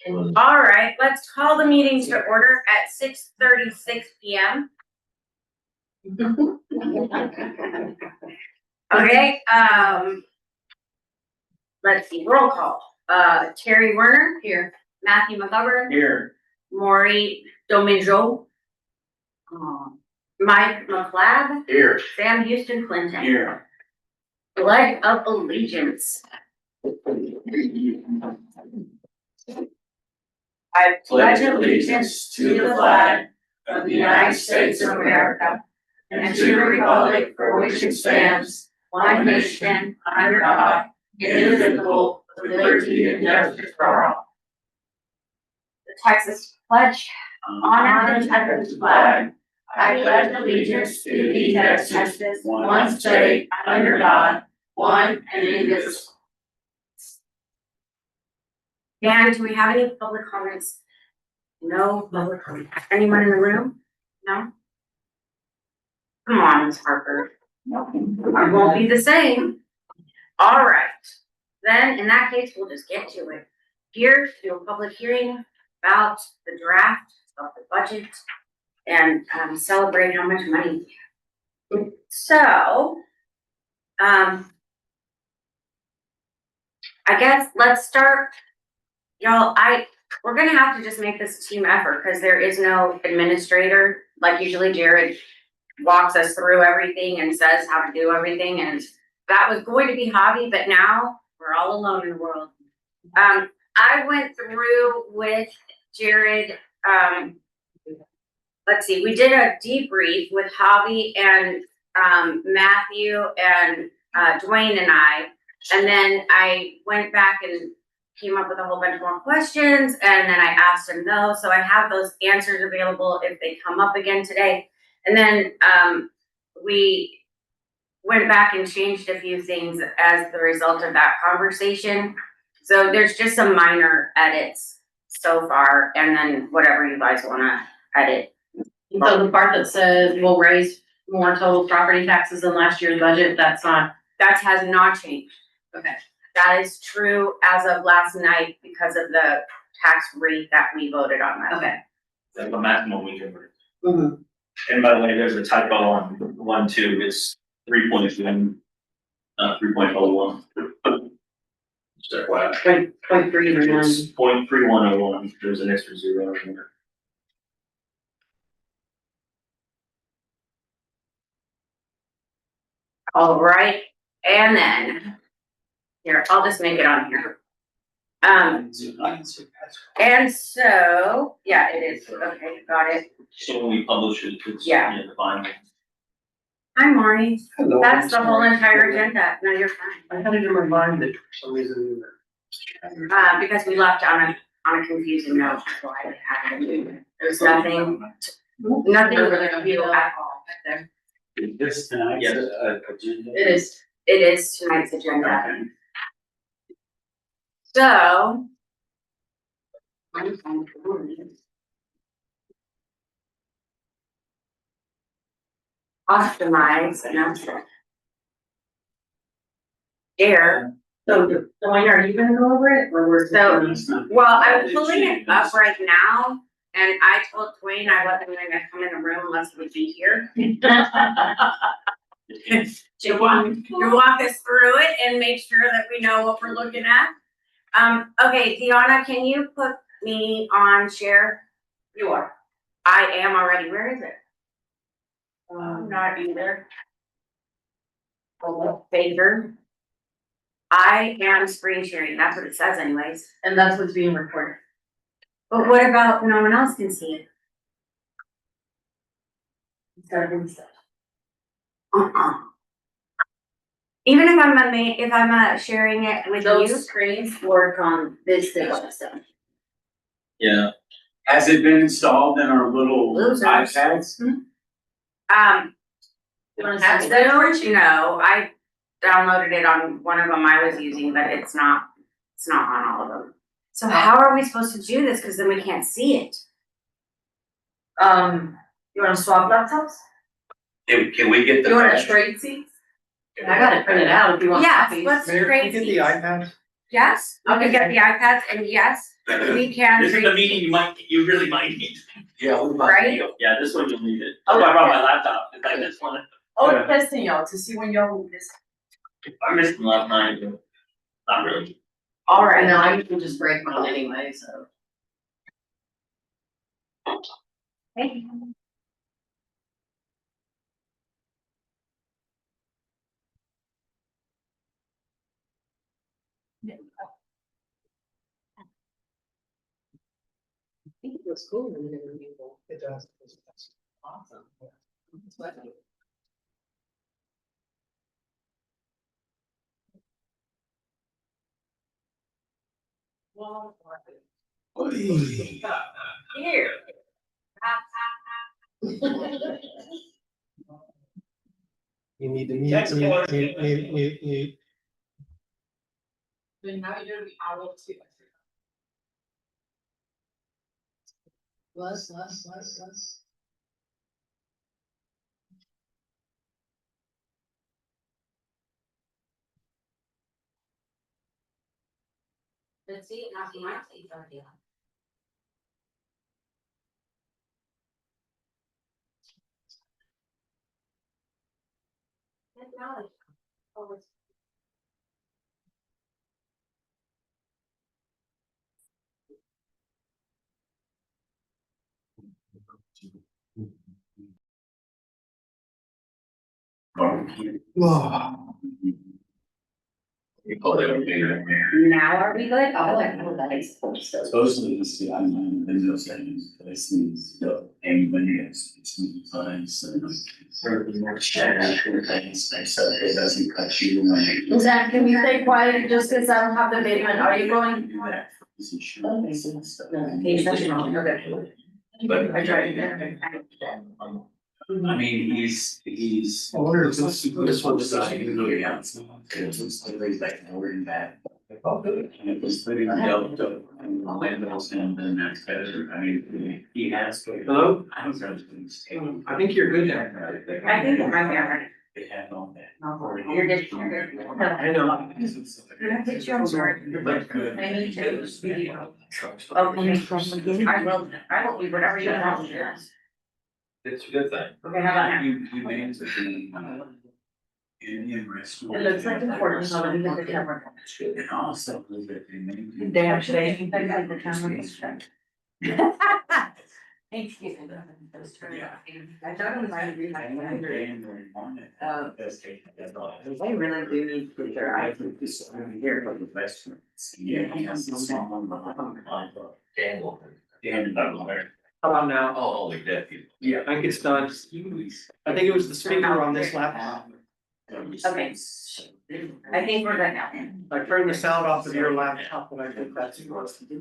All right, let's call the meeting to order at 6:36 p.m. Okay, let's see, roll call. Terry Werner. Here. Matthew McGovern. Here. Maury Domingo. Mike McLeod. Here. Sam Houston Clinton. Here. Flag of Allegiance. I Pledge allegiance to the flag of the United States of America and to the republic for which it stands, one nation, under God, indivisible, with liberty and justice for all. The Texas pledge. Honor the Texas flag. I pledge allegiance to the Texas, one state, under God, one and indivisible. Dan, do we have any public comments? No public comments. Anyone in the room? No? Come on, Ms. Harper. It won't be the same. All right. Then in that case, we'll just get to it. Here, do a public hearing about the draft of the budget and celebrate how much money. So, I guess let's start. Y'all, we're gonna have to just make this a team effort because there is no administrator. Like usually Jared walks us through everything and says how to do everything, and that was going to be Javi, but now we're all alone in the world. I went through with Jared, let's see, we did a debrief with Javi and Matthew and Dwayne and I, and then I went back and came up with a whole bunch more questions, and then I asked him those, so I have those answers available if they come up again today. And then we went back and changed a few things as the result of that conversation. So there's just some minor edits so far, and then whatever you guys wanna edit. So the part that says we'll raise more total property taxes than last year's budget, that has not changed. okay. That is true as of last night because of the tax rate that we voted on that. Okay. That's the maximum we can raise. Mm-hmm. And by the way, there's a typo on 1-2, it's 3.1, 3.01. Just FYI. 0.3 It's 0.3101, there's an extra zero in there. All right, and then, here, I'll just make it on here. And so, yeah, it is, okay, got it. So when we publish it, it's Yeah. in the final. Hi, Maury. Hello. That's the whole entire agenda. No, you're fine. I had it in my mind that for some reason. Because we left on a confusing note, that's why we had it. There's nothing really to do at all. This tonight's Yes. agenda. It is tonight's agenda. So. Optimize announcement. There. So, Dwayne, are you gonna go over it, or we're? Well, I'm pulling it up right now, and I told Dwayne I wasn't gonna come in the room unless he would be here. To walk us through it and make sure that we know what we're looking at. Okay, Deanna, can you put me on share? You are. I am already, where is it? Not either. Favor. I am screen sharing, that's what it says anyways. And that's what's being recorded. But what about no one else can see it? Even if I'm sharing it with you. Those screens work on this system. Yeah. Has it been installed in our little Losers. iPads? You wanna That's see the original, no, I downloaded it on one of them I was using, but it's not on all of them. So how are we supposed to do this? Cause then we can't see it. You wanna swap laptops? Can we get the? You wanna trade seats? I got it printed out if you want Yeah, copies. let's Mayor, can trade you get the seats. iPads? yes, we can get the iPads, and yes, we can. This is the meeting you really might need. Yeah, we might. Right? Yeah, this one you'll need it. That's why I brought my laptop, it's like this one. Oh, testing y'all to see when y'all will miss. I missed them last night, but not really. All right, now I can just break mine anyway, so. Okay. I think it was cool when they were people. It does. Awesome. That's what I- Here. You need to mute, Text mute, board. mute, mute, mute, mute. Then now you're the owl too. Less. Let's see, now see my face on here. Technology. Oh, it's- You call it okay. Now are we good? Oh, I know that is. Supposedly, this is, I'm in those settings, but it's things, and when it's fines, certain more shadow things, so it doesn't cut you. Zach, can you stay quiet just because I don't have the video and are you going? Page that's wrong, okay. But I tried it. I mean, he's. I wonder if this one's really out. It's like more in that. And it was putting dealt up and landfills and then that's better. I mean, he has. Hello? I don't know. I think you're good now. I think it might be already. They have on that. You're good, you're good. I know. Can I get you on board? I need to. Trucks. Okay. I will be whatever you want. It's a good thing. Okay, how about now? You manage the. Indian restaurant. It looks like important, so I'm gonna get the camera. And also. They Damn, today. Thank you. Yeah. I thought it was like. They really do need to put their eyes. Yeah, he has this one. Dan. How about now? Oh, like that. Yeah, I think it's done. I think it was the speaker on this laptop. Okay. I think we're good now. I turned the sound off of your laptop, but I think that's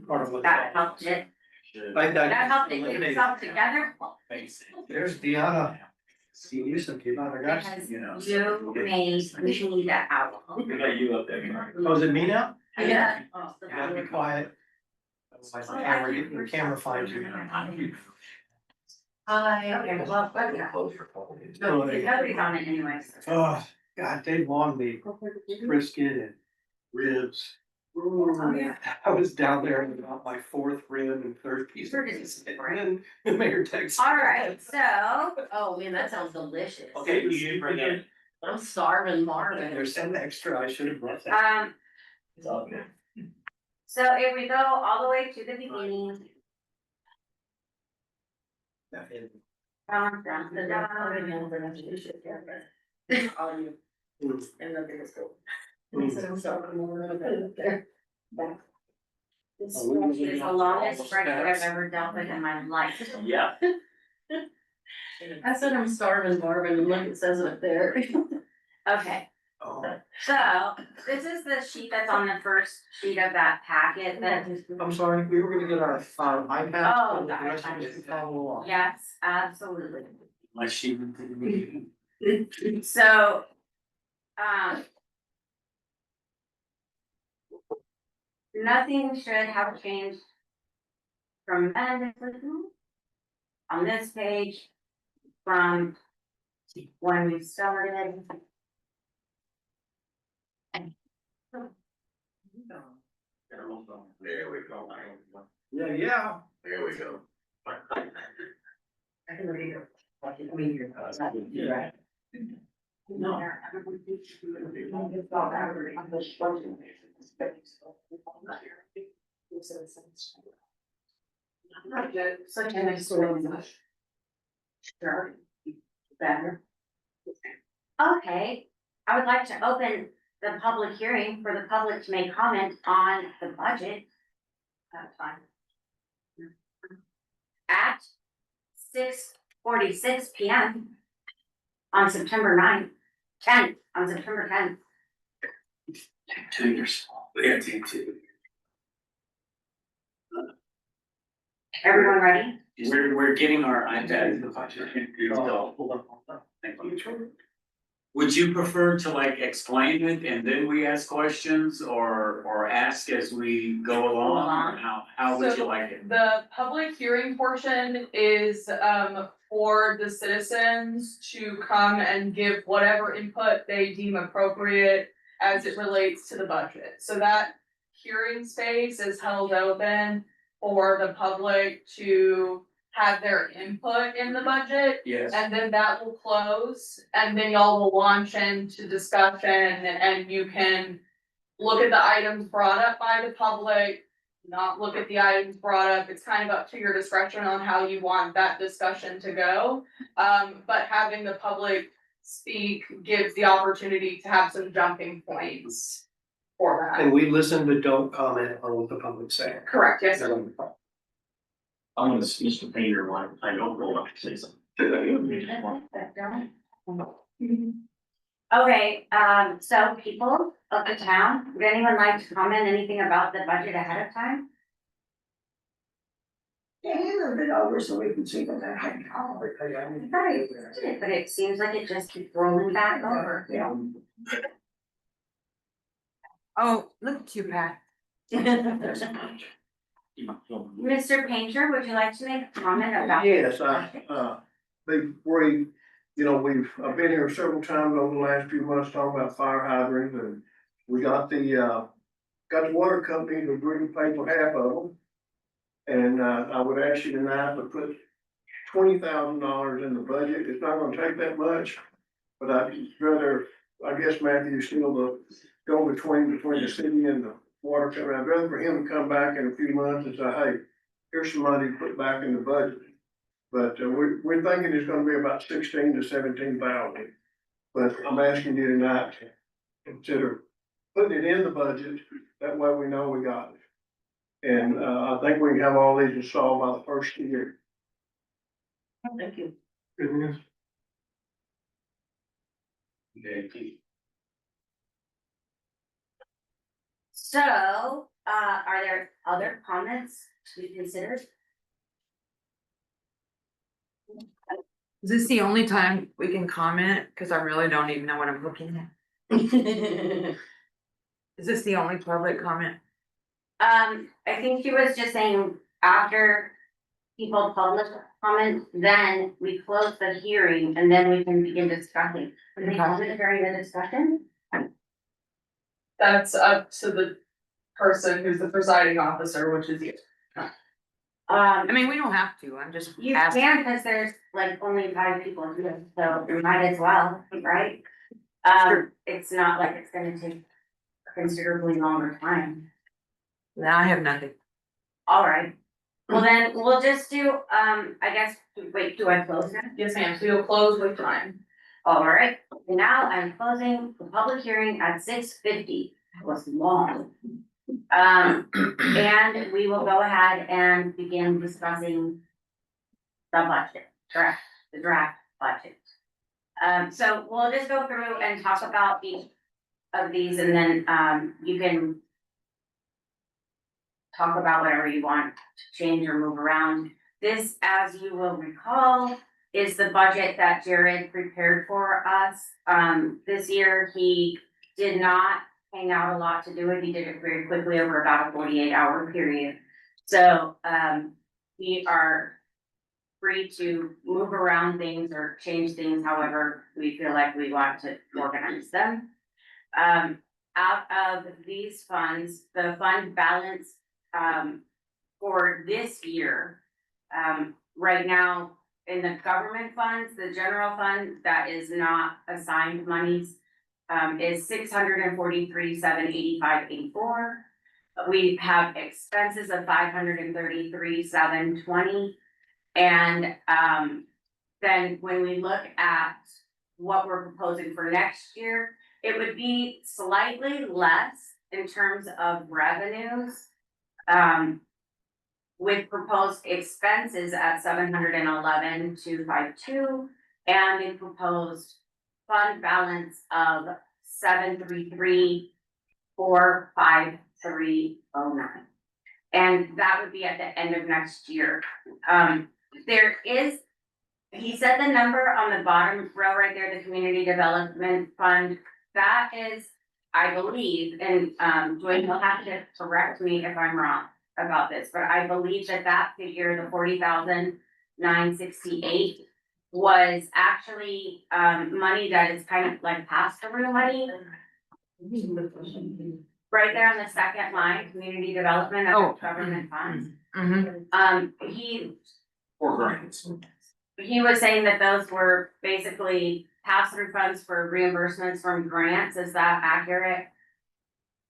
part of what. That helped it. That helped it get itself together. There's Deanna. See, Newsom came out, I got Because you. you made me that out. We got you up there. Oh, is it me now? Yeah. You gotta be quiet. Otherwise the camera finds you. Hi, okay, well, yeah. Nobody's on it anyways. Oh, God, they wanted me brisket and ribs. Oh, yeah. I was down there and got my fourth rib and third piece. Where did you sit, right? And then the mayor texted. All right, so, Oh, man, that sounds delicious. Okay, You bring it. I'm starving Marvin. There's some extra, I should have brought that. It's all good. so if we go all the way to the beginning, down, This is the longest spreadsheet I've ever dealt with in my life. Yeah. I said I'm starving Marvin, and look, it says it up there. Okay, Oh, so this is the sheet that's on the first sheet of that packet that, I'm sorry, we were gonna get our iPad. Oh, The rest of it follow along. yes, absolutely. My sheet. So, nothing should have changed from on this page from when we started. There we go. Yeah. There we go. I can read it. I mean, you're right. No. Such a nice story. Sure. Better. Okay, I would like to open the public hearing for the public to make comment on the budget. That's fine. At 6:46 PM. On September 9th, 10th, on September 10th. 2 years. Yeah, two. Everyone ready? We're getting our iPad. Would you prefer to like explain it and then we ask questions or ask as we go along? Or how would you So, like it? The public hearing portion is for the citizens to come and give whatever input they deem appropriate as it relates to the budget. So that hearing space is held open for the public to have their input in the budget. Yes. And then that will close, and then y'all will launch into discussion, and you can look at the items brought up by the public, not look at the items brought up. It's kind of up to your discretion on how you want that discussion to go. But having the public speak gives the opportunity to have some jumping points for that. And we listen but don't comment on what the public's saying. Correct, yes, sir. I'm gonna speak to Peter one, I don't know what to say something. Okay, so people of the town, would anyone like to comment anything about the budget ahead of time? Hand it over so we can see that. Right, but it seems like it just keeps rolling back over. Yeah. Oh, look at you, Pat. Mr. Painter, would you like to make a comment about? Yes, before I've been here several times over the last few months talking about fire hydrants, and we got the water company to agree to pay for half of them. And, I would ask you tonight to put $20,000 in the budget. It's not gonna take that much. But I'd rather, I guess Matthew still the go-between the city and the water company. I'd rather for him to come back in a few months and say, hey, here's some money to put back in the budget. But we're thinking it's gonna be about 16 to 17,000. But I'm asking you tonight to consider putting it in the budget, that way we know we got it. And I think we can have all these installed by the first year. Thank you. Good news. So, are there other comments to be considered? Is this the only time we can comment? Cause I really don't even know what I'm looking at. Is this the only public comment? I think she was just saying after people public comment, then we close the hearing and then we can begin discussing. Would they comment during the discussion? That's up to the person who's the presiding officer, which is you. I mean, we don't have to, I'm just You asking. can, because there's like only 5 people here, so we might as well, right? Sure. It's not like it's gonna take a considerably longer time. No, I have nothing. All right, well then, we'll just do, I guess, wait, do I close now? Yes, ma'am, so you'll close with time. All right, now I'm closing the public hearing at 6:50. That was long. And we will go ahead and begin discussing the budget, the draft budget. So we'll just go through and talk about each of these and then, you can talk about whatever you want to change or move around. This, as you will recall, is the budget that Jared prepared for us. This year, he did not hang out a lot to do it. He did it very quickly over about a 48-hour period. So, we are free to move around things or change things however we feel like we want to organize them. out of these funds, the fund balance, for this year, right now, in the government funds, the general fund that is not assigned monies, is 643,785.84. We have expenses of 533,720. And, then when we look at what we're proposing for next year, it would be slightly less in terms of revenues. With proposed expenses at 711,252 and a proposed fund balance of 733,45309. And that would be at the end of next year. There is, he said the number on the bottom row right there, the community development fund, that is, I believe, and Dwayne will have to correct me if I'm wrong about this, but I believe that that figure, the 40,968, was actually money that is kind of like pass-through money. Right there on the second line, community development Oh. of government funds. Mhm. Or grants. He was saying that those were basically pass-through funds for reimbursements from grants, is that accurate?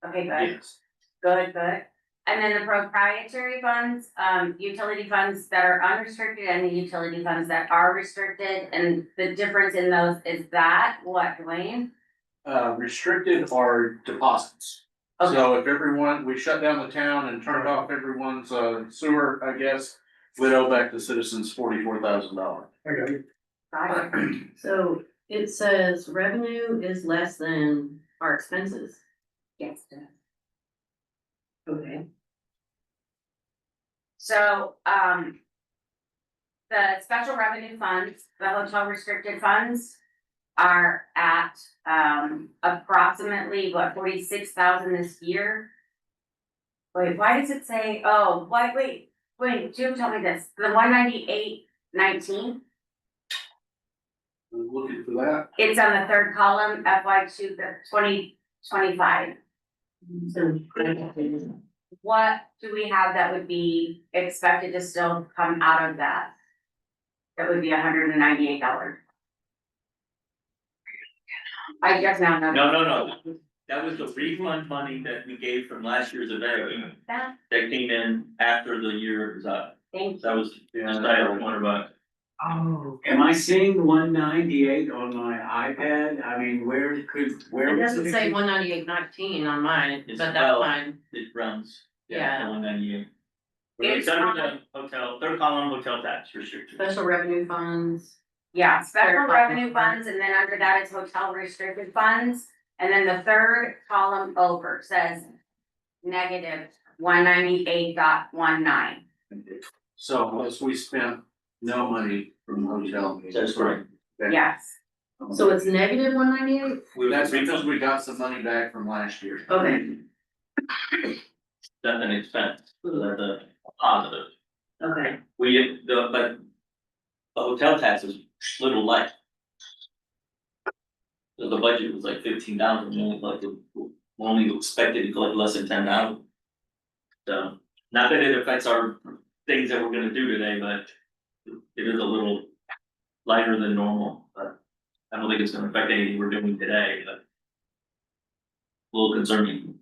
Okay, good, Yes. good. And then the proprietary funds, utility funds that are unrestricted and the utility funds that are restricted, and the difference in those is that, what, Dwayne? Restricted are deposits. So if everyone, we shut down the town and turned off everyone's sewer, I guess, we'd owe back the citizens $44,000. Okay. Got it. So it says revenue is less than our expenses. Yes. Okay. So, the special revenue funds, the hotel restricted funds are at, approximately, what, 46,000 this year? Wait, why does it say, oh, wait, Jim told me this, the 198.19, We're looking for that. it's on the third column, FY 2025. What do we have that would be expected to still come out of that? That would be $198. I just now know. No, that was the refund money that we gave from last year's event, That, that came in after the year was up, thank you. that was just under $100. Oh. Am I seeing 198 on my iPad? I mean, where It was doesn't it? say 198.19 on mine, It's but that's well- fine. It runs, Yeah. 198. It's It's under the hotel, third column, hotel tax restrictions. Special revenue funds. Yeah, special Third revenue column. funds, and then under that is hotel restricted funds, and then the third column over says negative 198.19. So unless we spent no money from the hotel. That's correct. Yes, So it's negative 198? That's because we got some money back from last year. Okay, That's an expense, so that's a positive. okay. But the hotel tax is little light. So the budget was like $15, we only expected to collect less than $10,000. So, not that it affects our things that we're gonna do today, but it is a little lighter than normal, but I don't think it's gonna affect anything we're doing today, but a little concerning.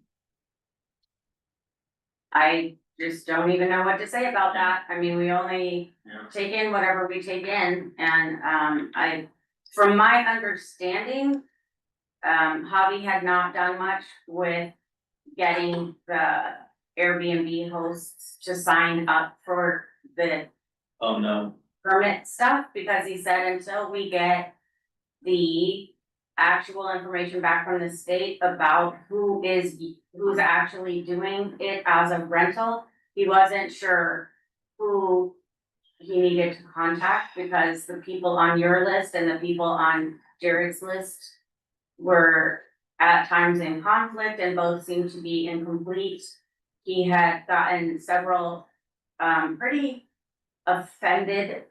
I just don't even know what to say about that, I mean, we only Yeah. take in whatever we take in, and, from my understanding, Javi had not done much with getting the Airbnb hosts to sign up for the Oh, no, permit stuff, because he said until we get the actual information back from the state about who's actually doing it as a rental, he wasn't sure who he needed to contact, because the people on your list and the people on Jared's list were at times in conflict and both seemed to be incomplete. He had gotten several, pretty offended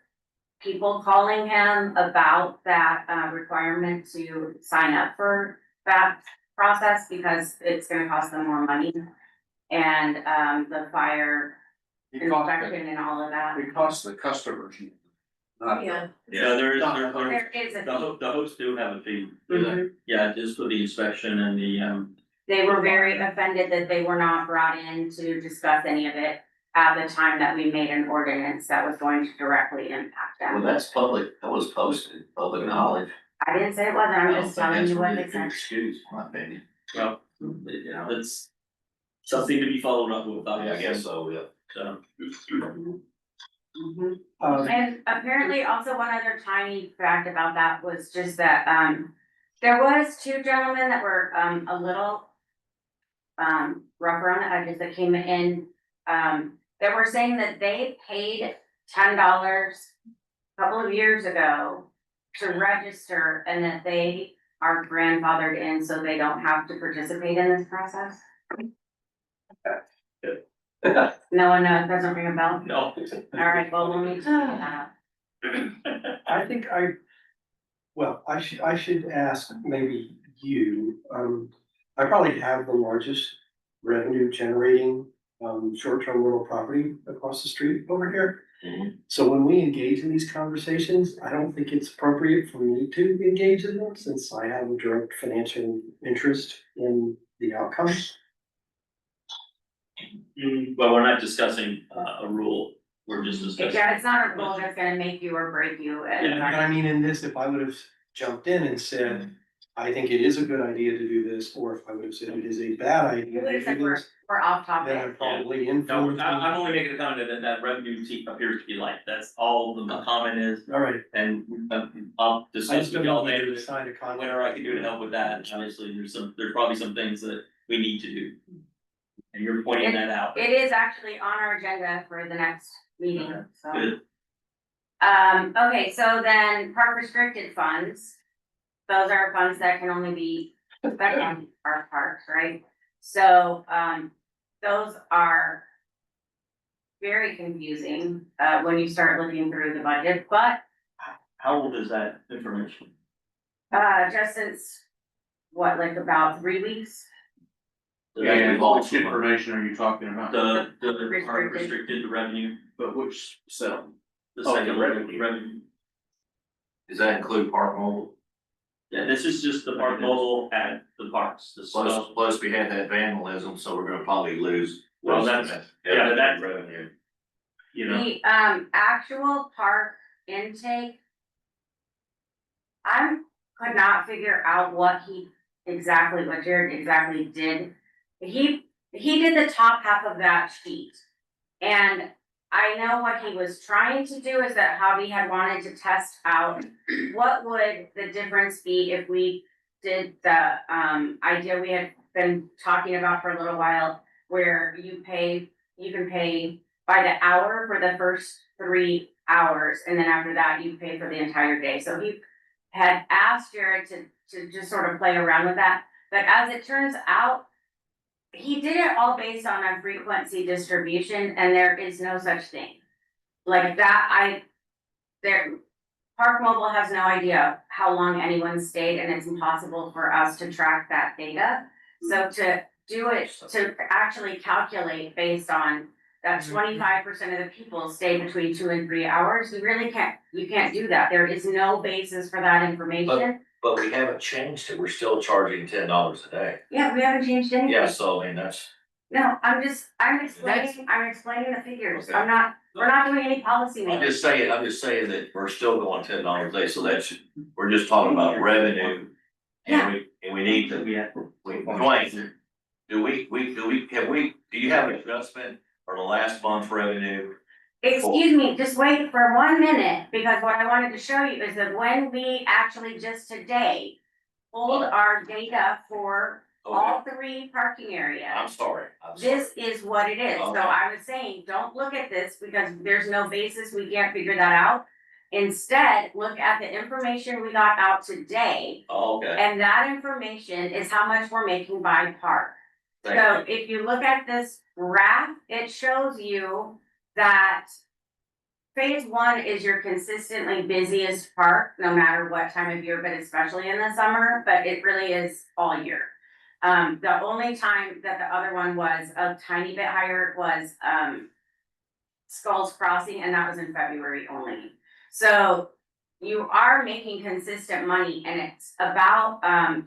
people calling him about that, requirement to sign up for that, process because it's gonna cost them more money. And, the fire It costs, inspection and all of that. it costs the customers. Not Yeah. Yeah, there There is a the hosts do have a fee. Mhm. Yeah, just for the inspection and the, They were very offended that they were not brought in to discuss any of it at the time that we made an ordinance that was going to directly impact Well, them. that's public, that was posted, public knowledge. I didn't say it wasn't, I'm I don't just think telling that's you what really they a good said. excuse, in my opinion. well, you know, it's something to be followed up with, I obviously. guess so, yeah. So, Mhm. And apparently also one other tiny fact about that was just that, there was two gentlemen that were, a little rougher on the edges that came in, that were saying that they paid $10 a couple of years ago to register and that they are grandfathered in, so they don't have to participate in this process. No one knows, doesn't ring a bell? no. Alright, well, we'll need to do that. I think I should ask maybe you, I probably have the largest revenue generating, short-term rental property across the street over here. Mhm. So when we engage in these conversations, I don't think it's appropriate for me to engage in them since I have a direct financial interest in the outcome. Well, we're not discussing a rule, we're just discussing. Yeah, it's not a rule that's gonna make you or break you, But and I mean, in this, if I would have jumped in and said, I think it is a good idea to do this, or if I would have said it is a bad idea to do this, we're off then I topic. probably No, influenced. I'm only making a comment that that revenue seat appears to be light, that's all the comment is, All right, and I'll I discuss just with don't y'all know later. to sign a contract. Whatever I can do to help with that, obviously, there's probably some things that we need to do. And you're pointing that out. It is actually on our agenda for the next meeting, so. Good. Okay, so then park restricted funds. Those are funds that can only be spent on our parks, right? So, those are very confusing, when you start looking through the budget, but, How old is that information? just since, what, like about 3 weeks? And which information are you talking about? The part Restricted. restricted, the revenue, But which cell? the Oh, the second revenue. revenue. Does that include Park Mobile? Yeah, this is just the park mobile at the parks, the stuff. Plus we had that vandalism, so we're gonna probably lose. Well, that's- yeah, that's- revenue. You know, The, actual park intake. I could not figure out what Jared exactly did. He did the top half of that sheet. And I know what he was trying to do is that Javi had wanted to test out what would the difference be if we did the, idea we had been talking about for a little while, where you can pay by the hour for the first 3 hours, and then after that, you pay for the entire day. So he had asked Jared to just sort of play around with that, but as it turns out, he did it all based on a frequency distribution, and there is no such thing. Like that, Park Mobile has no idea how long anyone stayed, and it's impossible for us to track that data. So to do it, to actually calculate based on that 25% of the people stay between 2 and 3 hours, you can't do that. There is no basis for that information. But we haven't changed it, we're still charging $10 a day. Yeah, we haven't changed anything. Yeah, so I mean, that's, No, I'm explaining the figures. Okay. We're not doing any policy I'm making. just saying that we're still going $10 a day, so we're just talking about revenue. And we need to, Dwayne, do you have an adjustment for the last month's revenue? Excuse me, just wait for 1 minute, because what I wanted to show you is that when we actually just today pulled our data for all 3 parking areas. I'm sorry. This is what it is, so Okay. I was saying, don't look at this because there's no basis, we can't figure that out. Instead, look at the information we got out today, Oh, okay, and that information is how much we're making by park. So thank you. if you look at this graph, it shows you that phase 1 is your consistently busiest park, no matter what time of year, but especially in the summer, but it really is all year. The only time that the other one was a tiny bit higher was, Skulls Crossing, and that was in February only. So you are making consistent money, and it's about,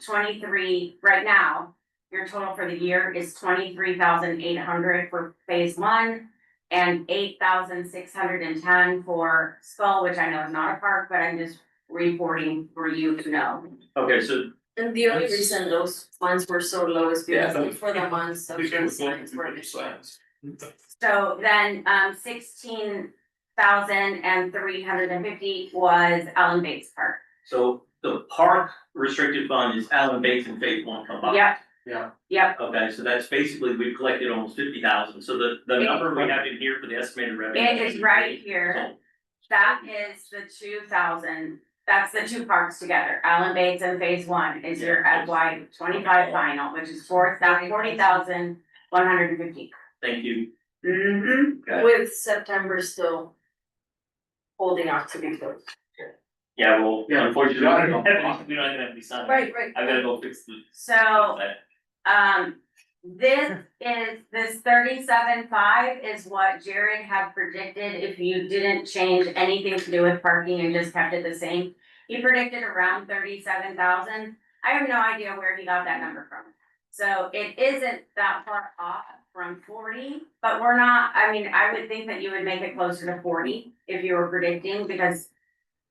23, right now, your total for the year is 23,800 for phase one and 8,610 for Skull, which I know is not a park, but I'm just reporting for you to know. Okay, so And the only reason those funds were so low is because Yeah. for the months of the signs were. So then, 16,350 was Ellen Bates Park. So the park restricted fund is Allen Bates and Phase One combined. Yep. Yeah. Yep, Okay, so that's basically, we've collected almost 50,000, so the number we have in here for the estimated revenue. it is right here. That is the 2,000, that's the two parks together, Allen Bates and phase one is your FY 25 final, which is 40,150. Thank you. Mm-hmm. Okay. With September still holding off to be closed. Yeah, well, Yeah. unfortunately, we don't have any sign. Right. I gotta go fix the. So, this 37.5 is what Jared had predicted if you didn't change anything to do with parking and just kept it the same. He predicted around 37,000. I have no idea where he got that number from. So it isn't that far off from 40, but we're not, I mean, I would think that you would make it closer to 40 if you were predicting, because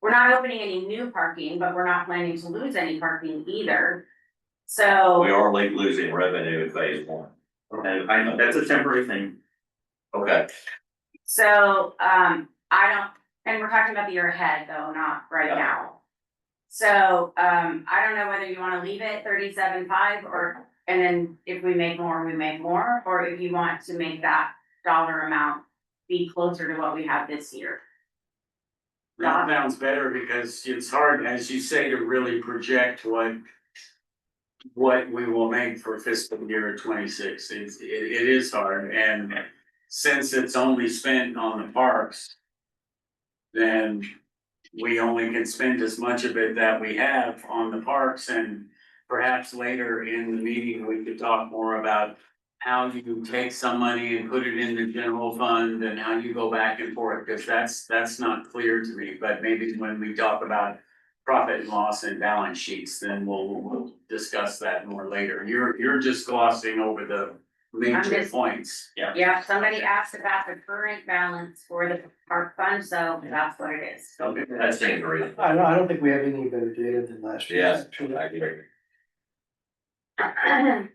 we're not opening any new parking, but we're not planning to lose any parking either. So. We are losing revenue in phase one. And I know that's a temporary thing. Okay, So, I don't, and we're talking about the year ahead though, not right Yeah. now. So, I don't know whether you wanna leave it 37.5 or, and then if we make more, we make more, or if you want to make that dollar amount be closer to what we have this year. That sounds better because it's hard, as you say, to really project what we will make for fiscal year 26. It is hard, and since it's only spent on the parks, then we only can spend as much of it that we have on the parks, and perhaps later in the meeting, we could talk more about how you take some money and put it in the general fund and how you go back and forth, because that's not clear to me, but maybe when we talk about profit and loss and balance sheets, then we'll discuss that more later. You're just glossing over the major just- points. Yeah, somebody asked about the current balance for the park fund, so that's what it is. okay, that seems reasonable. I don't think we have any better data than last year. Yes, I agree. I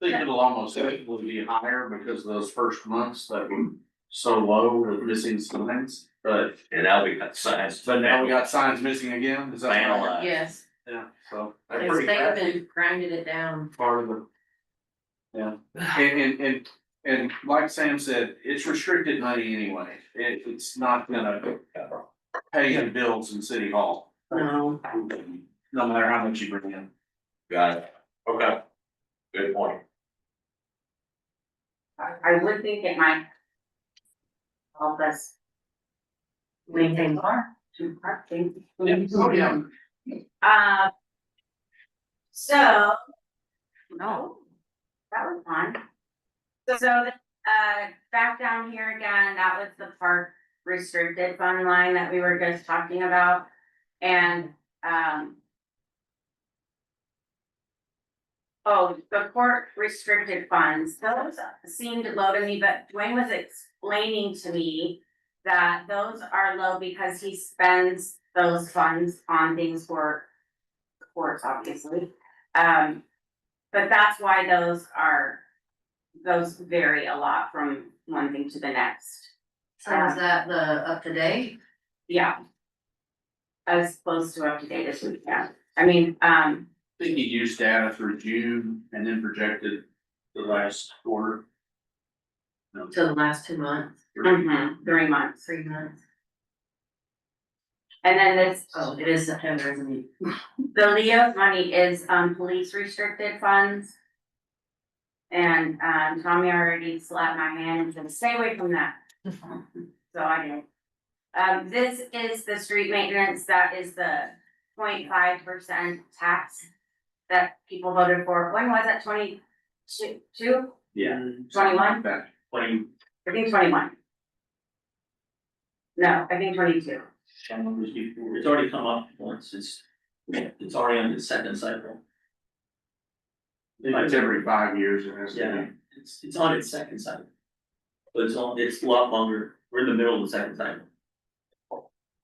think it'll almost equally be higher because those first months that were so low with missing signs, but. And now we got signs. But now we got signs missing again, is that right? Finalized. Yes, Yeah, so. that's it's pretty they've fast. been grinding it down. Part of the. Yeah, and like Sam said, it's restricted money anyway, it's not gonna pay the bills in City Hall. No. No matter how much you bring in. Got it. Okay. Good point. I would think it might help us maintain two parking. Oh, yeah. So, no, that was fun. So, back down here again, that was the park restricted fund line that we were just talking about. And, oh, the court restricted funds, those seemed low to me, but Dwayne was explaining to me that those are low because he spends those funds on things for the courts, obviously. But that's why those vary a lot from one thing to the next. So is that the up to date? Yeah. I was close to up to date this week, yeah. I mean, I think you used data through June and then projected the last quarter. No, To the last 2 months, 3 months. 3 months. And then this, Oh, it is September, isn't it? the Leo's money is, police restricted funds. And, Tommy already slapped my hand and said, stay away from that. So I did. This is the street maintenance, that is the 0.5% tax. that people voted for, when was it, 22? Yeah. 21? That, 20, I think 21. No, I think 22. it's already come up once, it's already on the second cycle. it's every 5 years, it has to Yeah, be. it's on its second cycle. But it's a lot longer, we're in the middle of the second cycle.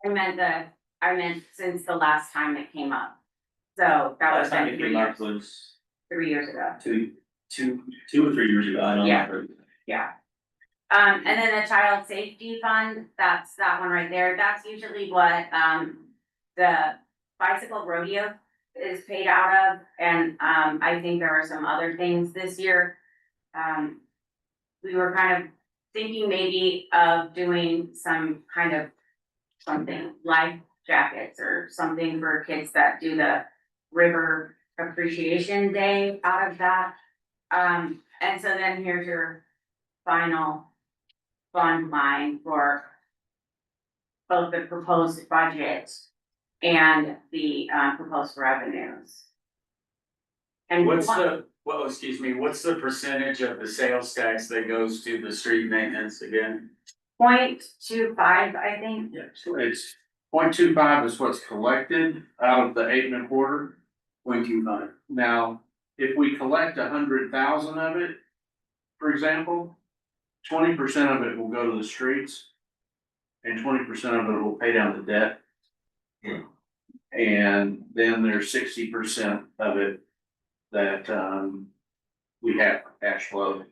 I meant since the last time it came up. So that was Last time like it 3 came up years, was 3 years ago. two or 3 years ago, I don't Yeah. know. Yeah. And then the child safety fund, that's that one right there, that's usually what, the bicycle rodeo is paid out of, and, I think there are some other things this year. We were kind of thinking maybe of doing some kind of something, life jackets or something for kids that do the River Appreciation Day out of that. And so then here's your final fund line for both the proposed budget and the proposed revenues. And What's the percentage of the sales tax that goes to the street maintenance again? 0.25, I think. Yeah, so it's 0.25 is what's collected out of the 8.25. 0.25. Now, if we collect 100,000 of it, for example, 20% of it will go to the streets. And 20% of it will pay down the debt. Yeah. And then there's 60% of it that we have for cash flow.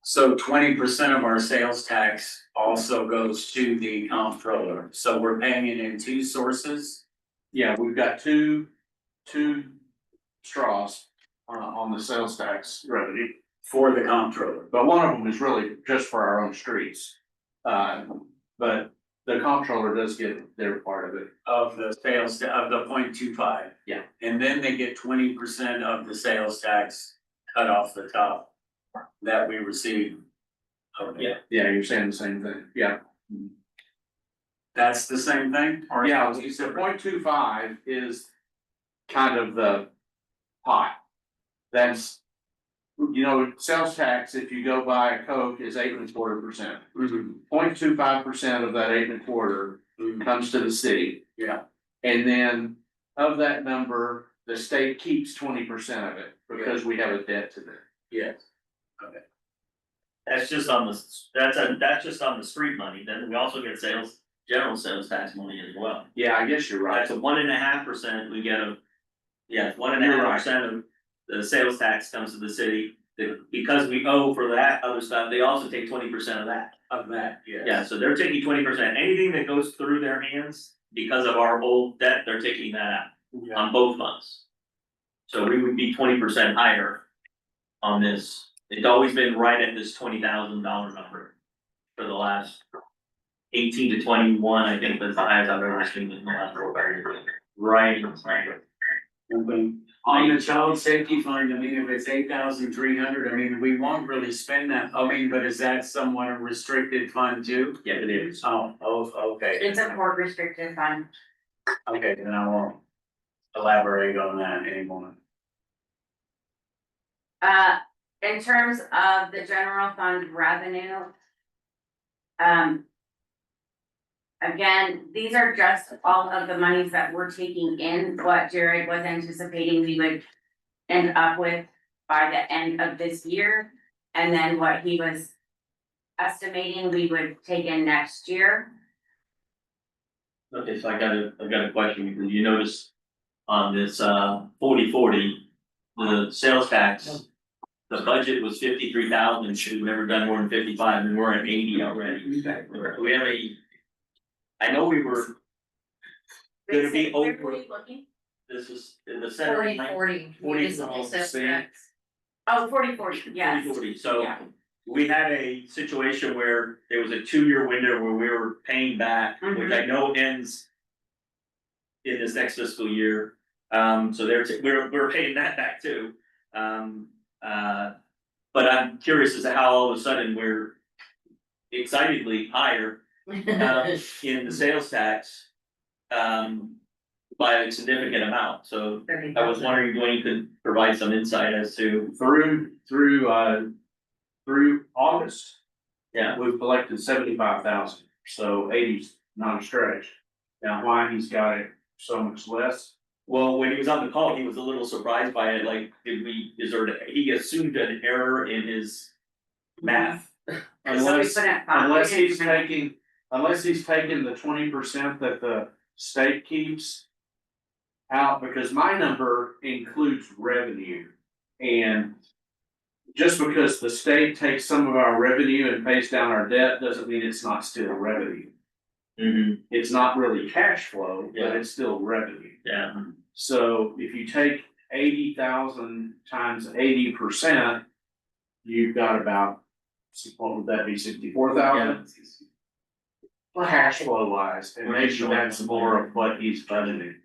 So 20% of our sales tax also goes to the comptroller, so we're paying it in two sources? Yeah, we've got two straws on the sales tax revenue. For the comptroller. But one of them is really just for our own streets. But the comptroller does get their part of it. Of the sales, of the 0.25. Yeah. And then they get 20% of the sales tax cut off the top that we receive. Okay. Yeah. Yeah, you're saying the same thing, yeah. That's the same thing? Or is Yeah, it two the separate? 0.25 is kind of the pot. That's, you know, sales tax, if you go buy a Coke, is 8.25%. 0.25% of that 8.25 comes to the city. Yeah. And then of that number, the state keeps 20% of it because we have a debt to them. Yes. That's just on that's just on the street money, then we also get general sales tax money as well. Yeah, I guess you're right. That's a 1.5%, we get it's 1.5% of the sales tax comes to the city. Because we owe for that other stuff, they also take 20% of that. Of that, yes. Yeah, so they're taking 20%, anything that goes through their hands because of our old debt, they're taking that out Yeah. on both funds. So we would be 20% higher on this, it's always been right at this $20,000 number for the last 18 to 21, I think that's the highest I've ever seen in the last 4 years. Right. On the child safety fund, I mean, if it's 8,300, I mean, we won't really spend that, I mean, but is that somewhat a restricted fund too? Yeah, it is. Oh, okay. It's a court restricted fund. Okay, then I won't elaborate on that anymore. In terms of the general fund revenue. Again, these are just all of the monies that we're taking in, what Jared was anticipating we would end up with by the end of this year. And then what he was estimating we would take in next year. Okay, so I got a question, because you notice on this 40/40, the sales tax. The budget was 53,000, should have never done more than 55, and we're at 80 already. We have I know we were gonna be Where over, were you looking? this is in the center. 40/40 municipal sales tax. Oh, 40/40, yes. 40/40. So Yeah. we had a situation where there was a 2-year window where we were paying back, which I know ends in this next fiscal year. So we're paying that back too. But I'm curious as to how all of a sudden we're excitedly higher in the sales tax. by a significant amount, so I was wondering, Dwayne, you could provide some insight as to, Through August, yeah. we've collected 75,000, so 80's not a stretch. Now, why he's got it so much less? Well, when he was on the call, he was a little surprised by it, like, he assumed an error in his math. Unless, put it- unless he's taking the 20% that the state keeps out, because my number includes revenue. And just because the state takes some of our revenue and pays down our debt, doesn't mean it's not still revenue. Mm-hmm, It's not really cash flow, but Yeah. it's still revenue. yeah, So if you take 80,000 times 80%, you've got about, what would that be, 64,000? Cash flow wise, and maybe that's more of what he's budgeting.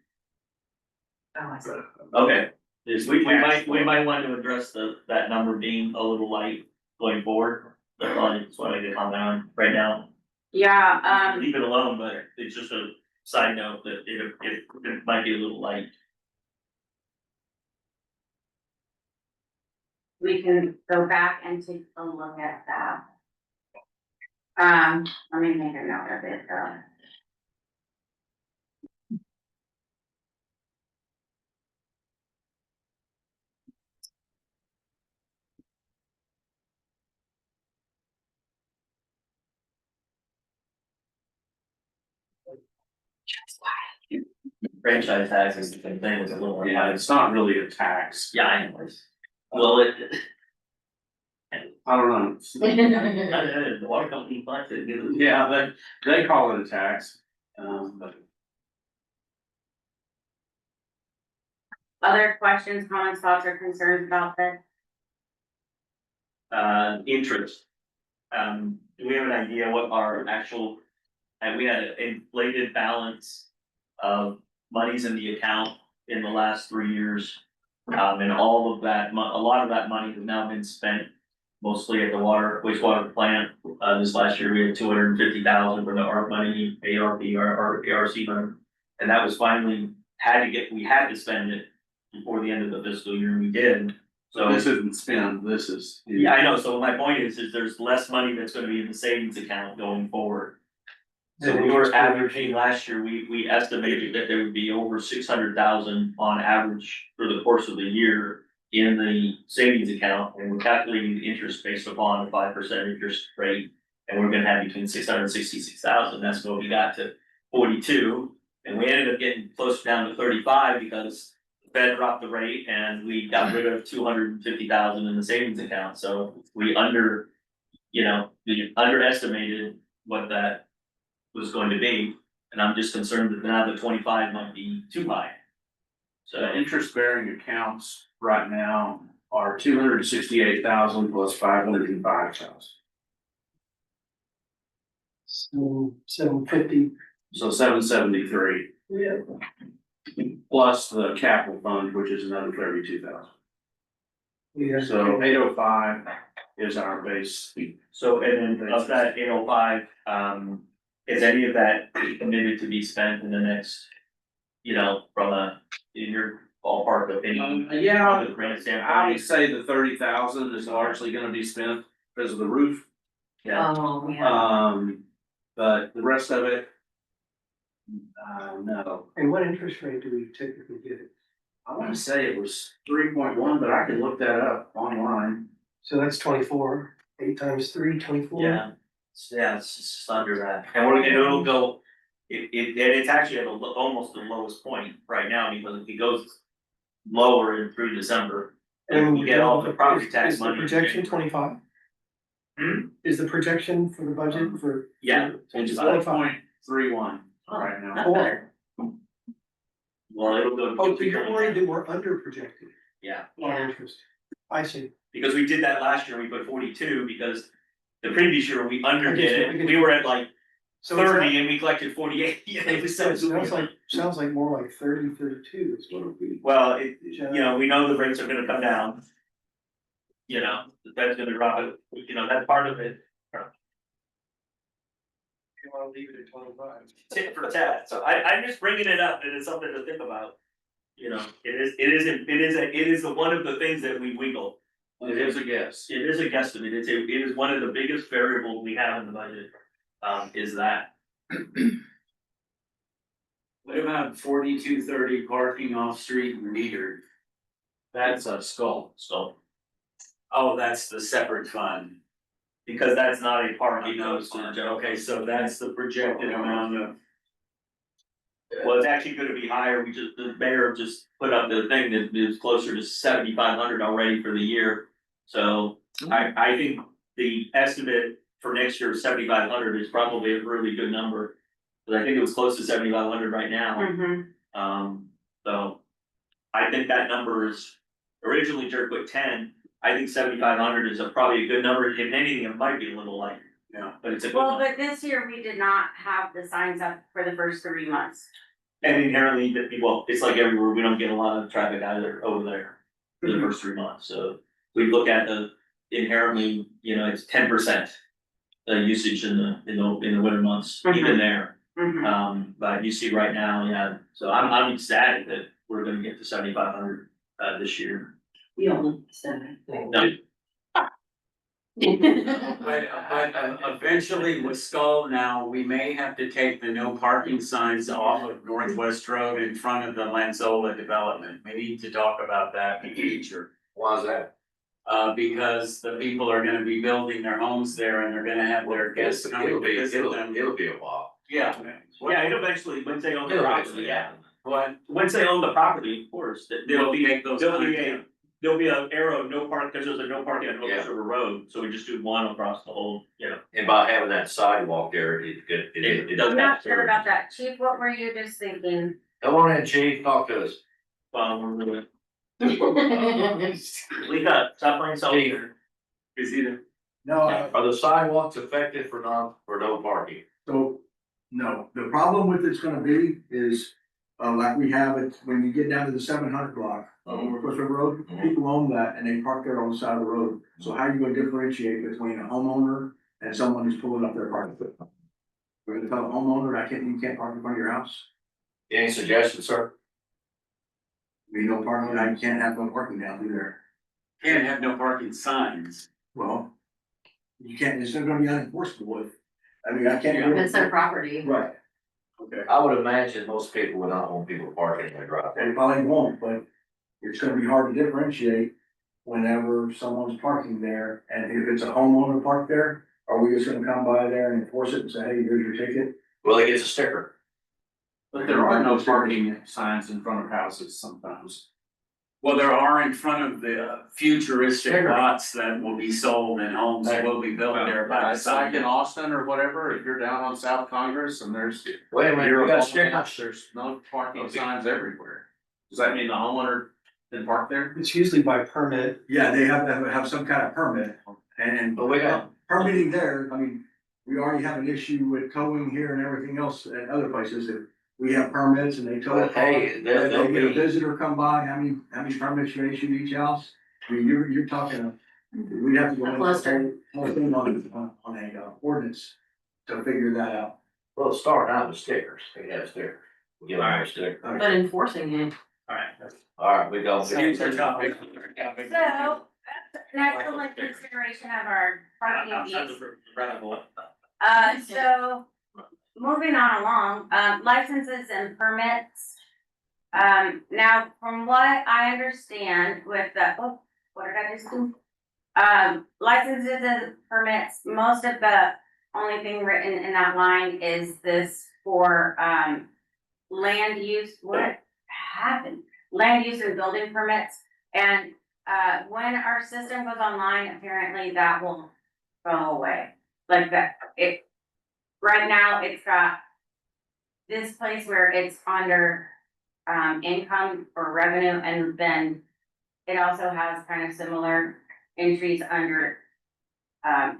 okay. Is We cash might, flow. want to address that number being a little light going forward, that's all I just wanted to comment on right now. Yeah, Leave it alone, but it's just a side note that it might be a little light. we can go back and take a look at that. Let me make a note of it though. Franchise tax is the same thing, it's a little. Yeah, it's not really a tax. Yeah, I know. Well, I don't know. the water company collects it. Yeah, they call it a tax. But Other questions, comments, thoughts, or concerns about this? Interest. Do we have an idea what our actual, and we had an inflated balance of monies in the account in the last 3 years. And all of that, a lot of that money has now been spent mostly at the wastewater plant. This last year, we had 250,000 for the ARP money, ARP money. And that was finally, we had to spend it before the end of the fiscal year, and we did. so this isn't spend, this is. Yeah, I know, so my point is there's less money that's gonna be in the savings account going forward. So we were averaging last year, we estimated that there would be over 600,000 on average for the course of the year in the savings account, and we're calculating the interest based upon a 5% interest rate. And we're gonna have between 666,000, that's what we got to 42, and we ended up getting close down to 35 because the Fed dropped the rate and we got rid of 250,000 in the savings account, so we underestimated what that was going to be, and I'm just concerned that now the 25 might be too high. So So, interest bearing accounts right now are 268,000 plus 505,000. So 750. So 773. Yeah. Plus the capital fund, which is another 32,000. Yeah. So 805 is our base. so, and then of that 805, is any of that committed to be spent in the next, in your ballpark opinion? Yeah, The grant I standpoint, would say the 30,000 is largely gonna be spent because of the roof. yeah, Oh, yeah. But the rest of it, no. And what interest rate do we typically get it? I wanna say it was 3.1, but I can look that up online. So that's 24, 8 times 3, 24. yeah, it's just under that, and it'll go, it's actually at almost the lowest point right now, because if it goes lower in through December, and we get all the property tax Is the money. projection 25? Is the projection for the budget for? Yeah, It's 25. 4.31 right now. Four. Well, it'll go. Oh, so you're worried that we're under projected Yeah, on interest? I see. because we did that last year, we put 42, because the previous year we underdid I get it, you. we were at like So it's 30 and we collected 48. Yeah, it was so. sounds like more like 30, 32 is what it would be. Well, we know the rates are gonna come down. The Fed's gonna drop it, that's part of it. You wanna leave it at 25? tit for tat, so I'm just bringing it up, and it's something to think about. You know, it is one of the things that we wiggle. It is a guess. It is a guesstimate, it is one of the biggest variables we have in the budget, is that. What about 4230 parking off street metered? That's a skull. So, Oh, that's the separate fund. because that's not a parking, Okay, so that's the projected amount of. well, it's actually gonna be higher, the mayor just put up the thing that is closer to 7,500 already for the year. So, I think the estimate for next year, 7,500 is probably a really good number. But I think it was close to 7,500 right now. So I think that number is, originally Jerry put 10, I think 7,500 is probably a good number, if anything, it might be a little light. Yeah. But it's a good Well, number. but this year we did not have the signs up for the first 3 months. And inherently, well, it's like everywhere, we don't get a lot of traffic either over there for the first 3 months, so. We look at the inherently, you know, it's 10%. The usage in the winter months, even there. But you see right now, yeah, so I'm ecstatic that we're gonna get to 7,500 this year. We only said. No, But eventually with Skull now, we may have to take the no parking signs off of Northwest Road in front of the Lanzola development. We need to talk about that in the future. Why's that? Because the people are gonna be building their homes there and they're gonna have their guests coming to visit them. It'll be a while. Yeah. yeah, it'll eventually, once they own the property, yeah, But once they own the property, of course, there'll be, make those. there'll be an arrow, no park, because there's a no parking on Yeah. Hooks River Road, so we just do one across the whole, you know. And by having that sidewalk there, it It doesn't I'm have not to. sure about that. Chief, what were you just thinking? Come on in, chief, talk to us. We're gonna. Leave that, stop playing solitaire. Is either. No, Are the sidewalks effective for no parking? So, no, the problem with it's gonna be is, like we have it, when you get down to the 700 block, on Cliff River Road, people own that and they park there on the side of the road. So how are you gonna differentiate between a homeowner and someone who's pulling up their parking? We're gonna tell a homeowner, you can't park in front of your house, Any suggestions, sir? you no parking, you can't have no parking down through there. Can't have no parking signs. Well, you can't, it's not gonna be unenforceable if, I mean, I can't. It's their property. Right, Okay. I would imagine most people would not want people parking in their driveway. they probably won't, but it's gonna be hard to differentiate whenever someone's parking there, and if it's a homeowner parked there, are we just gonna come by there and enforce it and say, hey, here's your ticket? Well, it gets a sticker. But there are no parking signs in front of houses sometimes. Well, there are in front of the futuristic lots that will be sold and homes that will be built there by the It's like in side. Austin or whatever, if you're down on South Congress and there's. Wait a minute, we got stickers. There's no parking signs everywhere. Does that mean the homeowner can park there? It's usually by permit. Yeah, they have to have some kind of permit, and But we got, permitting there, I mean, we already have an issue with towing here and everything else at other places, if we have permits and they tow a But car. hey, there'll They get a be- visitor come by, how many permits you issue each house? I mean, you're talking, we'd have to go A into cluster. whole thing on a ordinance to figure that out. well, it's starting out with stickers. They have stickers. We'll give them a sticker. But enforcing it. Alright, we go. So, next on the consideration of our parking fees. So, moving on along, licenses and permits. Now, from what I understand with the, what did I just do? Licenses and permits, most of the only thing written in that line is this for, land use, what happened? Land use and building permits, and, when our system goes online, apparently that will go away. Like that, right now, it's got this place where it's under, income or revenue, and then it also has kind of similar entries under,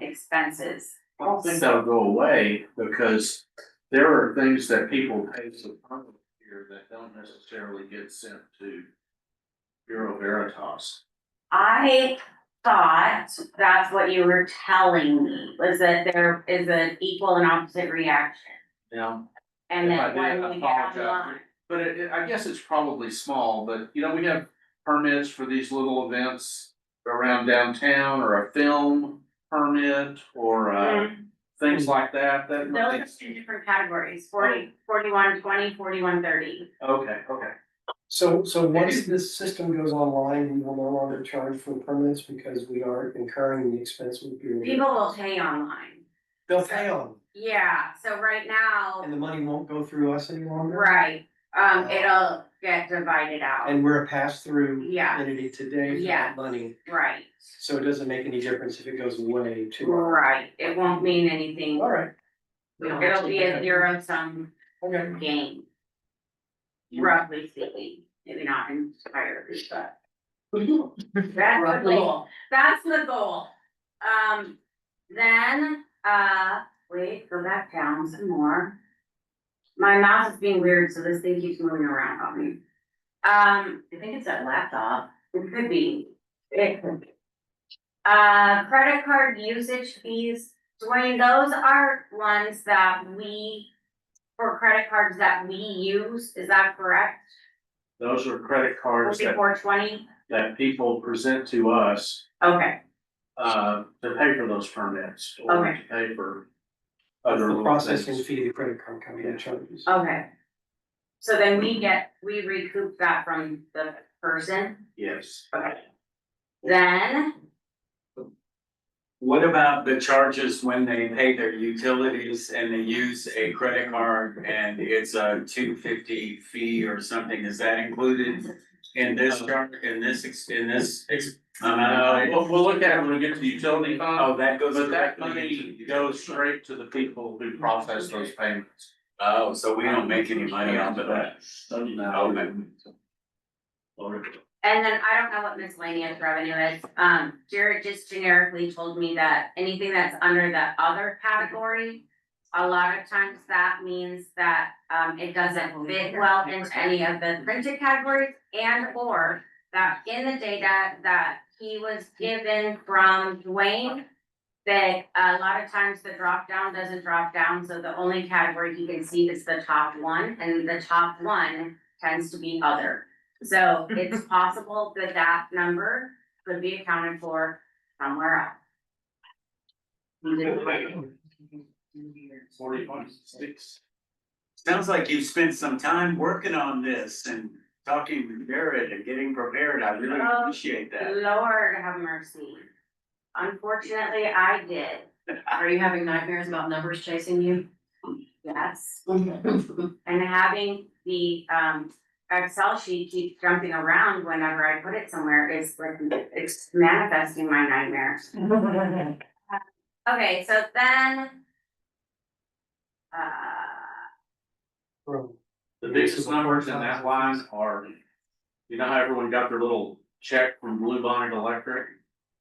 expenses. I don't think that'll go away because there are things that people pay some permit here that don't necessarily get sent to Bureau Veritas. I thought that's what you were telling me, was that there is an equal and opposite reaction. Yeah. And If I then did, when I we get apologize. online. But I guess it's probably small, but you know, we have permits for these little events around downtown, or a film permit, or things like that, Those are two different categories, 40, 41, 20, 41, 30. Okay. So once this system goes online, we will no longer charge for permits because we are incurring the expense with your. People will pay online. They'll pay on, Yeah, so right now, and the money won't go through us any longer. right, it'll get divided out, And we're a pass-through Yeah. entity today for Yeah. that money, right, so it doesn't make any difference if it goes away too. right, it won't mean anything. All right, We don't It'll actually be a get it. zero sum okay. game. Roughly speaking, maybe not entirely, but. That's the Roughly. goal, that's the goal. Then, wait, go back down some more. My mouse is being weird, so this thing keeps moving around on me. I think it's that laptop. It could be, it could be. Credit card usage fees, Dwayne, those are ones that we, for credit cards that we use, is that correct? Those are credit cards that, 4420, that people present to us, okay, to pay for those permits, or Okay. to pay for That's other the little processing things. fee the credit card company charges. okay. So then we recoup that from the person, Yes. okay. Then, What about the charges when they pay their utilities and they use a credit card and it's a $250 fee or something, is that included in this charge, in this amount? We'll look at it when we get to the utility fund. Oh, that goes. But that directly money into the goes utility. straight to the people who process those payments. Oh, so we don't make any money off of that. Okay. and then I don't know what miscellaneous revenue is, Jared just generically told me that anything that's under the other category. A lot of times that means that, it doesn't fit well into any of the printed categories, and or that in the data that he was given from Dwayne. That a lot of times the drop down doesn't drop down, so the only category he can see is the top one, and the top one tends to be other. So it's possible that that number could be accounted for somewhere else. 40.6. Sounds like you've spent some time working on this and talking with Jared and getting prepared. I really appreciate that. Lord have mercy. Unfortunately, I did, Are you having nightmares about numbers chasing you? yes. And having the Excel sheet keep jumping around whenever I put it somewhere is like, it's manifesting my nightmares. Okay, so then. The biggest numbers in that line are, you know how everyone got their little check from Blue Bonnet Electric,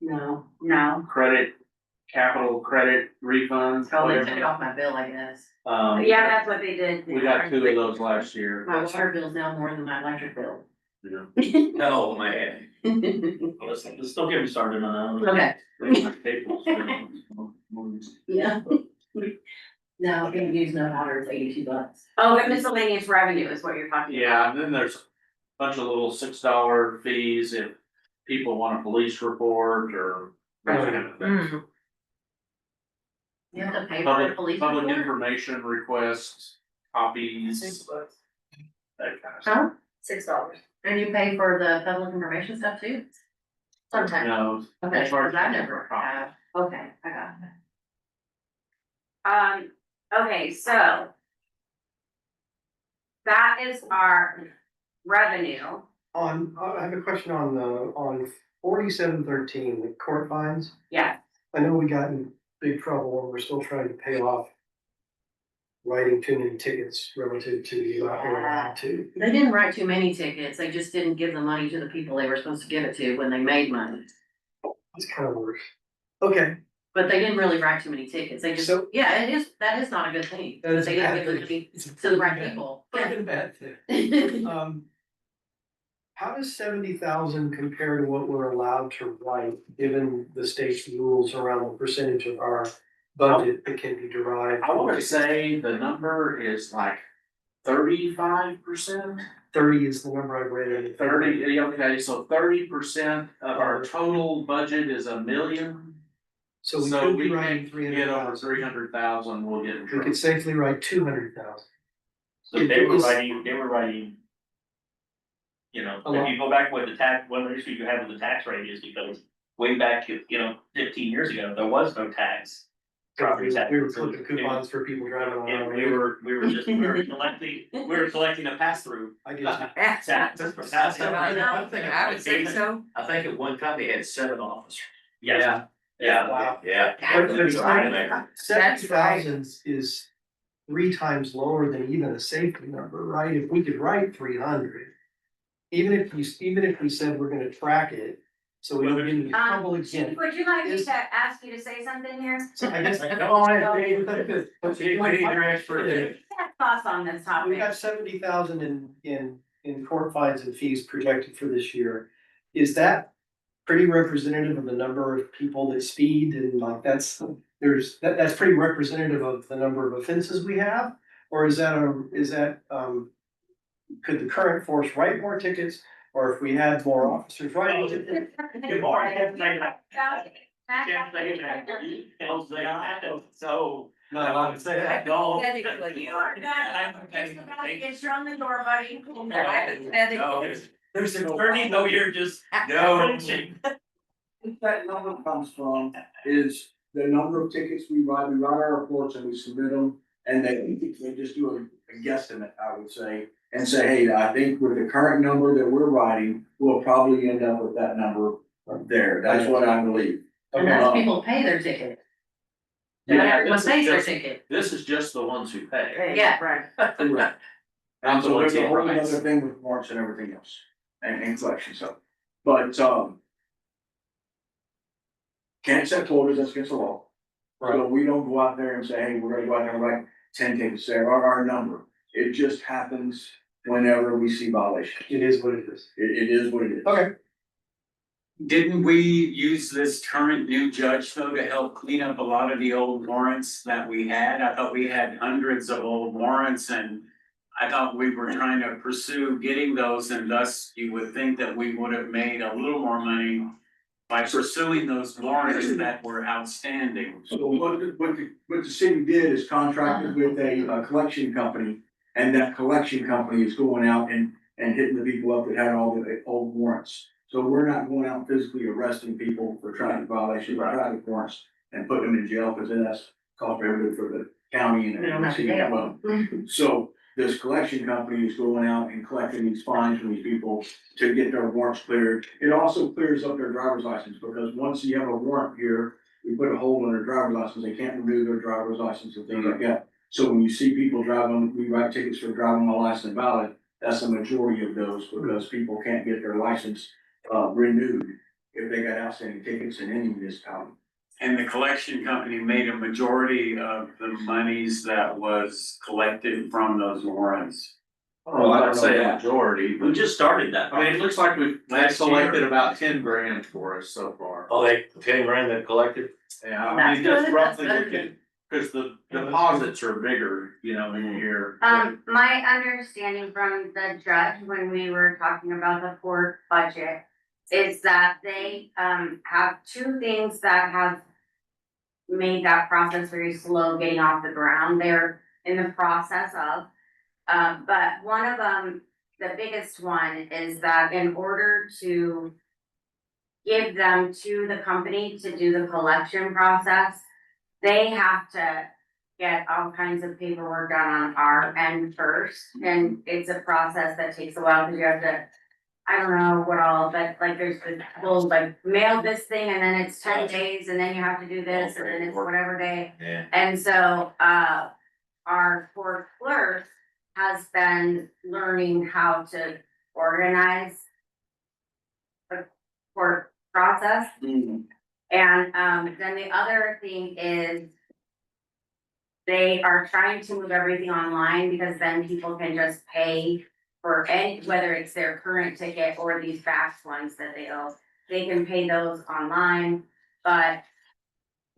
No, No, credit, capital credit refunds, probably took it whatever. off my bill, I guess. yeah, that's what they did. We got 2 of those last year. My water bill's now more than my electric bill. You know. No, man. Let's don't get me started on that. Okay, yeah. No, if you use no water, it's $82. Oh, the miscellaneous revenue is what you're talking about. Yeah, and then there's a bunch of little $6 fees if people want a police report or that kind of thing. You have to pay for the police Public report? information requests, copies, that kind of stuff. Huh? $6. And you pay for the public information stuff too? Sometimes. No, Okay, charge cause I you never for a copy. have. Okay, I got it. Okay, so. That is our revenue. I have a question on 4713, the court fines. Yeah, I know we got in big trouble and we're still trying to pay off writing too many tickets relative to the allowed to. They didn't write too many tickets, they just didn't give the money to the people they were supposed to give it to when they made money. It's kind of worse. Okay, But they didn't really write too many tickets, they just, So- yeah, that is not a good thing, that is they a didn't bad give the thing. money It's a to the right pretty bad- people. pretty bad thing. how does 70,000 compare to what we're allowed to write, given the state's rules around the percentage of our budget that can be derived? I wanna say the number is like 35%. 30 is the number I've read in. 30, okay, so 30% of our total budget is $1 million. So we So could we be can writing get 300,000. over 300,000, we'll get in We trouble. could safely write 200,000. So they were writing. You know, if you go back with the tax, one of the issues you have with the tax rate is because way back, 15 years ago, there was no tax. Property tax. We were putting coupons for people driving on And our we way. were collecting a pass through. I guess. Tax. I would say so. I think at one company had 7 officers. Yeah. Wow. Yeah. But 70,000 is 3 times lower than even a safety number, right? If we could write 300, even if we said we're gonna track it, so we don't get into trouble again. Chief, would you like me Is- to ask you to say something here? So I guess. Go on, Dave. We need your expertise. Thoughts on this We topic? got 70,000 in court fines and fees projected for this year. Is that pretty representative of the number of people that speed and like that's pretty representative of the number of offenses we have? Or is that could the current force write more tickets? Or if we had more officers writing tickets? So. No, I'm saying that, no. Hypothetically, you are. Get you on the door, buddy. Hypothetically. There's an attorney over here just. No. That number comes from is the number of tickets we write our reports and we submit them. And they just do a guesstimate, I would say, and say, hey, I think with the current number that we're writing, we'll probably end up with that number there. That's what I believe. And that's people pay their ticket. Not everyone pays their ticket. This is just the ones who pay. Yeah. Right. Correct. I'm So the ones there's a who whole write. other thing with warrants and everything else, and collection stuff, but, can't set quotas, that's against the law. So we don't go out there and say, hey, we're gonna go out there and write 10 tickets there, or our number, it just happens whenever we see violations. It is what it is. It is what it is. Okay. Didn't we use this current new judge though to help clean up a lot of the old warrants that we had? I thought we had hundreds of old warrants and I thought we were trying to pursue getting those and thus you would think that we would have made a little more money by pursuing those warrants that were outstanding. So what the city did is contracted with a collection company, and that collection company is going out and hitting the people up that had all the old warrants. So we're not going out physically arresting people for traffic violations, or traffic warrants, and putting them in jail, because then that's cost prohibitive for the county and We don't have to city pay as 'em. well. So this collection company is going out and collecting these fines from these people to get their warrants cleared. It also clears up their driver's license, because once you have a warrant here, we put a hold on their driver's license, they can't renew their driver's license and things like that. So when you see people driving, we write tickets for driving while license invalid, that's the majority of those, because people can't get their license renewed if they got outstanding tickets in any municipality. And the collection company made a majority of the monies that was collected from those warrants. Well, I don't say a that. majority, We but just started that. I mean, it looks like we've Last year. collected about 10 grand for us so far. Oh, they 10 grand that collected? Yeah, I That's mean, just good, roughly that's looking, cause the deposits are bigger, in a year. My understanding from the judge when we were talking about the court budget is that they, have 2 things that have made that process very slow getting off the ground. They're in the process of, but one of them, the biggest one is that in order to give them to the company to do the collection process, they have to get all kinds of paperwork done on our end first, and it's a process that takes a while, because you have to, I don't know what all, but like there's this whole like mail this thing and then it's 10 days and then you have to do this and then it's whatever day. Yeah. And so, our court clerk has been learning how to organize the court process. And, then the other thing is they are trying to move everything online, because then people can just pay for any, whether it's their current ticket or these fast ones that they owe. They can pay those online, but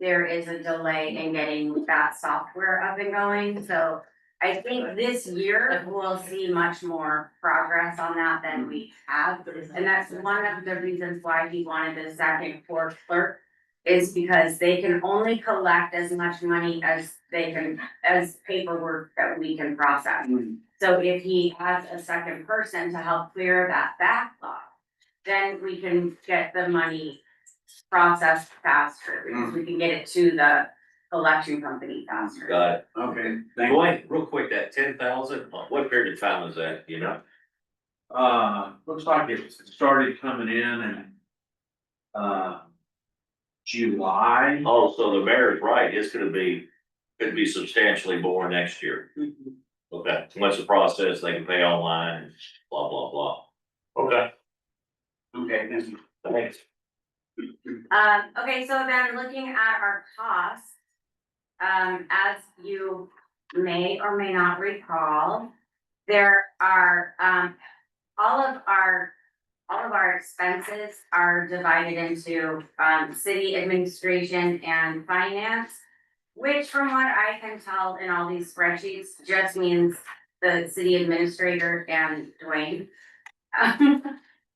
there is a delay in getting that software up and going, so I think this year we'll see much more progress on that than we have. And that's one of the reasons why he wanted the second court clerk, is because they can only collect as much money as they can, as paperwork that we can process. So if he has a second person to help clear that backlog, then we can get the money processed faster, because we can get it to the collection company faster. Got it. Okay, thank you. Boy, real quick, that 10,000, what period of time is that, you know? Looks like it started coming in July. Oh, so the mayor's right, it's gonna be, could be substantially more next year. Okay, once the process, they can pay online, blah, blah, blah. Okay, Okay, thank you. thanks. Okay, so then looking at our costs, as you may or may not recall, there are, all of our expenses are divided into, city administration and finance, which from what I can tell in all these spreadsheets, just means the city administrator and Dwayne.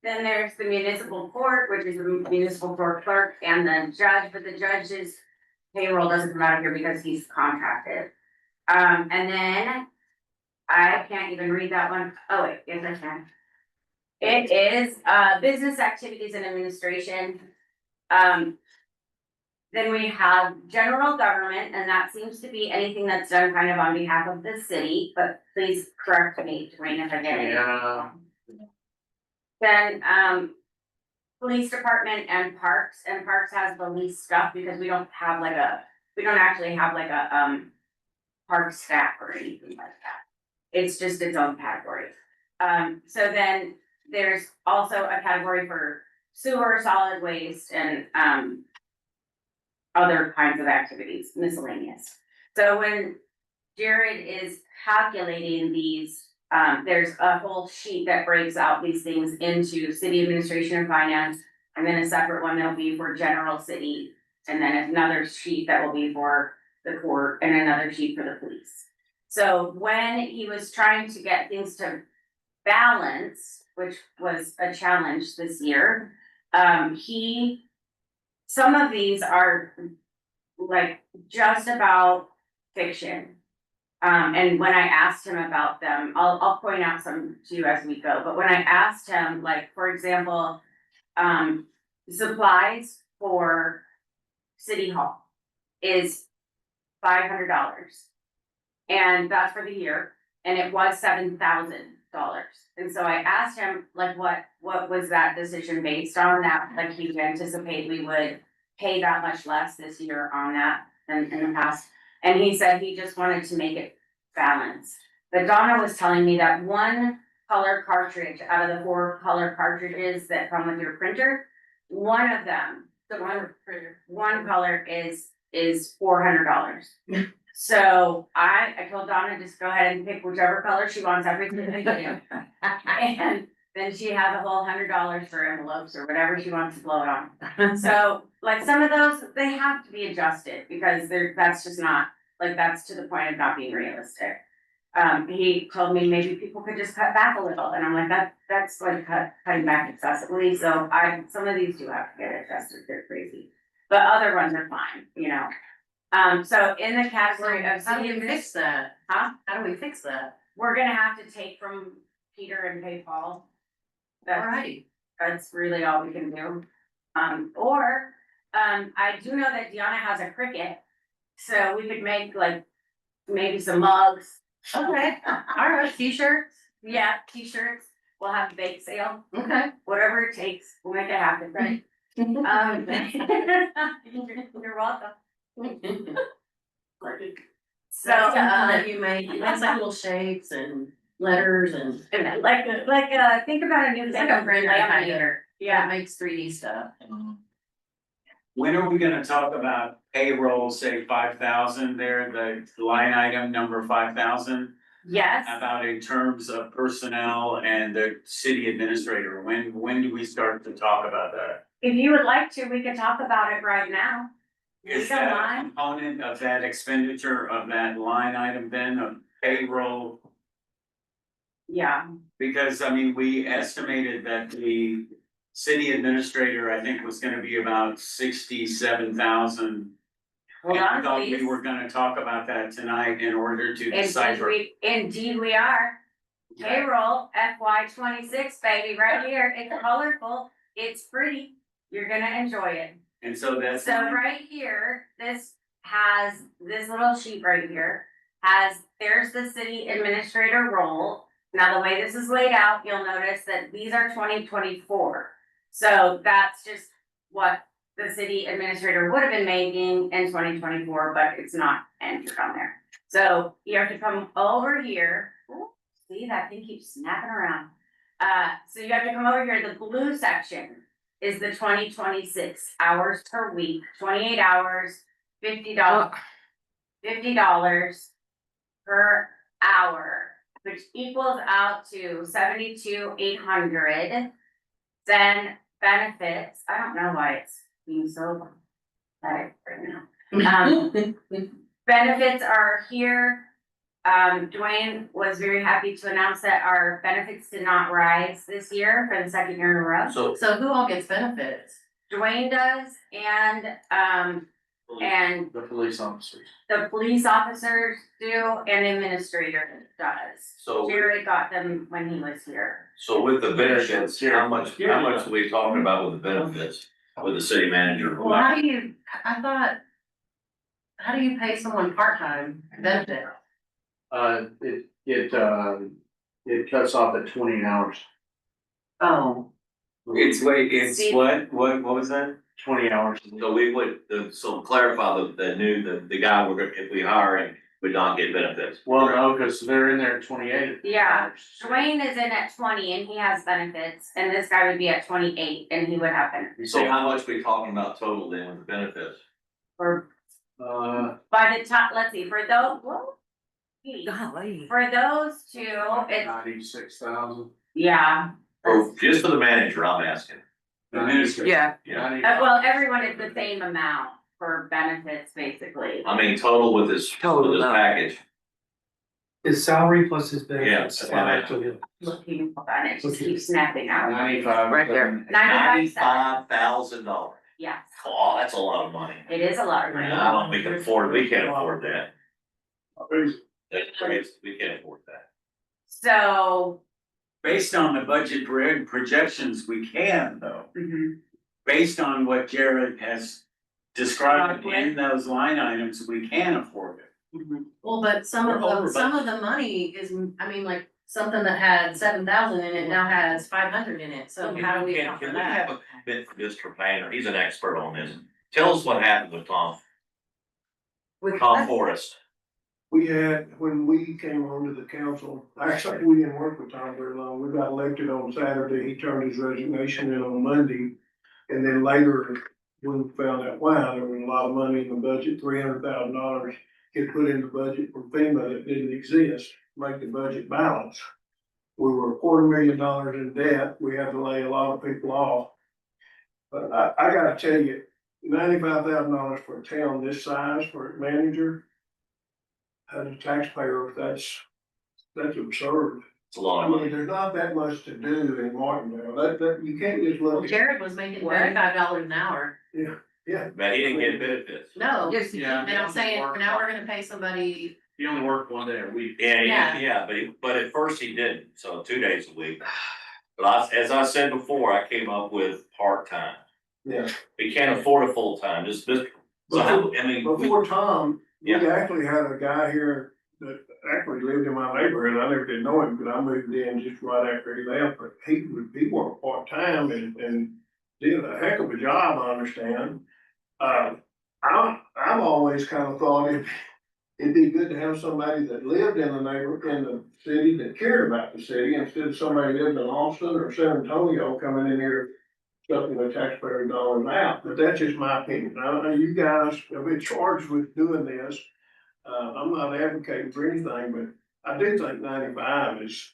Then there's the municipal court, which is the municipal court clerk and the judge, but the judge's payroll doesn't come out of here because he's contracted. And then I can't even read that one. Oh wait, yes I can. It is, business activities and administration. Then we have general government, and that seems to be anything that's done kind of on behalf of the city, but please correct me, Dwayne, if I get it. Yeah. Then, police department and parks has the least stuff because we don't actually have like a, park staff or anything like that. It's just its own category. So then there's also a category for sewer, solid waste, and, other kinds of activities, miscellaneous. So when Jared is calculating these, there's a whole sheet that breaks out these things into city administration and finance, and then a separate one that'll be for general city, and then another sheet that will be for the court, and another sheet for the police. So when he was trying to get things to balance, which was a challenge this year, some of these are like just about fiction. And when I asked him about them, I'll point out some to you as we go, but when I asked him, like, for example, supplies for City Hall is $500. And that's for the year, and it was $7,000. And so I asked him, like, what was that decision based on, that, like, he would anticipate we would pay that much less this year on that than in the past. And he said he just wanted to make it balanced. But Donna was telling me that one color cartridge out of the 4 color cartridges that come with your printer, one of them, one color is $400. So I told Donna, just go ahead and pick whichever color she wants, everything to do. And then she has a whole $100 for envelopes or whatever she wants to blow it on. So like some of those, they have to be adjusted because that's just not, like, that's to the point of not being realistic. He told me maybe people could just cut back a little, and I'm like, that's like cutting back excessively, so some of these do have to get adjusted, they're crazy. But other ones are fine, you know. So in the category of. How do we fix that? Huh? How do we fix that? We're gonna have to take from Peter and pay Paul. Alrighty. That's really all we can do. I do know that Deanna has a Cricut, so we could make like maybe some mugs. Okay, alright, t-shirts, Yeah, t-shirts, we'll have a bake sale, okay. whatever it takes, we'll make it happen, right? You're welcome. So, That you make, that's like little shapes and letters and. think about a new It's thing, like a printer kind of. laminator, Yeah, yeah. it makes 3D stuff. When are we gonna talk about payroll, say 5,000 there, the line item number 5,000? Yes, about in terms of personnel and the city administrator? When do we start to talk about that? if you would like to, we could talk about it right now. Is You don't that a mind? component of that expenditure of that line item then of payroll? Yeah, Because, I mean, we estimated that the city administrator, I think, was gonna be about 67,000. hold And I on, thought please. we were gonna talk about that tonight in order to Indeed, decipher. indeed we are. Payroll FY 26, baby, right here. It's colorful. It's pretty. You're gonna enjoy it. And so that's. So right here, this has, this little sheet right here there's the city administrator role. Now, the way this is laid out, you'll notice that these are 2024. So that's just what the city administrator would have been making in 2024, but it's not entered on there. So you have to come over here. Ooh, see, that thing keeps snapping around. So you have to come over here. The blue section is the 2026 hours per week, 28 hours, $50 per hour, which equals out to 72,800. Then benefits, I don't know why it's being so pathetic right now. Benefits are here. Dwayne was very happy to announce that our benefits did not rise this year for the second year in a row. So. So who all gets benefits? Dwayne does, and The police officers. the police officers do, and administrator does. So, Jared got them when he was here. so with the benefits, how much are we talking about with the benefits with the city manager? Well, how do you pay someone part-time benefit? It cuts off at 20 hours, Oh, It's See- what was that? 20 hours. So we would, so clarify the guy if we hire him, would not get benefits. Well, no, cause they're in there at 28. Yeah, hours. Dwayne is in at 20 and he has benefits, and this guy would be at 28 and he would have benefits. So how much we talking about total then with the benefits? For, By the time, let's see, for those, Golly. for those two, it's, 96,000. yeah. Or just for the manager, I'm asking. Yeah, Well, everyone is the same amount for benefits, basically. I mean, total with this package. His salary plus his Yeah, benefits. that's what I meant. Looking, hold on, it just keeps snapping out. 95. Right there. 95,000. Yes, Oh, that's a lot of money. it is a lot of money. I don't think we can't afford that. That's crazy, we can't afford that. So, Based on the budget projections, we can though. mhm. Based on what Jared has described in those line items, we can afford it. well, but some of the money is, I mean, like, something that had 7,000 in it now has 500 in it, so how do we account for Can we that? have a bit for Mr. Painter, he's an expert on this, tell us what happened with Tom Forrest. We had, when we came onto the council, actually, we didn't work with Tom very long. We got elected on Saturday. He turned his resignation in on Monday. And then later, we found out, wow, there was a lot of money in the budget, $300,000 get put in the budget from FEMA that didn't exist, make the budget balance. We were $250,000 in debt. We had to lay a lot of people off. But I gotta tell you, $95,000 for a town this size for a manager, as a taxpayer, that's absurd. It's a lot I of mean, money. there's not that much to do in Martindale, that, you can't just Well, look at, Jared was making $35 an hour. yeah. But he didn't get benefits. No, yes, Yeah. and I'm saying, now we're gonna pay somebody, You only work one day a week. Yeah. But at first he didn't, so 2 days a week. But as I said before, I came up with part-time. Yeah. We can't afford a full-time, so how, I mean. Before Tom, we Yeah. actually had a guy here that actually lived in my neighborhood, I never did know him, but I moved in just right after he left, but he worked part-time and did a heck of a job, I understand. I've always kind of thought it'd be good to have somebody that lived in the city, that cared about the city, instead of somebody lived in Austin or San Antonio coming in here sucking the taxpayer dollars out, but that's just my opinion. I don't know, you guys have been charged with doing this. I'm not advocating for anything, but I do think 95 is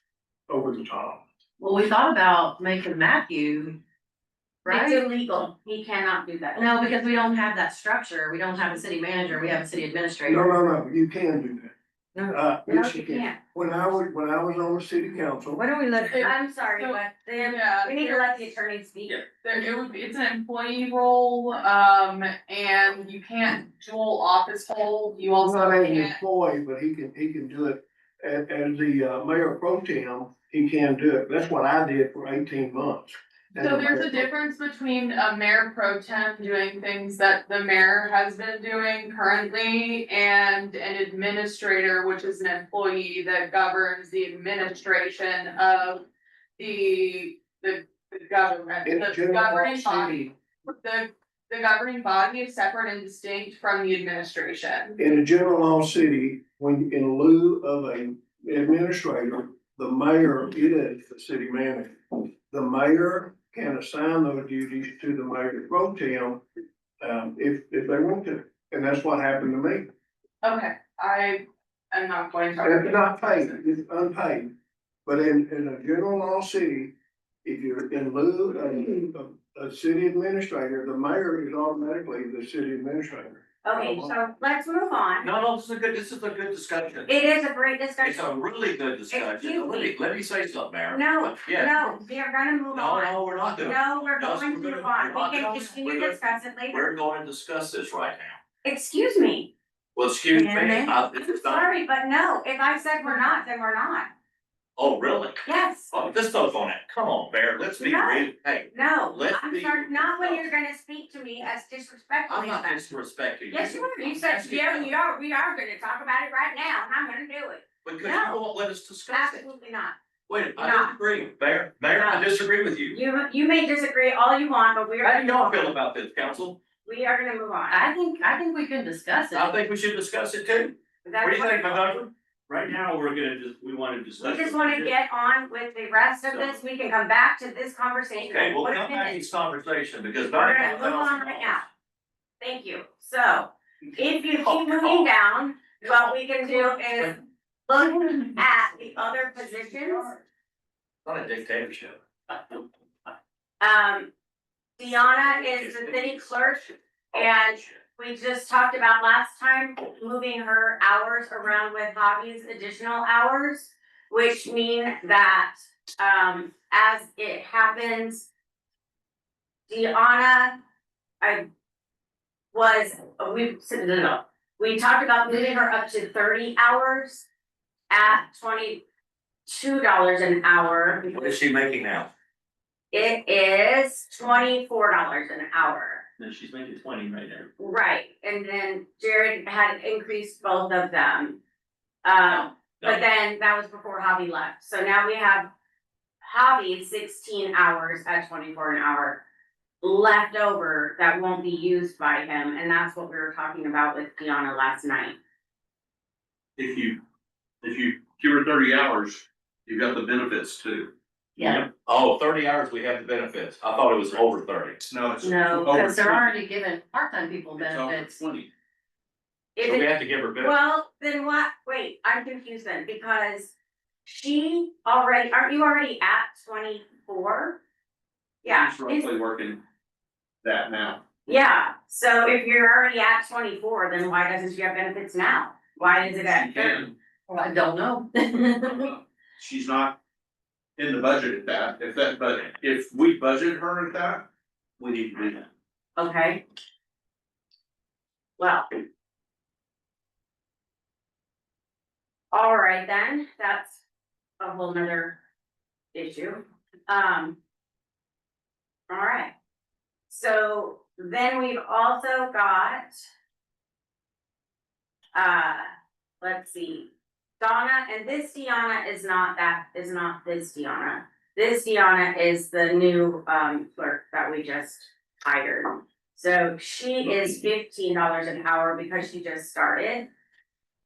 over the top. Well, we thought about making Matthew, It's right? illegal, he cannot do that. No, because we don't have that structure. We don't have a city manager, we have a city administrator. No, you can do that. No, No, Yes, you you can. can't. When I was on the city council, why don't we let her? I'm sorry, So- but then Yeah, we need to let the attorney speak. Yeah. It's an employee role, and you can't dual office hold, you he's also not an can't. employee, but he can do it. As the mayor pro tem, he can do it. That's what I did for 18 months. So there's a difference between a mayor pro tem doing things that the mayor has been doing currently and an administrator, which is an employee that governs the administration of the government, In the general governing city, body. The governing body is separate and distinct from the administration. in a general law city, when in lieu of an administrator, the mayor is the city manager. The mayor can assign those duties to the mayor pro tem, if they want to, and that's what happened to me. Okay, I am not going to. And it's not paid, it's unpaid, but in a general law city, if you're in lieu of a city administrator, the mayor is automatically the city administrator. Okay, so let's move on. No, this is a good discussion. It is a great It's discussion. a really good discussion. Excuse me. Let me say something, Mayor. No, Yeah. no, we are gonna move on. No, we're not doing it. No, we're Yes, going to we're move gonna- on. we're not We can doing it. continue We're to gonna- discuss it later. We're going to discuss this right now. Excuse me. Well, excuse me, Ma'am? I'm it's not, sorry, but no, if I said we're not, then we're not. oh, really? Yes, Oh, this stuff's on it. Come on, Mayor, let's be No. real. Hey, no, Let's I'm be- sorry, not when you're gonna speak to me as I'm disrespectfully not as that. disrespecting you. Yes, you are. You said, yeah, we are gonna talk about it right now, and I'm gonna do it. Because you No. won't let us discuss it. Absolutely not. Wait, No. I disagree, Mayor, I No. disagree with you. You may disagree all you want, but we are. How do y'all gonna feel move on. about this, council? We are gonna move on. I think we can discuss it. I think we should discuss it too. That's What do you think, wonderful. McDonald? Right now, we wanna We discuss. just wanna get on with the rest of this. We can come back to this conversation. Okay, we'll What a come back to minute. this conversation because. We're gonna move on right now. Thank you. So, if you keep moving down, what we can do is look at the other positions. Not a dictatorship. Deanna is the city clerk, and we just talked about last time, moving her hours around with Hobby's additional hours, which mean that, as it happens, Deanna, we talked about moving her up to 30 hours at $22 an hour. What is she making now? It is $24 an hour. Then she's making 20 right now. Right, and then Jared had increased both of them. But then that was before Hobby left, so now we have Hobby 16 hours at 24 an hour left over that won't be used by him, and that's what we were talking about with Deanna last night. If you give her 30 hours, you got the benefits too. Yeah, Oh, 30 hours, we have the benefits. I thought it was over 30. No, it's. no, over because they're 20. already giving part-time people It's over benefits. 20. If So we it- have to give her benefits. Well, then what, wait, I'm confused then, because she already, aren't you already at 24? Yeah, She's roughly working that now. yeah, so if you're already at 24, then why doesn't she have benefits now? Why is it at She 30? can. Well, I don't know. She's not in the budget at that, but if we budget her at that, we need to do that. Okay. Well. All right then, that's a whole nother issue. All right. So then we've also got. Let's see, Donna, and this Deanna is not this Deanna. This Deanna is the new clerk that we just hired. So she is $15 an hour because she just started.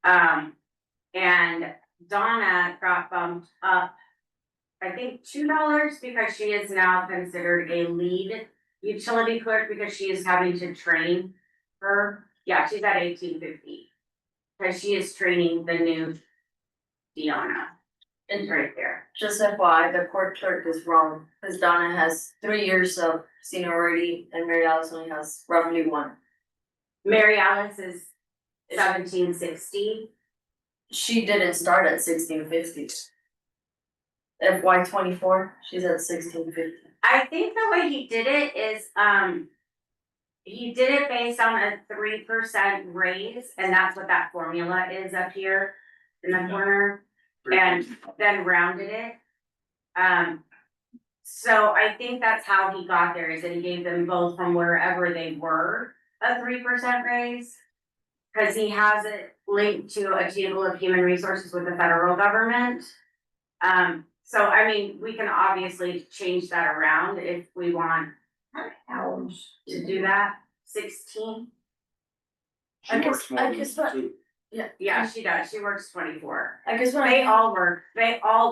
And Donna got bumped up, I think $2 because she is now considered a lead utility clerk because she is having to train her. Yeah, she's at $18.50. Because she is training the new Deanna. It's right there. Just FYI, the court clerk is wrong, cause Donna has 3 years of seniority and Mary Alice only has roughly 1. Mary Alice is 1760. She didn't start at 1650. FY 24, she's at 1650. I think the way he did it is, he did it based on a 3% raise, and that's what that formula is up here in the corner, and then rounded it. So I think that's how he got there, is that he gave them both from wherever they were a 3% raise. Cause he has it linked to a table of human resources with the federal government. So I mean, we can obviously change that around if we want to do that, 16. She works more than two. Yeah, she does, she works 24. I guess They all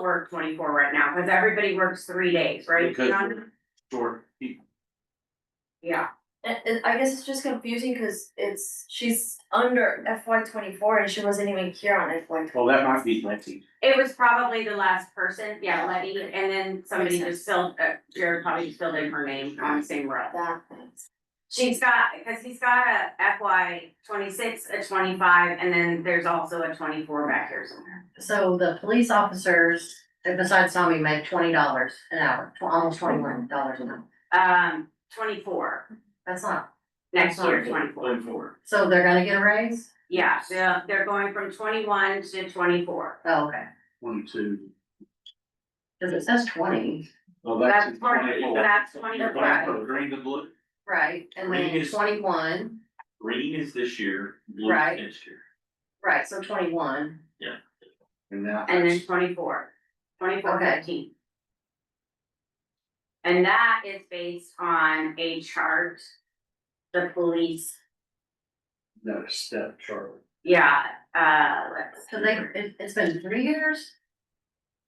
work 24 right now, cause everybody works 3 days, right? Because John? we're short people. Yeah, I guess it's just confusing because she's under FY 24 and she wasn't even here on FY 24. Well, that might be Lexi. it was probably the last person, yeah, Letty, and then somebody Makes just filled, Jared probably just filled in her name on the same row. That makes. She's got, cause he's got a FY 26, a 25, and then there's also a 24 back here somewhere. So the police officers, besides Tommy, make $20 an hour, almost $21 an hour. 24, That's not, next That's year, not 24. Going forward. so they're gonna get a raise? Yeah, they're going from 21 to 24. Oh, okay, 22. cause it says 20, Well, That's that's. 20, that's 25. Green to blue, right, and Green then is- 21, green is this year, blue Right. is next year. right, so 21. And now. And then 24, 24, Okay. 15. And that is based on a chart, the police, Not a step, Charlie. yeah, let's. So it's been 3 years?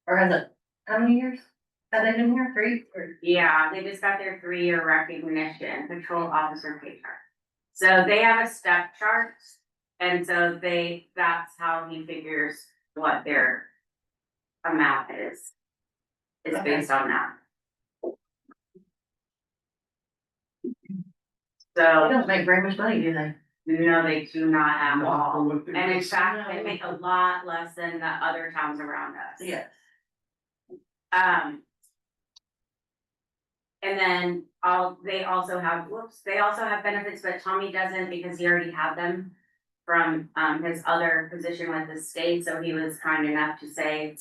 Or has it, how many years have they been here, 3 or? Yeah, they just got their 3-year recognition, patrol officer pay chart. So they have a step chart, and so that's how he figures what their amount is. It's Okay. based on that. They So, don't make very much money, do they? no, they do not at all. What they- And in fact, they make a lot less than the other towns around us. Yeah. And then they also have benefits, but Tommy doesn't because he already had them from, his other position with the state, so he was kind enough to say,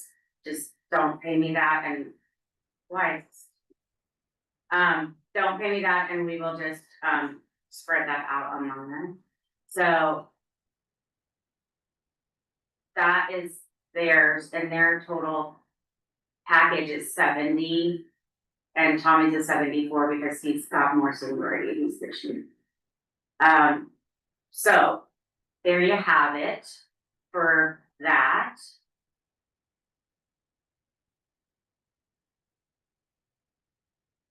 just don't pay me that and why? Don't pay me that and we will just, spread that out among them. So that is theirs, and their total package is 70. And Tommy's a 74 because he's got more seniority, he's 60. So there you have it for that.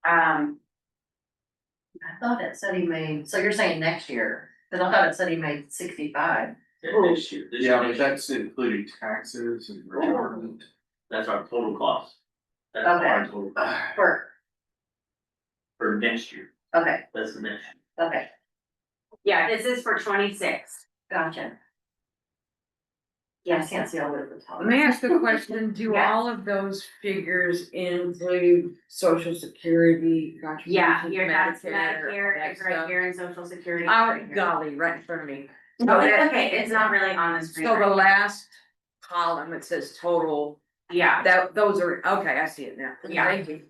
I thought it said he made, so you're saying next year, cause I thought it said he made 65. Yeah, this year, this Yeah, year, but that's including taxes and retirement. that's our total cost. That's our Okay. total, for next year, Okay, that's the next year. okay, Yeah, this is for 26. gotcha. Yeah, I can't see all the way to the top. Let me ask a question, do Yes. all of those figures include social security contributions, Yeah, that's Medicare, Medicare, that it's right stuff? here in social security. Oh, right here. golly, right in front of me. Oh, it's okay, it's not really on the screen. So the right now. last column, it says total, Yeah, those are, okay, I see it now. Yeah. Thank you.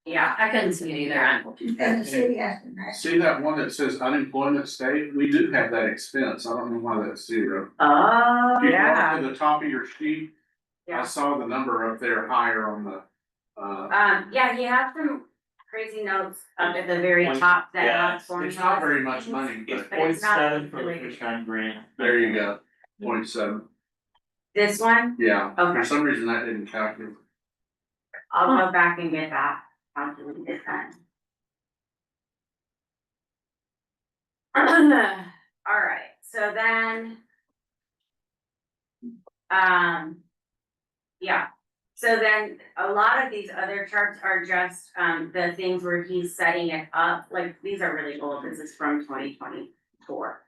yeah, I couldn't see it either. See that one that says unemployment state? We do have that expense. I don't know why that's zero. oh, If you go yeah, up to the top of your sheet, I yeah. saw the number up there higher on the, Yeah, he had some crazy notes up at the very Point- top that yeah, have formulas. it's not very much money, It's but But it's not 0.7 for the related. first time grant. there you go, 0.7. This one, Yeah, Okay. for some reason that didn't calculate. I'll go back and get that calculated this time. Alright, so then. Yeah, so then a lot of these other charts are just, the things where he's setting it up, like, these are really old, this is from 2024.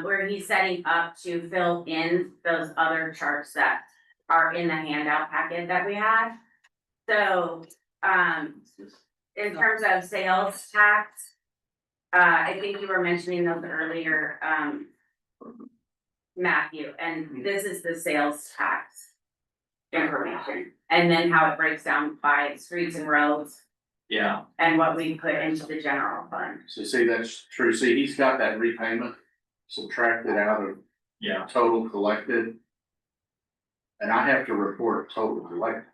Where he's setting up to fill in those other charts that are in the handout packet that we had. So, in terms of sales tax, I think you were mentioning those earlier, Matthew, and this is the sales tax information, and then how it breaks down by streets and roads Yeah, and what we put into the general fund. So see, that's true. See, he's got that repayment subtracted out of yeah, total collected. And I have to report total collected.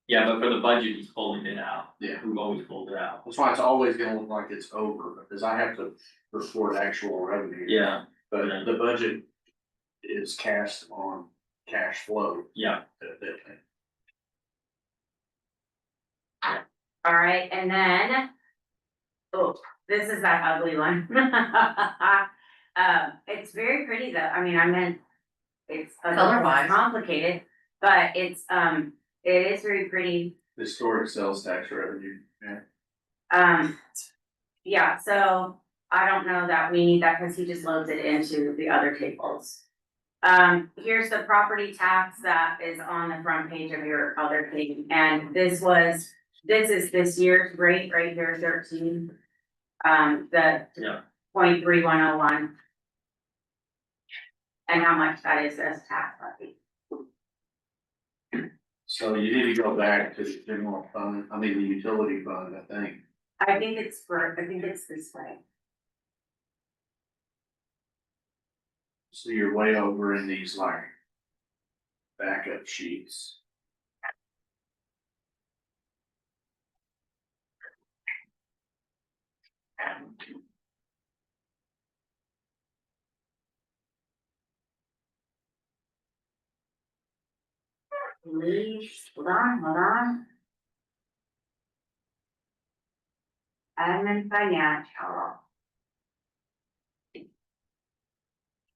yeah, but for the budget, he's pulling it out. Yeah. We've always pulled it out. That's why it's always gonna look like it's over, because I have to report actual revenue. Yeah, But the budget is cast on cash flow. yeah, All right, and then, oh, this is that ugly one. It's very pretty though, I mean, I meant, it's a little Color-wise. complicated, but it's, it is very pretty. Historic sales tax revenue, yeah. Yeah, so I don't know that we need that, cause he just loads it into the other tables. Here's the property tax that is on the front page of your other thing, and this is this year's rate right here, 13. The Yeah. 0.3101. And how much that is as tax levy. So you need to go back to the general fund, I mean, the utility fund, I think. I think it's this way. So you're way over in these like backup sheets. Please, hold on. Admin financial.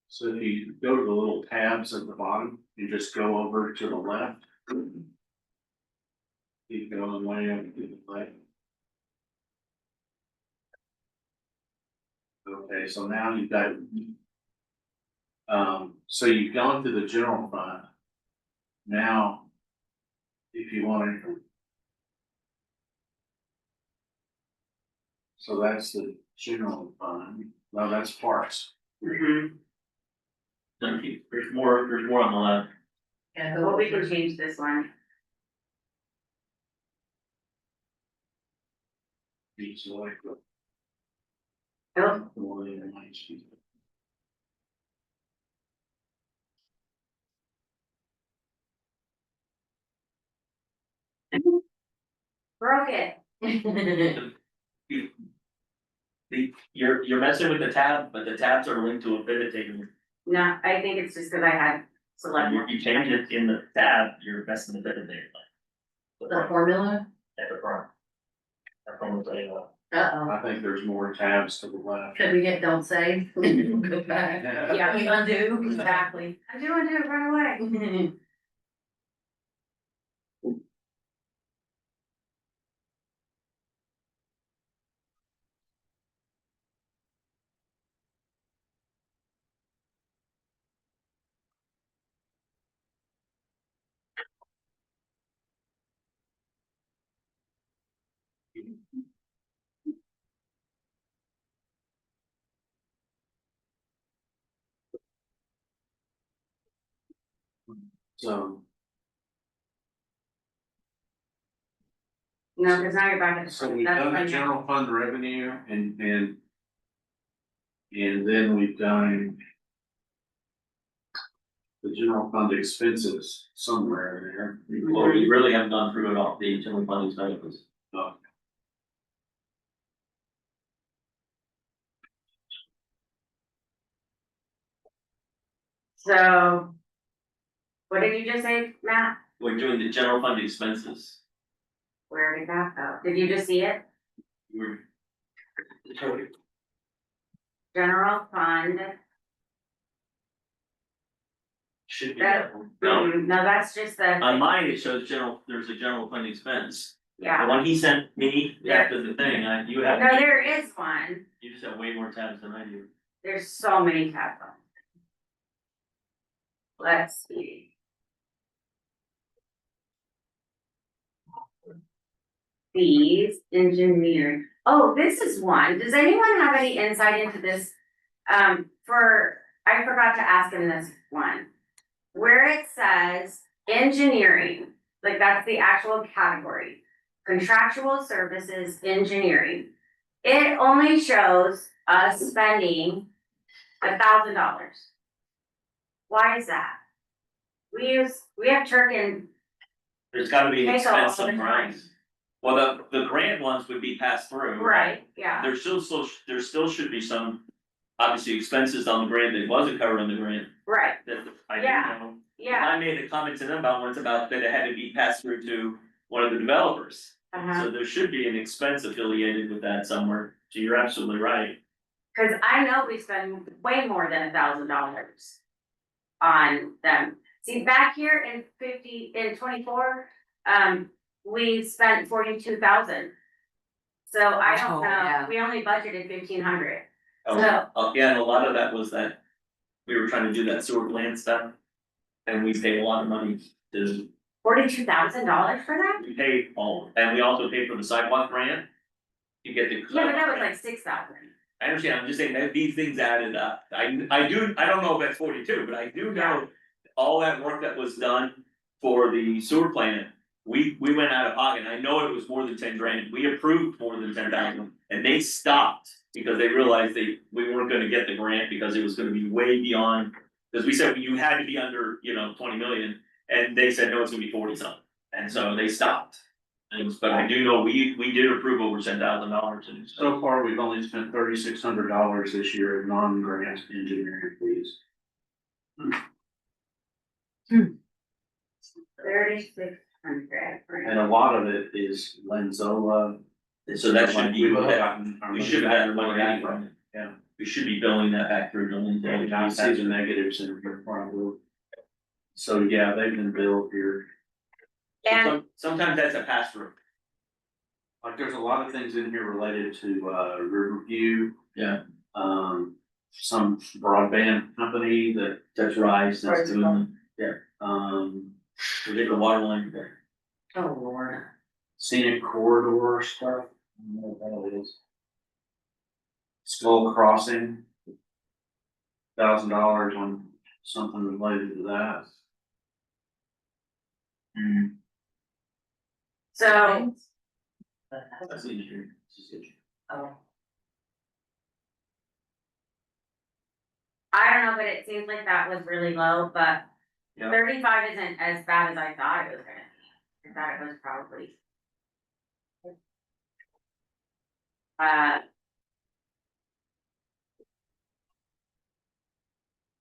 So if you go to the little tabs at the bottom, you just go over to the left. Keep going way up to the left. Okay, so now you've got. So you've gone to the general fund. Now. If you want to. So that's the general fund, no, that's parks. Thank you. There's more on the left. Yeah, Well, we can change this one. These like. Oh, broke it. You're messing with the tab, but the tabs are linked to a pivot table. No, I think it's just cause I had select. And you change it in the tab, you're messing the pivot table. The formula? At the front. That formula's like, Uh-oh. I think there's more tabs to the left. Could we get don't save? Go back. Yeah, We undo. exactly. I do want to do it right away. So, No, cause now you're back at the. so we've that's done the fine. general fund revenue and then we've done. The general fund expenses somewhere in there. well, we really haven't gone through it all, the general fund expenses. So. What did you just say, Matt? We're doing the general fund expenses. Where did that go? Did you just see it? We're. General fund. Should be, That- no, No, that's just the, on mine, it shows there's a general fund expense. The yeah. one he sent me after the thing, you have, No, there is one. you just have way more tabs than I do. There's so many tabs on. Let's see. Fees, engineering. Oh, this is one. Does anyone have any insight into this? I forgot to ask him this one. Where it says engineering, like that's the actual category. Contractual services, engineering. It only shows us spending $1,000. Why is that? We have Turkin, There's gotta be an Take all expense the somewhere time. else. Well, the grant ones would be passed through. right, yeah, There still should be some, obviously, expenses on the grant that wasn't covered on the grant, right, that I Yeah. do know. yeah, I made a comment to them about once about that it had to be passed through to one of the developers. uh-huh. So there should be an expense affiliated with that somewhere, so you're absolutely right. Cause I know we spend way more than $1,000 on them. See, back here in 24, we spent 42,000. So I don't Oh, know, yeah. we only budgeted 1,500. Oh, So- yeah, and a lot of that was that we were trying to do that sewer plant stuff. And we paid a lot of money to, $42,000 for that? we paid all, and we also paid for the sidewalk grant. You get the. Yeah, but that was like 6,000. I understand, I'm just saying that these things added up, I don't know if that's 42, but I do know. All that work that was done for the sewer plant, we went out of pocket, and I know it was more than 10 grand, we approved more than 10,000. And they stopped, because they realized we weren't gonna get the grant, because it was gonna be way beyond. Cause we said you had to be under, 20 million, and they said, no, it's gonna be 40 something, and so they stopped. But I do know we did approve over $10,000 and So far, we've only spent $3,600 this year in non-grant engineering fees. 3,600. And a lot of it is Lenzola. So that should be, We we should have had money anyway. Yeah. We should be billing that back through to Lindsay. I see the negatives in here probably. So, yeah, they've been billed here. And Sometimes that's a pass through. Like, there's a lot of things in here related to, Riverview. Yeah. Some broadband company that, That's Rise, that's doing, we we did the water line there. oh Lord. scenic corridor stuff. I don't know what that is. Skull Crossing. $1,000 on something related to that. So, That's easier. I don't know, but it seems like that was really low, but Yeah. 35 isn't as bad as I thought it was gonna be. I thought it was probably.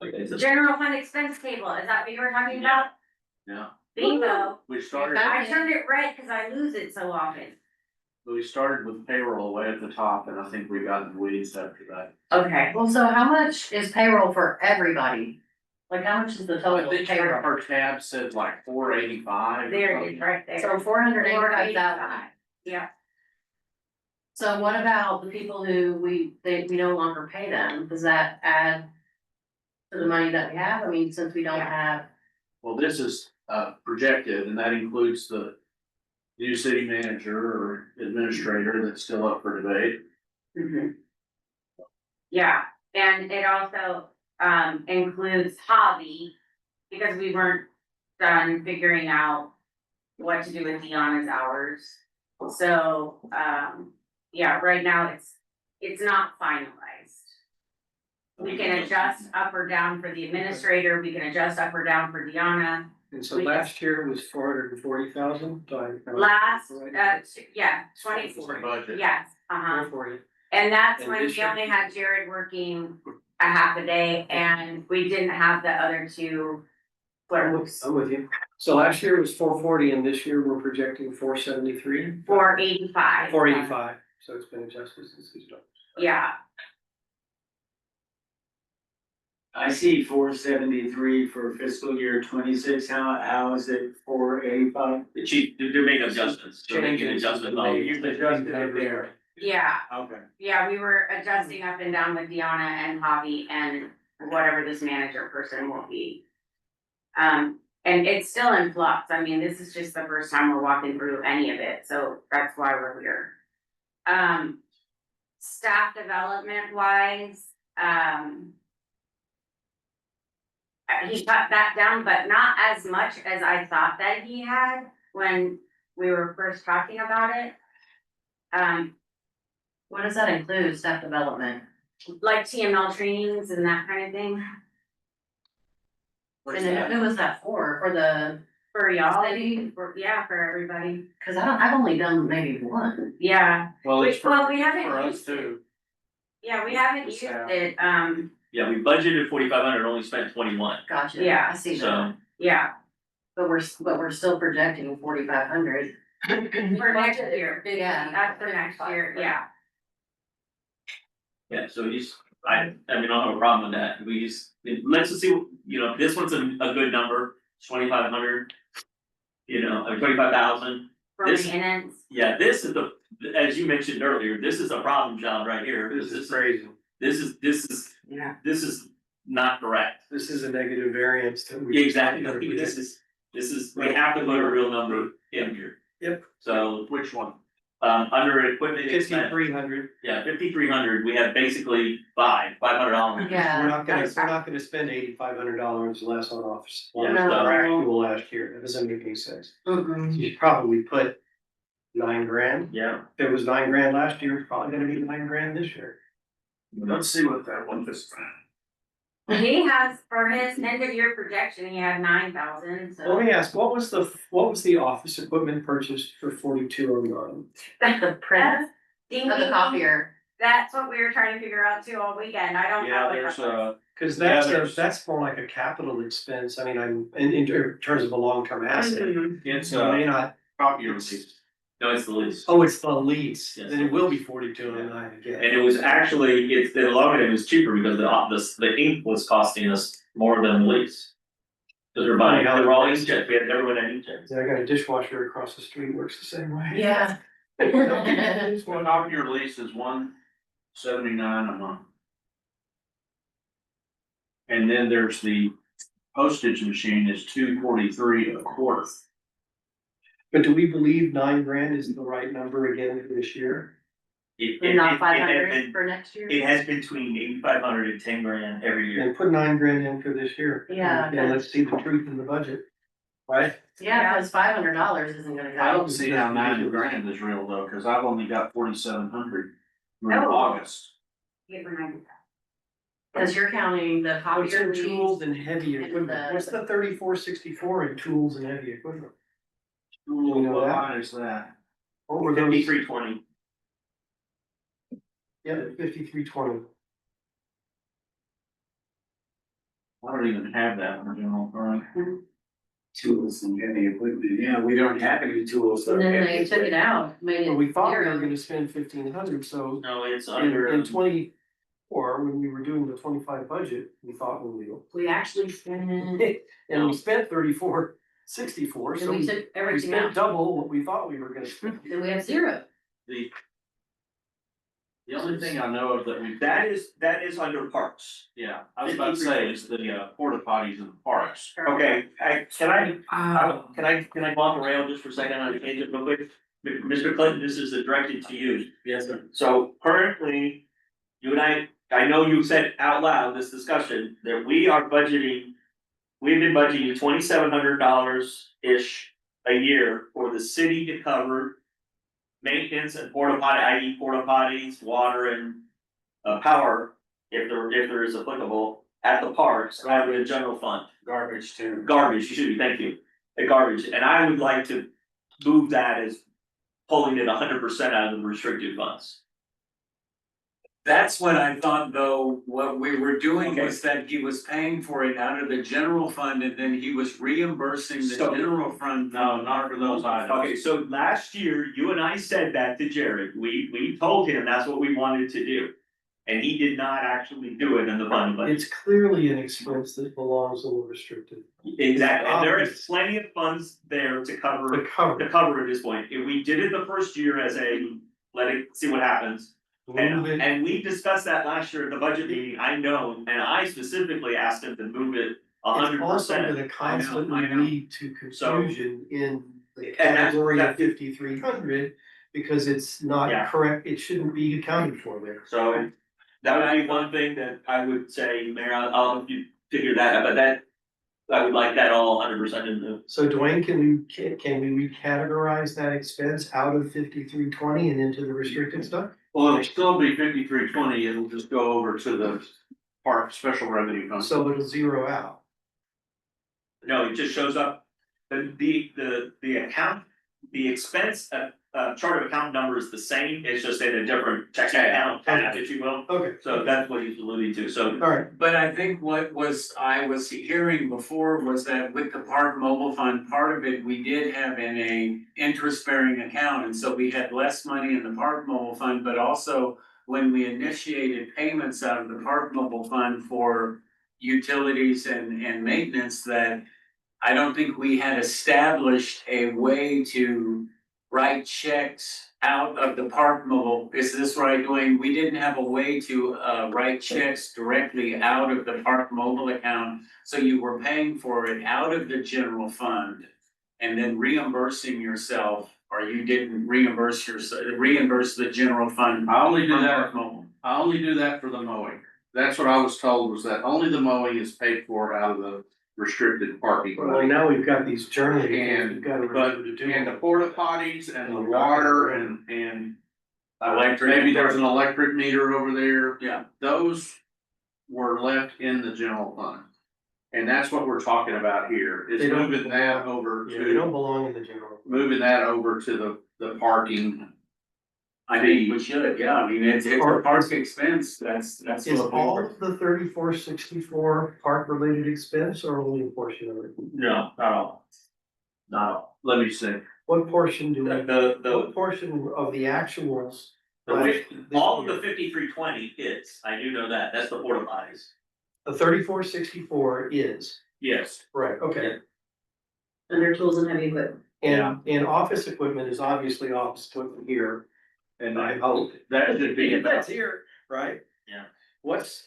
Okay, so General fund expense table, is that what you were talking about? Yeah, Bingo. we started, I turned it red because I lose it so often. with payroll way at the top, and I think we got in the weeds after that. Okay. Well, so how much is payroll for everybody? Like, how much is the I total think payroll? our tab said like 485. There it is, right there. So 485,000. Yeah, So what about the people who we no longer pay them? Does that add to the money that we have? I mean, since we don't have, Well, this is projected, and that includes the new city manager or administrator that's still up for debate. yeah, and it also includes hobby, because we weren't done figuring out what to do with Deanna's hours. So, yeah, right now it's not finalized. We can adjust up or down for the administrator, we can adjust up or down for Deanna. And so last year was 440,000. Last, yeah, It's the 24, budget. yes, 440. And that's And when this we year- only had Jared working a half a day and we didn't have the other two clerks. I'm with you. So last year was 440 and this year we're projecting 473. 485. 485, so it's been adjusted since these numbers. Yeah, I see 473 for fiscal year 26. How is it 485? The chief, they made adjustments, so they can adjust it. You've adjusted it there. Yeah, Okay. yeah, we were adjusting up and down with Deanna and Javi and whatever this manager person will be. And it's still in flux. I mean, this is just the first time we're walking through any of it, so that's why we're here. Staff development wise, he cut that down, but not as much as I thought that he had when we were first talking about it. What does that include, staff development? Like TML trainings and that kind of thing And then who was that for the, for y'all, City? yeah, for everybody, cause I've only done maybe one. yeah. Well, it's Well, we haven't for us used too. Yeah, we haven't used Yeah. it, Yeah, we budgeted 4,500, only spent 21, Gotcha. Yeah, I see so. that, yeah, but we're still projecting 4,500. for next year, Yeah. that's for next year, yeah. Yeah, so I mean, I don't have a problem with that, we just, let's just see, this one's a good number, 2,500. 25,000, For This- maintenance, yeah, this is as you mentioned earlier, this is a problem child right here. This is crazy. This is Yeah. not correct. This is a negative variance that we. Exactly, this is, we have to put a real number in here. Yep. So, Which one? under equipment expense, 5,300. yeah, 5,300, we have basically $500. Yeah. We're not gonna spend $8,500 less on office. Yeah, supplies so- than actual last year, that doesn't make any sense. Mhm. You should probably put $9,000, Yeah, if it was $9,000 last year, it's probably gonna be $9,000 this year. Let's see what that one is. he has, for his end of year projection, he had 9,000, Let so. me ask, what was the office equipment purchase for 4209? The print Ding, of the ding, copier. That's what we were trying to figure out too all weekend, I don't know. Yeah, what there's that was. Cause Yeah, that's more like a capital expense, I mean, I'm, in terms of a long-term asset. Mhm. It's You may not, copier receipt. no, it's the least. oh, it's the lease, Yes. then it will be 4209 again. And it was actually, the long it was cheaper because the ink was costing us more than the lease. Cause we're buying, they were all inkjet, we had everyone had inkjets. Yeah, I got a dishwasher across the street, works the same way. Yeah. Copier lease is $179 a month. And then there's the postage machine is $243 a quarter. But do we believe $9,000 is the right number again for this year? And not 500 for next year? It has between 8,500 and 10,000 every year. And put $9,000 in for this year. Yeah. And let's see the truth in the budget, right? Yeah, cause $500 isn't gonna I go. don't see how $9,000 is real though, cause I've only got 4,700 in Oh. August. Get reminded. Cause you're counting the What's copier in tools lease. and heavy and equipment? the- What's the 3464 in tools and heavy equipment? Ooh, know what that? line is that? What were those? 5320. Yeah, 5320. I don't even have that in general fund. Tools and heavy equipment, yeah, we don't have any tools. And then they took it out, made Well, we it thought we were zero. gonna spend 1,500, so No, it's in under, 24, when we were doing the 25 budget, we thought We actually spent, and and we spent 3464, so we we took everything spent out, double what we thought we were gonna spend. then we have zero. The only thing I know of that we, that is under parks. yeah, I was about to say is the porta potties in the parks. Okay, can I Oh, Can I go off the rail just for a second on the tangent real quick? Mr. Clinton, this is directed to you. Yes, sir. So currently, you and I know you said out loud this discussion that we've been budgeting $2,700-ish a year for the city to cover maintenance and porta potty, i.e. porta potties, water and power, if there is applicable, at the parks, out of the general fund. Garbage too. Garbage, excuse me, thank you, the garbage, and I would like to move that as pulling it 100% out of the restricted funds. That's what I thought though, what we were doing was that he was paying for it out of the general fund and then he was reimbursing the So- general fund. No, not for those items. Okay, so last year, you and I said that to Jared, we told him that's what we wanted to do. And he did not actually do it in the fund, but It's clearly an expense that belongs in the restricted. exactly, and there is plenty of funds there to To cover cover. at this point. If we did it the first year as a, let it, see what happens. Move it. And we discussed that last year at the budget meeting, I know, and I specifically asked him to move it It's 100%. also gonna constantly I know. lead to So- confusion in the And that's- category of that- 5,300, because it's not Yeah. correct, it shouldn't be accounted for there. So that would be one thing that I would say, Mayor, I'll help you figure that out, but that, I would like that all 100% in the. So Dwayne, can we recategorize that expense out of 5,320 and into the restricted stuff? Well, it'll still be 5320, it'll just go over to the park special revenue fund. So it'll zero out. No, it just shows up, the account, the expense, chart of account number is the same, it's just in a different checking account, tab, if you will. Okay, So that's what he's alluding to, so. all right. But I think what I was hearing before was that with the park mobile fund, part of it, we did have in a interest bearing account, and so we had less money in the park mobile fund, but also when we initiated payments out of the park mobile fund for utilities and maintenance, that I don't think we had established a way to write checks out of the park mobile. Is this right, Dwayne? We didn't have a way to write checks directly out of the park mobile account. So you were paying for it out of the general fund and then reimbursing yourself, or you didn't reimburse the general fund. I only do from that, park mobile. I only do that for the mowing. That's what I was told, was that only the mowing is paid for out of the restricted parking. Well, now we've got these journaling, And- we've got to But, remember to do. and the porta potties and the water and. Electric. Maybe there's an electric meter over there. Yeah. Those were left in the general fund. And that's what we're talking about here, is They don't- moving that over Yeah, they don't to, belong in the general. moving that over to the parking. I think we should, yeah, I mean, it's a park expense, that's Is what we all were. of the 3464 park related expense or only a portion of it? No, not all. Not all. Let me see. What portion do we, The, what portion of the actuals? all of the 5320 is, I do know that, that's the porta potties. The 3464 is, Yes. right, okay. And their tools and heavy equipment. And office equipment is obviously office equipment here. And I hope That should be. that's here, right? Yeah. What's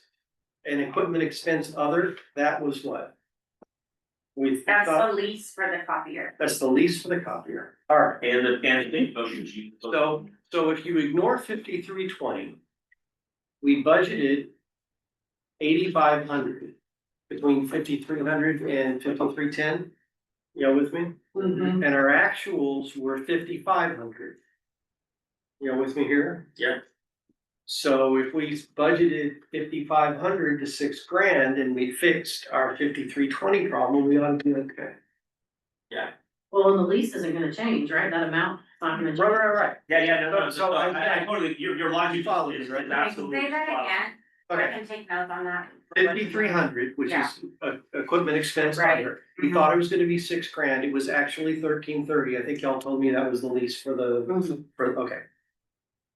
an equipment expense other, that was what? We That's thought, the lease for the copier. that's the lease for the copier, alright. And the big motion sheet. So if you ignore 5320, we budgeted 8,500 between 5,300 and 5,310. You with me? Mm-hmm. And our actuals were 5,500. You with me here? Yeah. So if we budgeted 5,500 to $6,000 and we fixed our 5320 problem, we ought to be okay. Well, and the lease isn't gonna change, right? That amount, it's not gonna change. Right. Yeah, no, So I totally, your logic Follow is me, right? is Can you absolutely. say that spot on. again? I Okay, can take notes on that. 5,300, which Yeah. is equipment expense Right. under. We Mhm. thought it was gonna be $6,000. It was actually 1,330. I think y'all told me that was the lease for the, okay.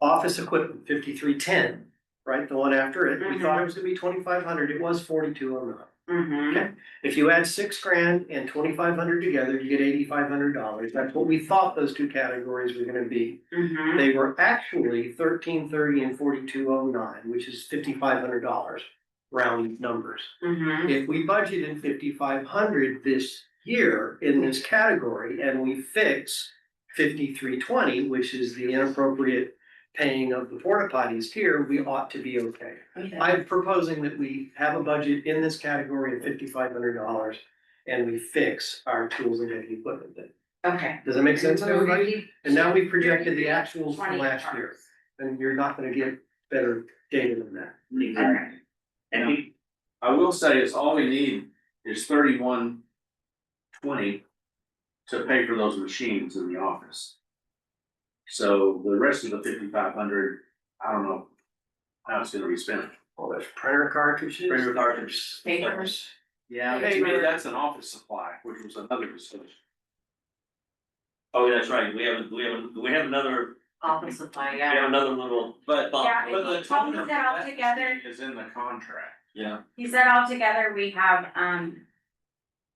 Office equipment, 5,310, right? The one after it. We thought it was gonna be 2,500. It was 4,209. Mm-hmm. If you add $6,000 and 2,500 together, you get $8,500. That's what we thought those two categories were gonna be. Mm-hmm. They were actually 1,330 and 4,209, which is $5,500, round numbers. Mm-hmm. If we budgeted 5,500 this year in this category and we fix 5,320, which is the inappropriate paying of the porta potties here, we ought to be okay. Okay. I'm proposing that we have a budget in this category of $5,500 and we fix our tools and heavy equipment then. Okay. Does that make sense to everybody? And now we projected the actuals 20 from last year, parts. and you're not gonna get better data than that. Alright. And we, I will say is all we need is 3120 to pay for those machines in the office. So the rest of the 5,500, I don't know how it's gonna be spent. All those printer cartridges. Printer cartridges. Papers. Yeah, maybe that's an office supply, which was another discussion. oh, that's right, we have another office supply, We yeah. have another little, but Yeah, But the he told me total that all together, is in the contract. yeah, he said altogether we have,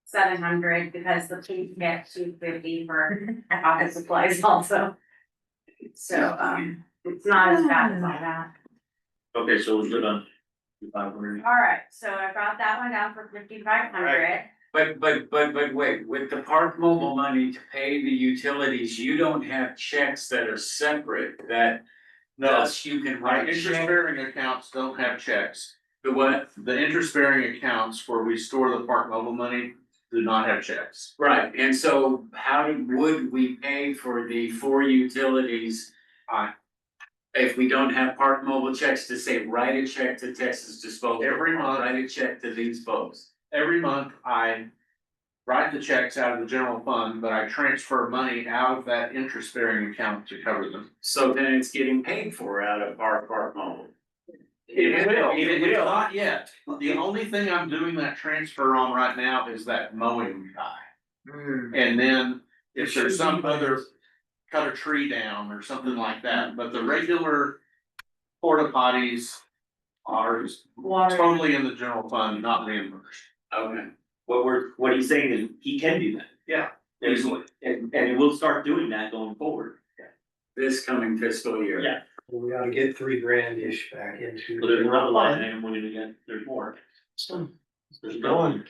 700 because the police get 250 for office supplies also. So, it's not as bad as all that. okay, so we're good on 500. All right, so I brought that one down for 5,500. But wait, with the park mobile money to pay the utilities, you don't have checks that are separate that. No, Thus you can my write interest check, bearing accounts don't have checks. the what? The interest bearing accounts where we store the park mobile money do not have checks. Right, and so would we pay for the 4 utilities? If we don't have park mobile checks to say, write a check to Texas Disposal. Every month. Write a check to these folks. Every month I write the checks out of the general fund, but I transfer money out of that interest bearing account to cover them. So then it's getting paid for out of our park mobile. It will, not yet. The only thing I'm doing that transfer on right now is that mowing guy. And then if there's some other, cut a tree down or something like that, but the regular porta potties are Water. totally in the general fund, not reimbursed. Okay. What he's saying is he can do that. Yeah. And we'll start doing that going forward. This coming fiscal year. Yeah. We ought to get $3,000-ish back into. But there's another line item we're gonna get, there's more. There's no one.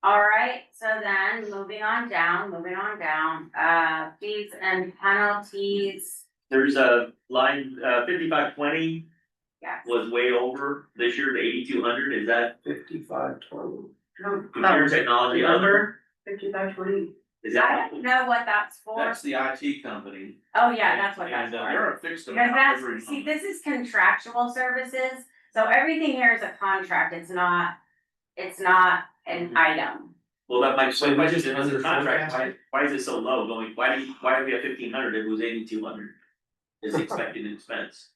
All right, so then moving on down, fees and penalties. There's a line, 5520 Yes. was way over this year to 8,200, is that 5520. computer technology under? 5520. Is I that? don't know what that's for. That's the IT company. Oh, yeah, that's what that's And for. they're a fixed Because amount every that's, see, month. this is contractual services, so everything here is a contract, it's not an item. Well, that might, So my we question just is, under the contract, forecast? why is it so low going, why do we have 1,500 if it was 8,200? Is expected expense?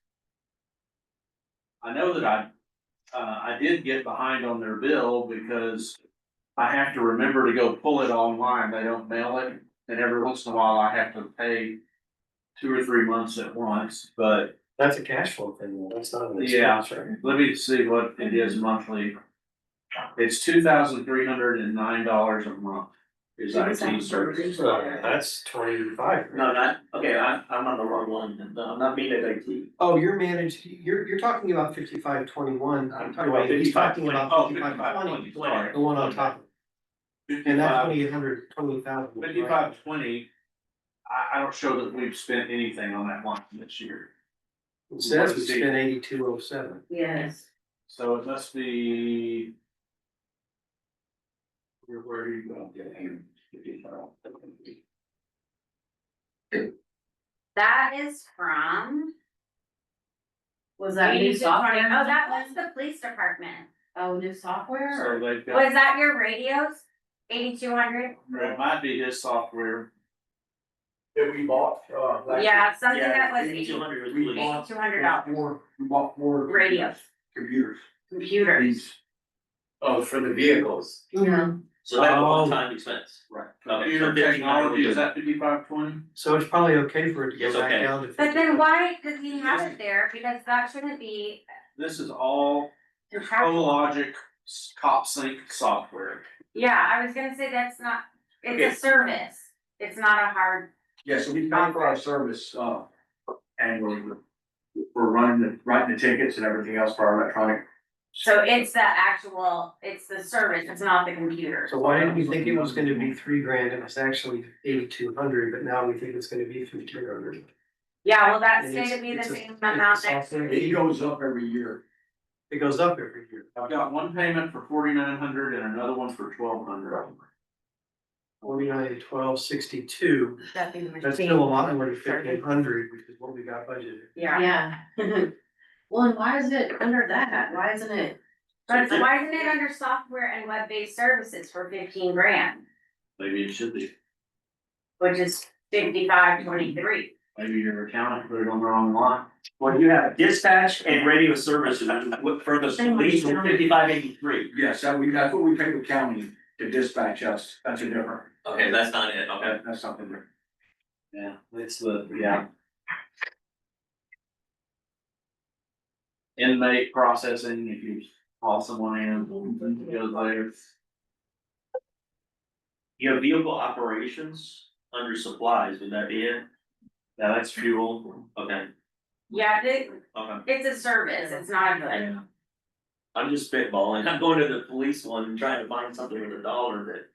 I know that I did get behind on their bill because I have to remember to go pull it online, they don't mail it, and every once in a while I have to pay 2 or 3 months at once, but That's a cash flow thing, though. That's not an Yeah. expense, right? let me see what it is monthly. It's $2,309 a month is IT service. That's 25. No, not, okay, I'm on the wrong one, no, I'm not being at IT. Oh, you're you're talking about 5521. I'm talking about He's talking 5520. about Oh, 5520, 5520, sorry. the one on top. And that's 2,820,000. 5520, I don't show that we've spent anything on that line this year. It says we spent 8207. Yes. So it must be. Where are you going? That is from. Was that new 8220. software? Oh, that was the police department. Oh, new software? So they've got, Was that your radios? 8,200? it might be his software. That we bought, Yeah, something Yeah, that was 8,200 was we police. bought $8,200. we bought more. Radios, Computers. computers. These, Oh, for the vehicles. Yeah. So that's a Oh. one-time expense. right. Okay, so Computer technology, is 1,500. that 5520? So it's probably okay for it to Yes, go back okay. down to. But then why does he have it there? Because that shouldn't be This is all contractual. CoLogic Cop Sync software. Yeah, I was gonna say that's not, Okay. it's a service. It's not a hard, Yeah, so we pay for our service, annually, we're writing the tickets and everything else for our electronic. so it's the actual, it's the service, it's not the computer. So why didn't we think it was gonna be $3,000? It was actually 8,200, but now we think it's gonna be 1,500. Yeah, well, that And stayed it's- to be the it's a- same it's a amount next software. year. It goes up every year. It goes up every year. I've got one payment for 4,900 and another one for 1,200. 49, 1262. That's still a lot more than 1,500, which is what we got budgeted. Yeah, Yeah. Well, and why is it under that? Why isn't it? but why isn't it under software and web-based services for 15 grand, Maybe it should be, which is 5523? maybe your accountant put it on the wrong line. Well, you have dispatch and radio services for the police, 5583. Yes, that's what we pay the county to dispatch us, that's a different, Okay, that's not it, okay. that's something different. Yeah, it's the, yeah. inmate processing, if you call someone in, it goes there. You have vehicle operations under supplies, would that be it? Yeah, that's fuel. Okay, Yeah, okay. it's a service, it's not a good. Yeah. I'm just spitballing, I'm going to the police one and trying to find something with $1 that.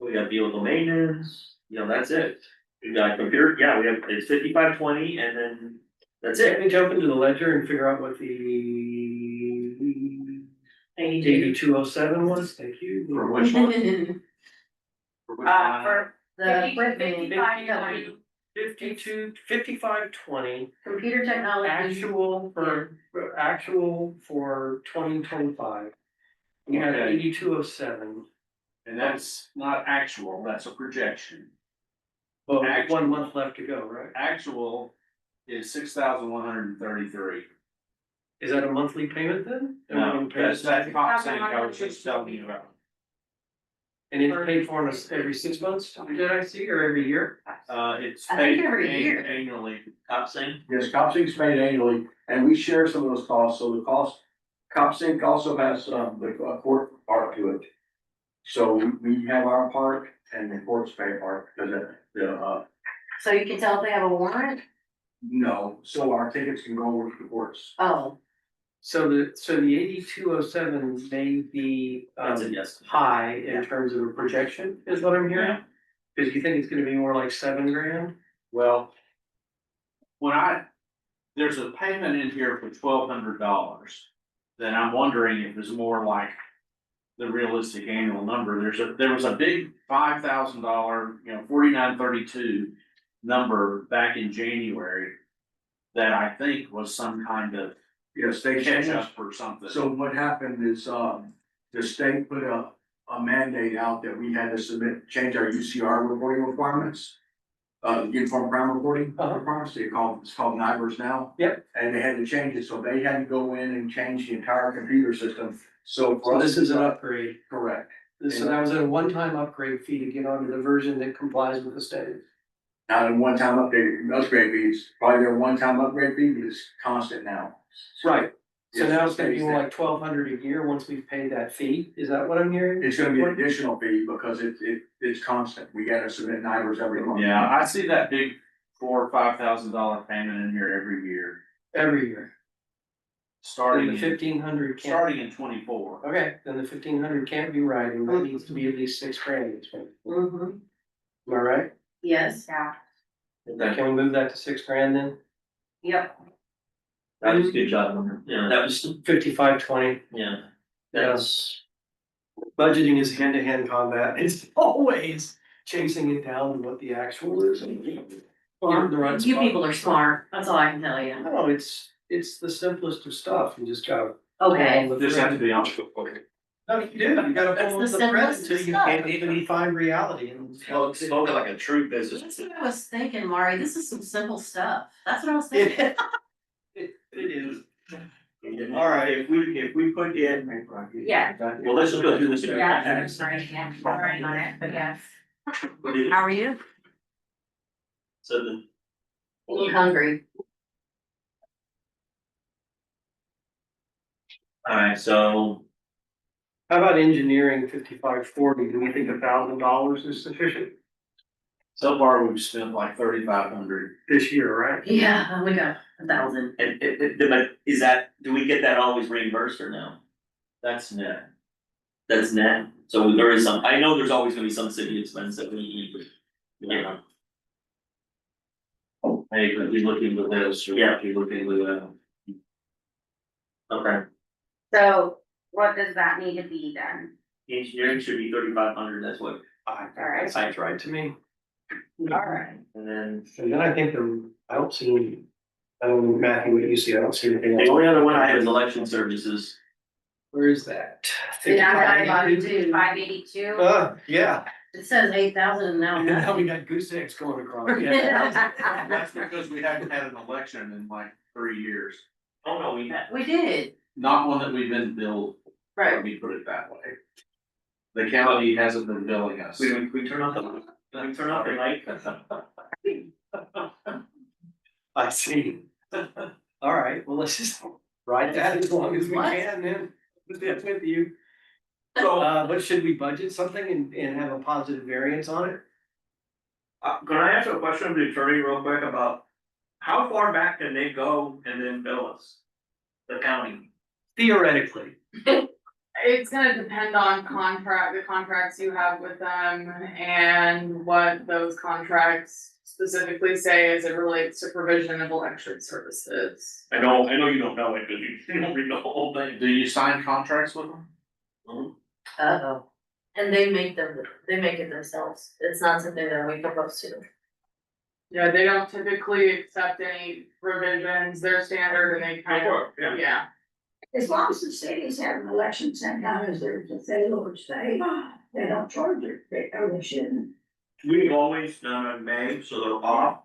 We got vehicle maintenance, you know, that's it. We got computer, yeah, we have, it's 5520 and then that's Let it. me jump into the ledger and figure out what the 8207 was, thank you. For which one? For which line? For The 5520. 5520, computer technology, actual for 2025. We had Okay. 8207, And that's not actual, that's a projection. well, Actual. 1 month left to go, right? Actual is 6,133. Is that a monthly payment then? No, that's that cost thing I was just telling you about. And it's paid for us every 6 months, did I see, or every year? It's I think paid every year. annually. Cop saying, Yes, CopSync's paid annually, and we share some of those costs, so the cost, CopSync also has, the court part to it. So we have our part and the courts pay part, because so you can tell if they have a warrant? no, so our tickets can go over to the courts. Oh, So the 8207 may be, that's a yes. high in terms of a projection, is what I'm hearing? Cause you think it's gonna be more like $7,000? Well, there's a payment in here for $1,200, then I'm wondering if it's more like the realistic annual number. There was a big $5,000, 4932 number back in January that I think was some kind of Yes, they catch changed. up or something. So what happened is, the state put a mandate out that we had to change our UCR reporting requirements. Uniform crime reporting requirements, it's called NIBRS now. Yep. And they had to change it, so they had to go in and change the entire computer system, so for So us. this is an upgrade. Correct. So that was a one-time upgrade fee to get onto the version that complies with the state. Not a one-time upgrade fees, probably their one-time upgrade fee, but it's constant now. Right. So Yes, now it's gonna be stays more there. like 1,200 a year once we've paid that fee, is that what I'm hearing? It's gonna be an additional fee because it's constant, we gotta submit NIBRS every month. Yeah, I see that big $4,000 or $5,000 payment in here every year, Every year. And starting the in 1,500 can't. starting in 24. Okay, then the 1,500 can't be right, and that needs to be at least $6,000. mm-hmm, Am I right? yes, Yeah, Can we move that to $6,000 then? yep. That was a good job, yeah, that was, 5520. yeah. Yes. Budgeting is hand-to-hand combat. It's always chasing it down to what the actual is. Well, the right you spot. people are smart, that's all I can tell you. No, it's the simplest of stuff. You just gotta. Okay, Just have to be honest. No, you do. You gotta That's pull the the thread simplest until you stuff. can't even define reality. And Spoken like a true business. that's what I was thinking, Mari, this is some simple stuff, that's what I was thinking. It is. All right, if we put in, Yeah. well, let's just go through this. Yeah, I'm sorry, yeah, I'm working on it, but yes. How are you? So A little hungry. alright, so How about engineering 5540? Do we think $1,000 is sufficient So far, we've spent like 3,500. this year, right? Yeah, we got 1,000. but is that, do we get that always reimbursed or no? That's net. That's net, so there is some, I know there's always gonna be some city expense that we need, yeah. Hey, could be looking with this, or Yeah. be looking with that. Okay, So what does that need to be then? engineering should be 3,500, that's what, Alright. Sounds right to me. Alright. and then. And then I think I don't see, I don't know, Matthew, what you see, I don't see anything The else. only other one I have is election services. Where is that? Yeah, I'm 582. 582. Yeah, It says 8,000 and now and now we nothing. got goose eggs going across. That's because we haven't had an election in like 3 years. Oh, no, we had, We did, Not one that we've been billed, let right, me put it that way. The county hasn't been billing us. we turn off the light. I see. All right, well, let's just ride that as long as we What? can, then, that's with you. So, But should we budget something and have a positive variance on it? can I ask a question of the attorney real quick about how far back can they go and then bill us? The county? Theoretically, It's gonna depend on the contracts you have with them and what those contracts specifically say as it relates to provision of election services. I know you don't know it, because you didn't read the whole thing. Do you sign contracts with them? Uh-oh. And they make it themselves. It's not something that we propose to. Yeah, they don't typically accept any revisions, they're standard and they kind of, Yeah. yeah. As long as the cities have an election sent out as their federal or state, they don't charge it, they shouldn't. We've always done in May, so they're off.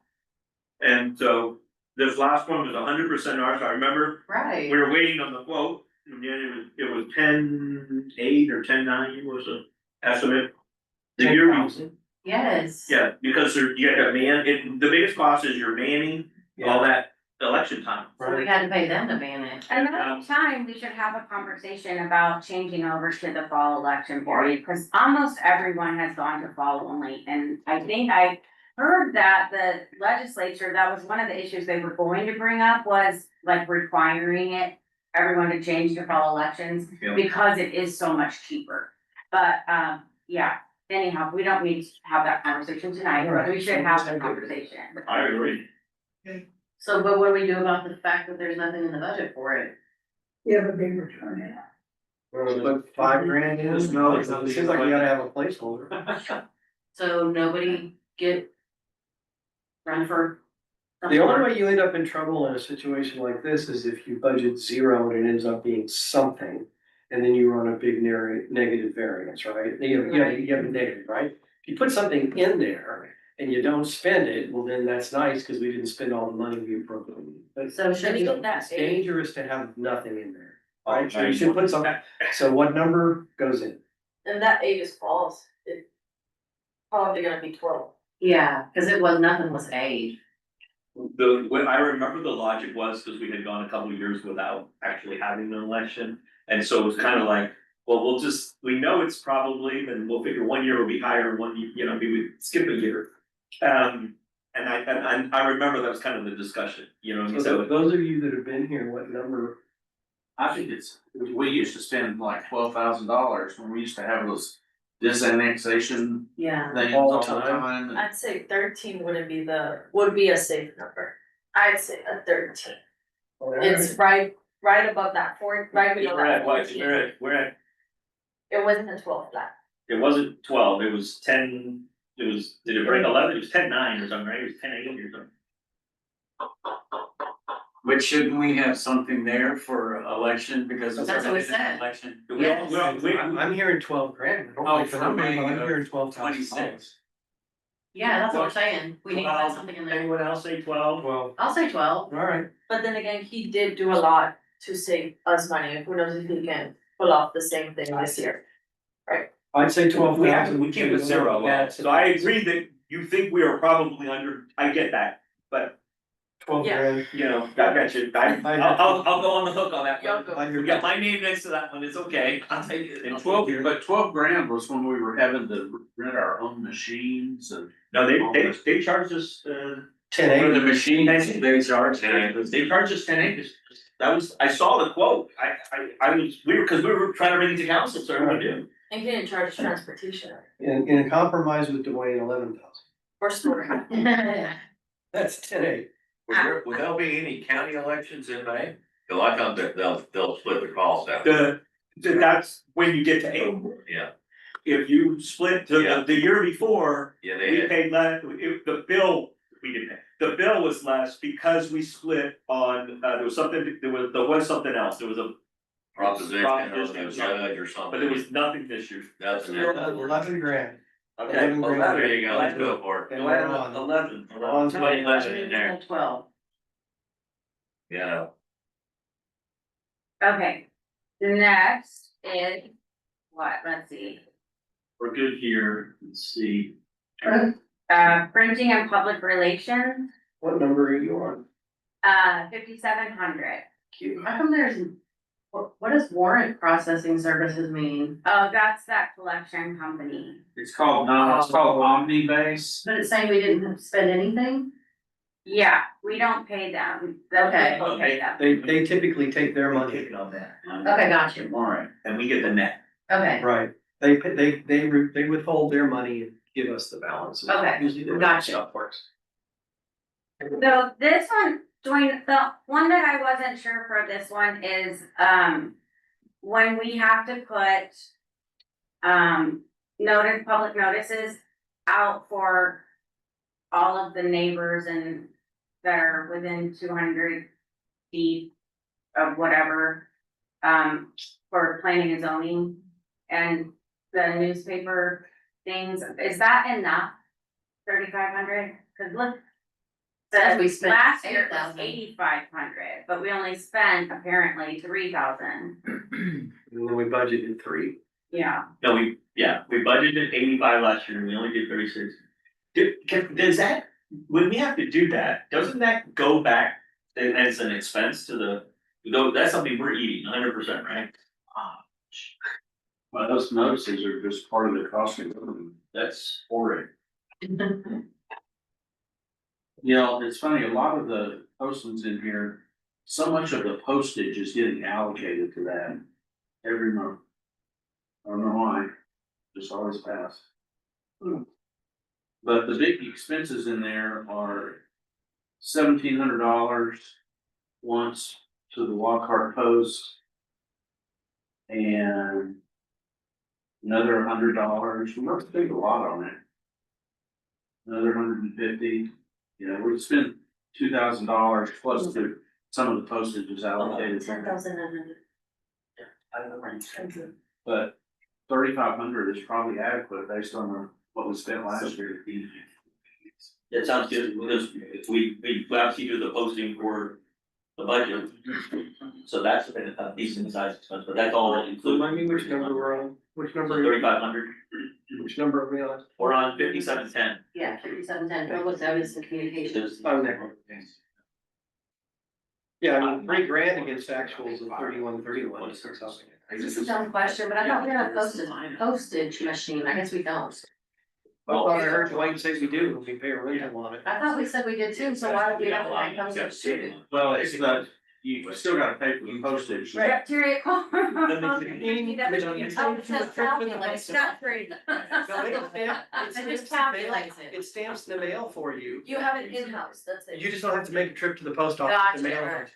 And so this last one was 100% ours, I remember, Right. we were waiting on the quote, and then it was 10.8 or 10.9 was the estimate. The year, 10,000. Yes. yeah, because you had to the biggest cost is your manning, all that election time. So we had to pay them to ban it. Another time, we should have a conversation about changing over to the fall election period, because almost everyone has gone to fall only. And I think I heard that the legislature, that was one of the issues they were going to bring up, was like requiring everyone to change to fall elections, Yeah. because it is so much cheaper. But, yeah, anyhow, we don't need to have that conversation tonight, but we should have the conversation. I agree. So, but what do we do about the fact that there's nothing in the budget for it? You have a big return in it. Put $5,000 in, no, it seems like we gotta have a placeholder. So nobody get run for. The only way you end up in trouble in a situation like this is if you budget zero and it ends up being something. And then you run a big negative variance, right? You have a negative, right? If you put something in there and you don't spend it, well, then that's nice, because we didn't spend all the money we appropriated. But So should we get that it's aid? dangerous to have nothing in there, right? So you should put something, so what number goes in? And that age is false, it's probably gonna be 12. Yeah, cause nothing was age. When I remember the logic was, because we had gone a couple of years without actually having an election. And so it was kind of like, well, we know it's probably, then we'll figure 1 year will be higher, and 1 year, maybe we skip a year. And I remember that was kind of the discussion, So those of you that have been here, what number? I think we used to spend like $12,000 when we used to have those disannexation Yeah. things All the all the time. time. I'd say 13 would be a safe number. I'd say a 13. It's right above that right below that 14. We're at, It wasn't a 12 flat. it wasn't 12, it was 10, did it break 11? It was 10.9 or something, right? It was 10.8 or something. But shouldn't we have something there for election, because it's That's what we already an said. election? Yes. I'm hearing 12,000. Oh, for me, I'm hearing 12,000. 26. Yeah, that's what I'm saying. We need to put something in there. Anyone else say 12? Well, I'll say 12. all right. But then again, he did do a lot to save us money. Who knows if he can pull off the same thing this year. I'd say 12,000. We keep it zero, so I agree that you think we are probably under, I get that, but 12 Yeah. grand. I got you, I'll go on the hook on that You'll one. go. I hear We got my name next to that one, it's okay, I'll take it. And 12 grand was when we were having to rent our own machines and. No, they charged us, 10 For the acres. machines, they charge. they charged us 10 acres. That was, I saw the quote, we were trying to bring it to council, so everyone knew. And he didn't charge transportation In a compromise with Dwayne, 11,000. or storing. That's 10 acres. Would there be any county elections in May? Cause I thought that they'll split the cost out. That's when you get to April. Yeah, If you split the year before, yeah, we paid less, the bill, we didn't pay. The bill was less because we split on, there was something else, there was a, proposition or the judge or something. but there was nothing this year. Nothing. 11 grand. Okay, 11 Well, grand. there you go, let's go for it. And we're on. 11. We're on to 11 in there. 12. Yeah, Okay, the next is, let's see, We're good here, let's see. printing and public relations, What number are you on? 5,700. How come there's, what does warrant processing services mean? Oh, that's that collection company. It's called Omnibase. But it's saying we didn't spend anything? Yeah, we don't pay them. The Okay. people pay them. They typically take their money. on that. Okay, got you. Alright, and we get the net. Okay, Right, they withhold their money and give us the balance. Okay, Usually the way gotcha. stuff works. So this one, Dwayne, the one that I wasn't sure for this one is, when we have to put, public notices out for all of the neighbors and that are within 200 feet of whatever, for planning and zoning and the newspaper things, is that enough? 3,500, cause look. Says The we spent last year it was 8,000. 8,500, but we only spent apparently 3,000. And then we budgeted 3. Yeah. No, we budgeted 85 last year and we only did 36. Does that, when we have to do that, doesn't that go back and as an expense to that's something we're eating 100%, right? Well, those notices are just part of the cost of living. That's horrid. You know, it's funny, a lot of the postings in here, so much of the postage is getting allocated to that every month. I don't know why, just always pass. But the big expenses in there are $1,700 once to the Lockhart Post. And another $100, we must take a lot on it. Another $150. You know, we spent $2,000 plus to some of the postage is allocated. 10,000 and But 3,500 is probably adequate based on what we spent last year. That sounds good, because we actually do the posting for the budget. So that's a decent sized expense, but that's all that includes. Remind me which number we're on, which So number, 3,500, which number are we on? we're on 5710. yeah, 3710, what was notice and communications? Oh, there. Yeah, I mean, $3,000 against actuals of 3131. So something. This is a dumb question, but I thought we had a postage machine, I guess we don't. I thought I heard Dwayne say we do, we pay a rental on it. I thought we said we did too, so why would we have to pay postage too? Well, it's the, you still gotta pay for the postage. Bacteria. Oh, it says calculate. It's not free. It just calculates it. It stamps in the mail for you. You have it in-house, that's it. You just don't have to make a trip to the post office to mail it.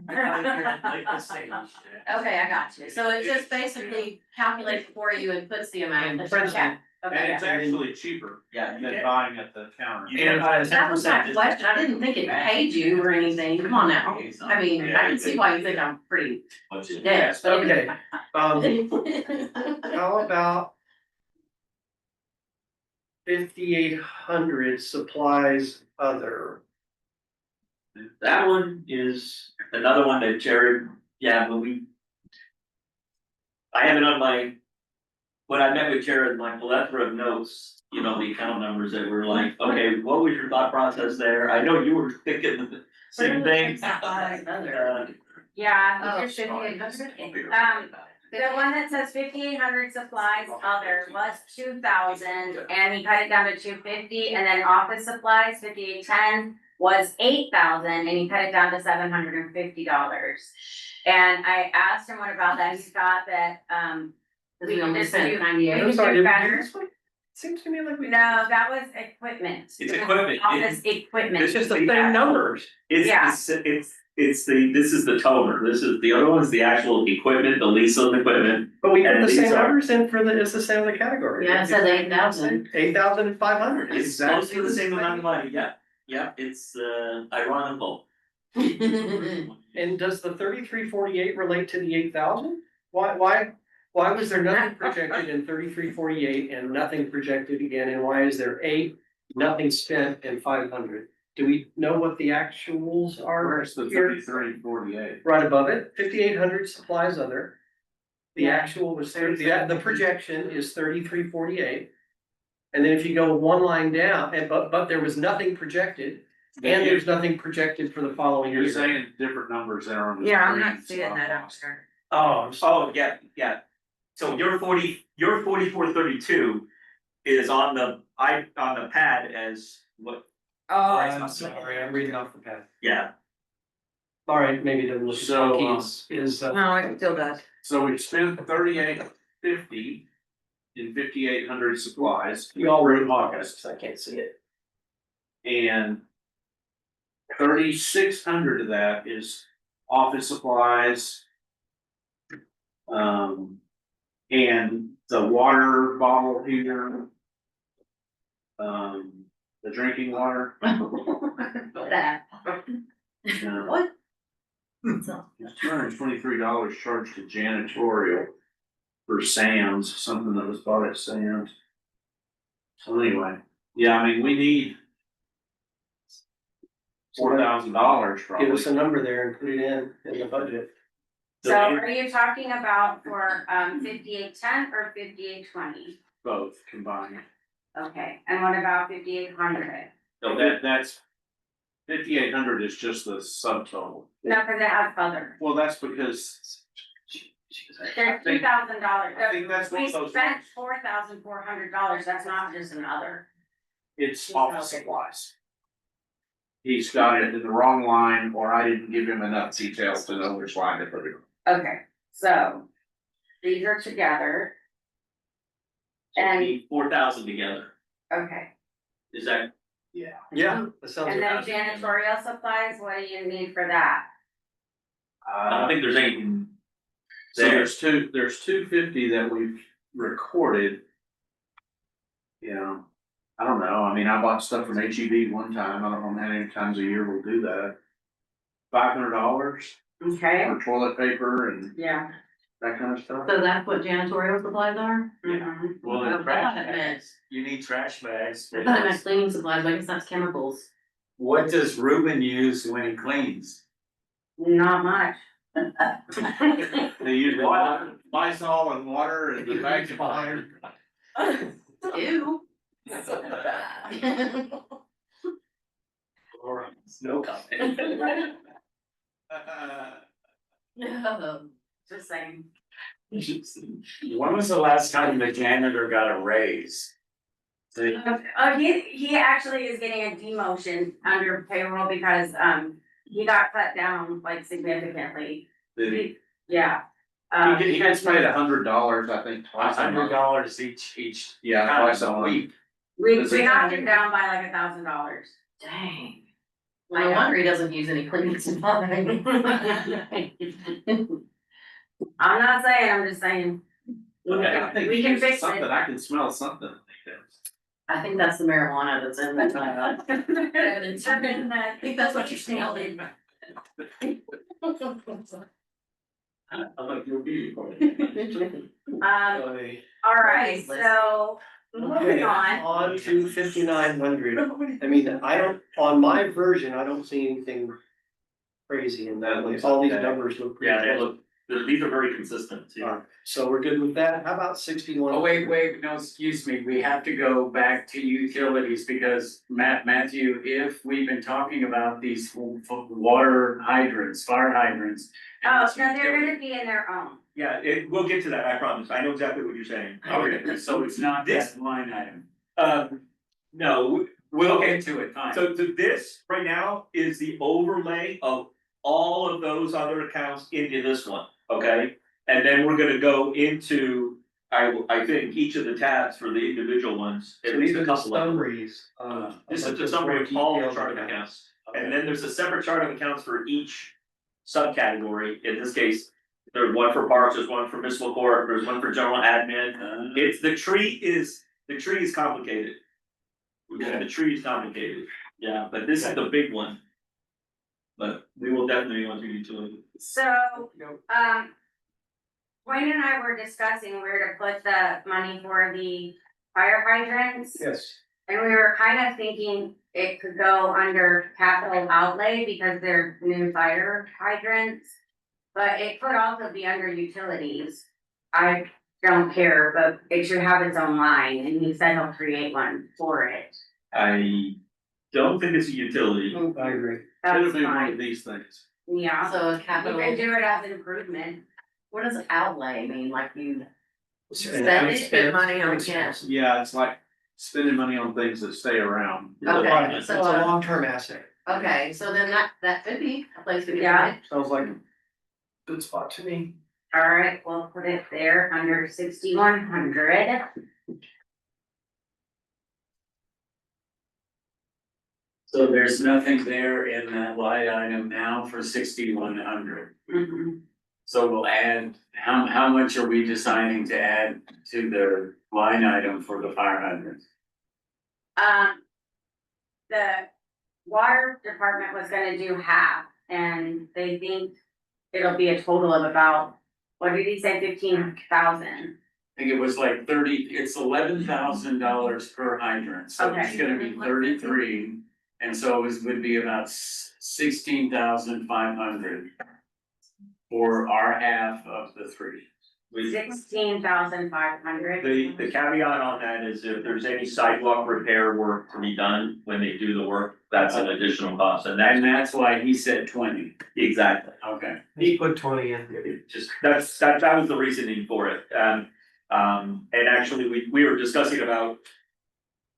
Okay, I got you, so it just basically calculates for you and puts the amount. And prints it. And Okay, it's actually cheaper than buying at the counter. that was my question, I didn't think it paid you or anything, come on now, I mean, I can see why you think I'm pretty dead, but. Okay, how about 5,800 supplies other? That one is another one that Jared, when I have it on when I met with Jared, my plethora of notes, you know, the account numbers that were like, okay, what was your thought process there? I know you were thinking the same thing. Yeah, Oh, it's 5,800. The one that says 5,800 supplies other was 2,000 and he cut it down to 250, and then office supplies, 5,810 was 8,000 and he cut it down to $750. And I asked him what about that, he thought that, We only just spent do- 98. we I'm could sorry, do did we do better. this one? Seems to me like we. No, that was equipment. It's equipment. Office equipment. It's just the same numbers. Yeah. This is the toner, the other one is the actual equipment, the lease of the equipment. But we put And the these same are- numbers in for it's the same of the category. Yeah, it says 8,000. 8,500. It's mostly the same amount of money, yeah, it's ironical. And does the 3348 relate to the 8,000? Why was there nothing projected in 3348 and nothing projected again, and why is there 8, nothing spent, and 500? Do we know what the actuals are Where's the here? 3348? Right above it, 5,800 supplies other. The Yeah. actual was the projection is 3348. And then if you go one line down, but there was nothing projected, And there's nothing projected for the following year. You're saying different numbers that are on the Yeah, I'm screen, not seeing that up there. Oh, I'm sorry. Oh, yeah. So your 4432 is on the pad as what, Oh, I'm sorry, I'm reading off the pad. yeah. All right, maybe it doesn't look as So, funky as, no, it still does. So we spent 3850 in 5800 supplies. we all read through August. I can't see it. And 3600 of that is office supplies. And the water bottle heater. The drinking water. That. What? $223 charged to janitorial for Sam's, something that was bought at Sam's. So anyway, yeah, I mean, we need $4,000 probably. Give us a number there and put it in the budget. So are you talking about for 5810 or 5820? Both combined. Okay, and what about 5800? So that's 5,800 is just the subtotal. No, because it has other. Well, that's because. There's $2,000. I think that's one We of those. spent $4,400, that's not just another. It's office supplies. He's got it in the wrong line, or I didn't give him enough details to know which line to put it on. Okay, so these are together. And, 4,000 together, okay, is that, Yeah, that sounds. and then right. janitorial supplies, what do you need for that? I don't think there's anything. So there's 250 that we've recorded. You know, I don't know, I mean, I bought stuff from HEB one time, I don't know how many times a year we'll do that. $500 Okay, for toilet paper and yeah. that kind of stuff. So that's what janitorial supplies are? Mhm. Well, Oh, in trash God. bags, you need trash bags. I thought it meant cleaning supplies, I guess that's chemicals. What does Ruben use when he cleans? Not much. They use Lysol and water and the bags of iron. Ew. No comment. Just saying. When was the last time the janitor got a raise? See, He actually is getting a demotion under payroll because, he got cut down like significantly. Yeah. He gets paid $100, I think, twice a month. $100 each. Yeah, kind twice of a week. We Does he- knocked him down by like $1,000. Dang. Well, no wonder he doesn't use any cleaning supplies. I'm not saying, I'm just saying. Okay. I think We he can uses fix something, it. I can smell something. I think that's the marijuana that's in that. I think that's what you're smelling. I'm like, you'll be. All right, so moving on. On to 5900. I mean, I don't, on my version, I don't see anything crazy in that, like, all these numbers look pretty. Yeah, they close. look, these are very consistent too. Alright, so we're good with that, how about 61? Oh, wait, no, excuse me, we have to go back to utilities because Matthew, if we've been talking about these water hydrants, fire hydrants. Oh, no, they're gonna be in their own. Yeah, we'll get to that, I promise, I know exactly what you're saying. Okay, so it's not This- that line item. No, We'll okay, get to it, fine. so this right now is the overlay of all of those other accounts into this one, okay? And then we're gonna go into, I think, each of the tabs for the individual ones, So at least these a are the couple of them. summaries. This is of the the summary of all the detailed chart of accounts. accounts. And then there's a separate chart of accounts for each subcategory. In this case, there's one for parks, there's one for municipal court, there's one for general admin. It's, the tree is complicated. The tree is complicated, yeah, but this is the big one. But we will definitely want to utility. So, Wayne and I were discussing where to put the money for the fire hydrants. Yes. And we were kind of thinking it could go under capital outlay because they're new fire hydrants. But it could also be under utilities. I don't care, but it should have its own line, and he said he'll create one for it. I don't think it's a utility. I agree. It'll That's be one fine, of these things. yeah. So a You capital, can do it as an improvement. what does outlay mean, like you spend And it? Spend money on Yeah. Yeah, it's like spending money on things that stay around. Okay, It's so, a long-term asset. okay, so then that could be a place we could. Yeah. Sounds like a good spot to me. Alright, we'll put it there under 6,100. So there's nothing there in that line item now for 6,100. Mhm. So we'll add, how much are we deciding to add to the line item for the fire hydrants? The water department was gonna do half, and they think it'll be a total of about, what did he say, 15,000? I think it was like it's $11,000 per hydrant, so it's Okay. gonna be 33. And so it would be about 16,500 for our half of the three. 16,500. The caveat on that is if there's any sidewalk repair work to be done when they do the work, that's an additional cost, and And that's why he said 20. exactly. Okay. He put 20 in. It just, that was the reasoning for it, and actually, we were discussing about.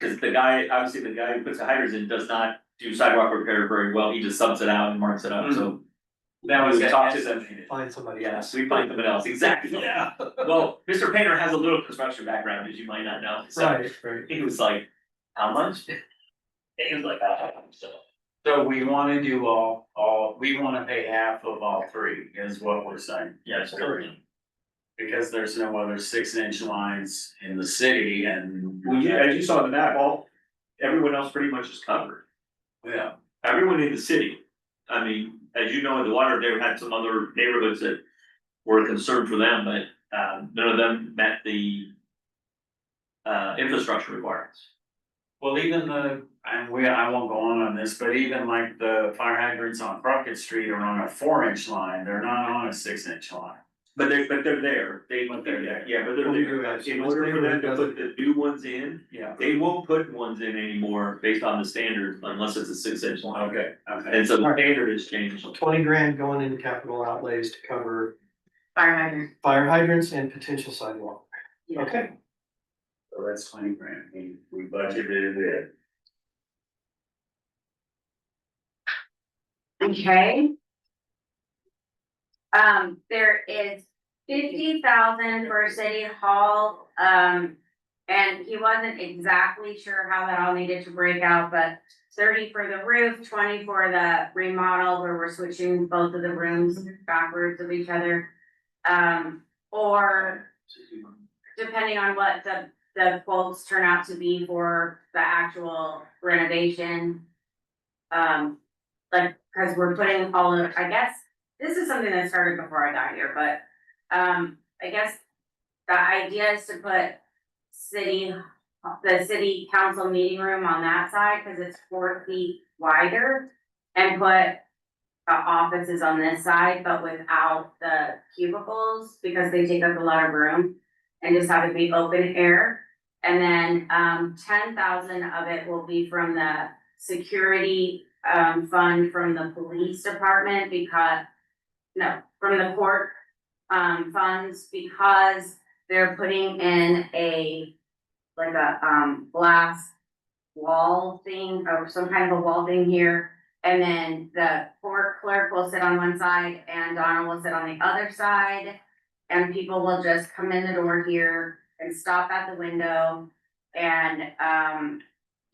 Cause the guy who puts the hydrants in does not do sidewalk repair very well, he just subs it out and marks it up, so. That was We talked to them. estimated. Find somebody Yes, else. we find someone else, exactly, yeah, well, Mr. Painter has a little construction background, as you might not know, so. Right. He was like, how much? And he was like, so. So we wanna do we wanna pay half of all three, is what we're saying. Yes, correct. Because there's no other 6-inch lines in the city and. Well, as you saw in the map, everyone else pretty much is covered. Yeah, Everyone in the city, I mean, as you know, in the water, they had some other neighborhoods that were a concern for them, but none of them met the infrastructure requirements. well, even I won't go on this, but even like the fire hydrants on Crockett Street are on a 4-inch line, they're not on a 6-inch line. But they're there, But they're there. yeah, but they're there, in order for them to put the new ones in, Yeah, they won't put ones in anymore based on the standards unless it's a 6-inch line. okay, okay. And so the standard has changed. 20 grand going into capital outlays to cover Fire hydrant. fire hydrants and potential sidewalk. Yeah. Okay. So that's 20 grand, we budgeted it. Okay. There is 50,000 for city hall, and he wasn't exactly sure how that all needed to break out, but 30 for the roof, 20 for the remodel where we're switching both of the rooms backwards of each other. Or depending on what the quotes turn out to be for the actual renovation. Like, cause we're putting all of, I guess, this is something that started before I got here, but, I guess the idea is to put the city council meeting room on that side, cause it's 4 feet wider. And put offices on this side, but without the cubicles, because they take up a lot of room. And just have it be open air. And then, 10,000 of it will be from the security, fund from the police department from the court, funds, because they're putting in like a glass wall thing, or some kind of a wall thing here. And then the court clerk will sit on one side and Donna will sit on the other side. And people will just come in the door here and stop at the window and,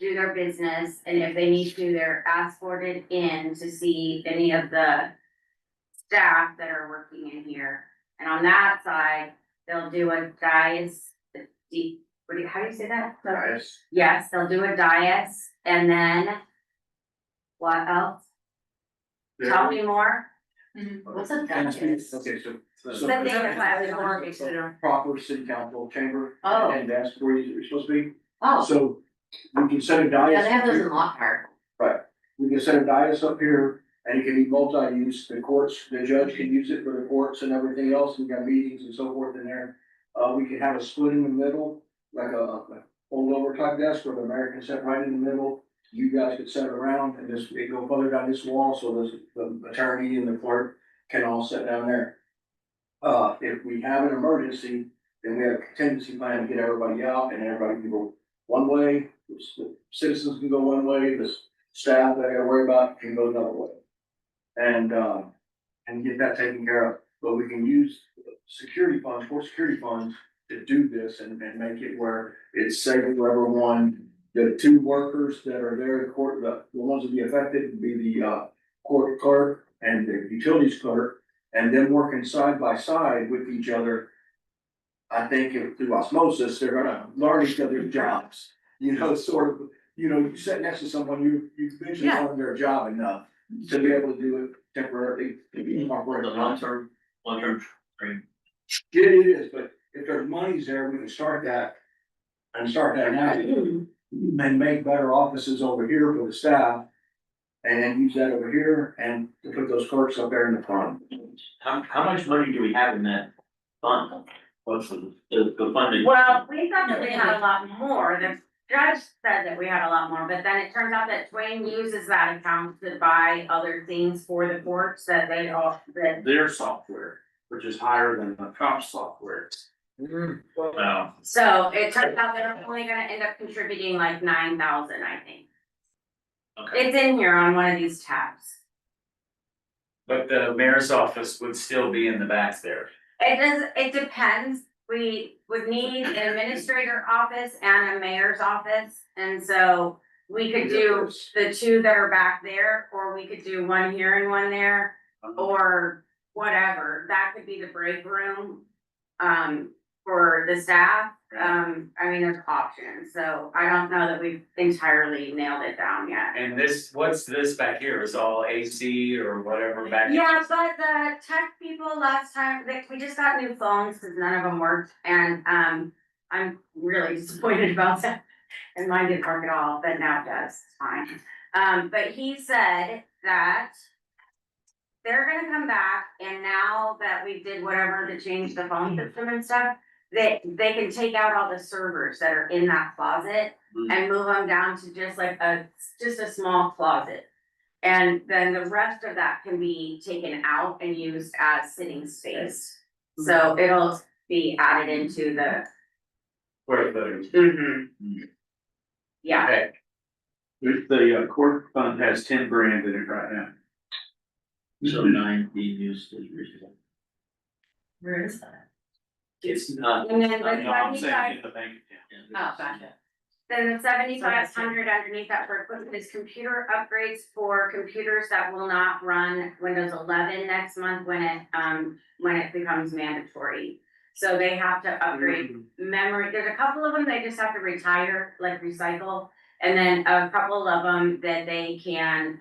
do their business. And if they need to, they're escorted in to see any of the staff that are working in here. And on that side, they'll do a dais, how do you say that? Nice. Yes, they'll do a dais, and then what else? Tell me more. What's a Duchess? Okay, so. The thing that's Proper city council chamber. Oh. And that's where you're supposed to be. Oh, So we can set a dais. yeah, they have those here. in Lockhart. We can set a dais up here and it can be multi-use. The judge can use it for the courts and everything else. We got meetings and so forth in there. We can have a split in the middle, like a fold over type desk where the mayor can sit right in the middle. you guys could set it around and just, it go further down this wall, so the attorney and the clerk can all sit down there. If we have an emergency, then we have a contingency plan to get everybody out and everybody can go one way, the citizens can go one way, the staff that I gotta worry about can go another way. And get that taken care of, but we can use security funds, court security funds to do this and make it where it's safe for everyone. The two workers that are there in court, the ones that be affected would be the court clerk and the utilities clerk, and them working side by side with each other. I think if through osmosis, they're gonna learn each other's jobs, you know, sort of, you know, you sit next to someone, you eventually Yeah. learn their job enough to be able to do it temporarily. The long-term dream. Yeah, it is, but if there's monies there, we can start that. And start that now, and make better offices over here for the staff. And then use that over here and to put those clerks up there in the front. How much money do we have in that fund? What's the funding? Well, we thought that we had a lot more, the judge said that we had a lot more, but then it turns out that Dwayne uses that account to buy other things for the courts that they all, that. Their software, which is higher than the comp software. Wow. So it turns out they're only gonna end up contributing like 9,000, I think. Okay. It's in here on one of these tabs. But the mayor's office would still be in the back there. It depends, we would need an administrator office and a mayor's office, and so we could do the two that are back there, or we could do one here and one there, or whatever, that could be the break room. For the staff, I mean, there's options, so I don't know that we've entirely nailed it down yet. And this, what's this back here? Is all AC or whatever back here? Yeah, but the tech people last time, we just got new phones, cause none of them worked, and, I'm really disappointed about that. And mine didn't work at all, but now it does, it's fine. But he said that they're gonna come back, and now that we did whatever to change the phone system and stuff, they can take out all the servers that are in that closet and move them down to just like just a small closet. And then the rest of that can be taken out and used as sitting space. So it'll be added into the. Where the, Yeah, Okay, the court fund has 10 grand in it right now. So 9 being used as reasonable. Where is that? It's not. and then the No, I'm saying 75 in the bank account. Oh, gotcha. then the 7,500 underneath that for equipment is computer upgrades for computers that will not run Windows 11 next month when it becomes mandatory. So they have to upgrade memory, there's a couple of them, they just have to retire, like recycle. And then a couple of them that they can,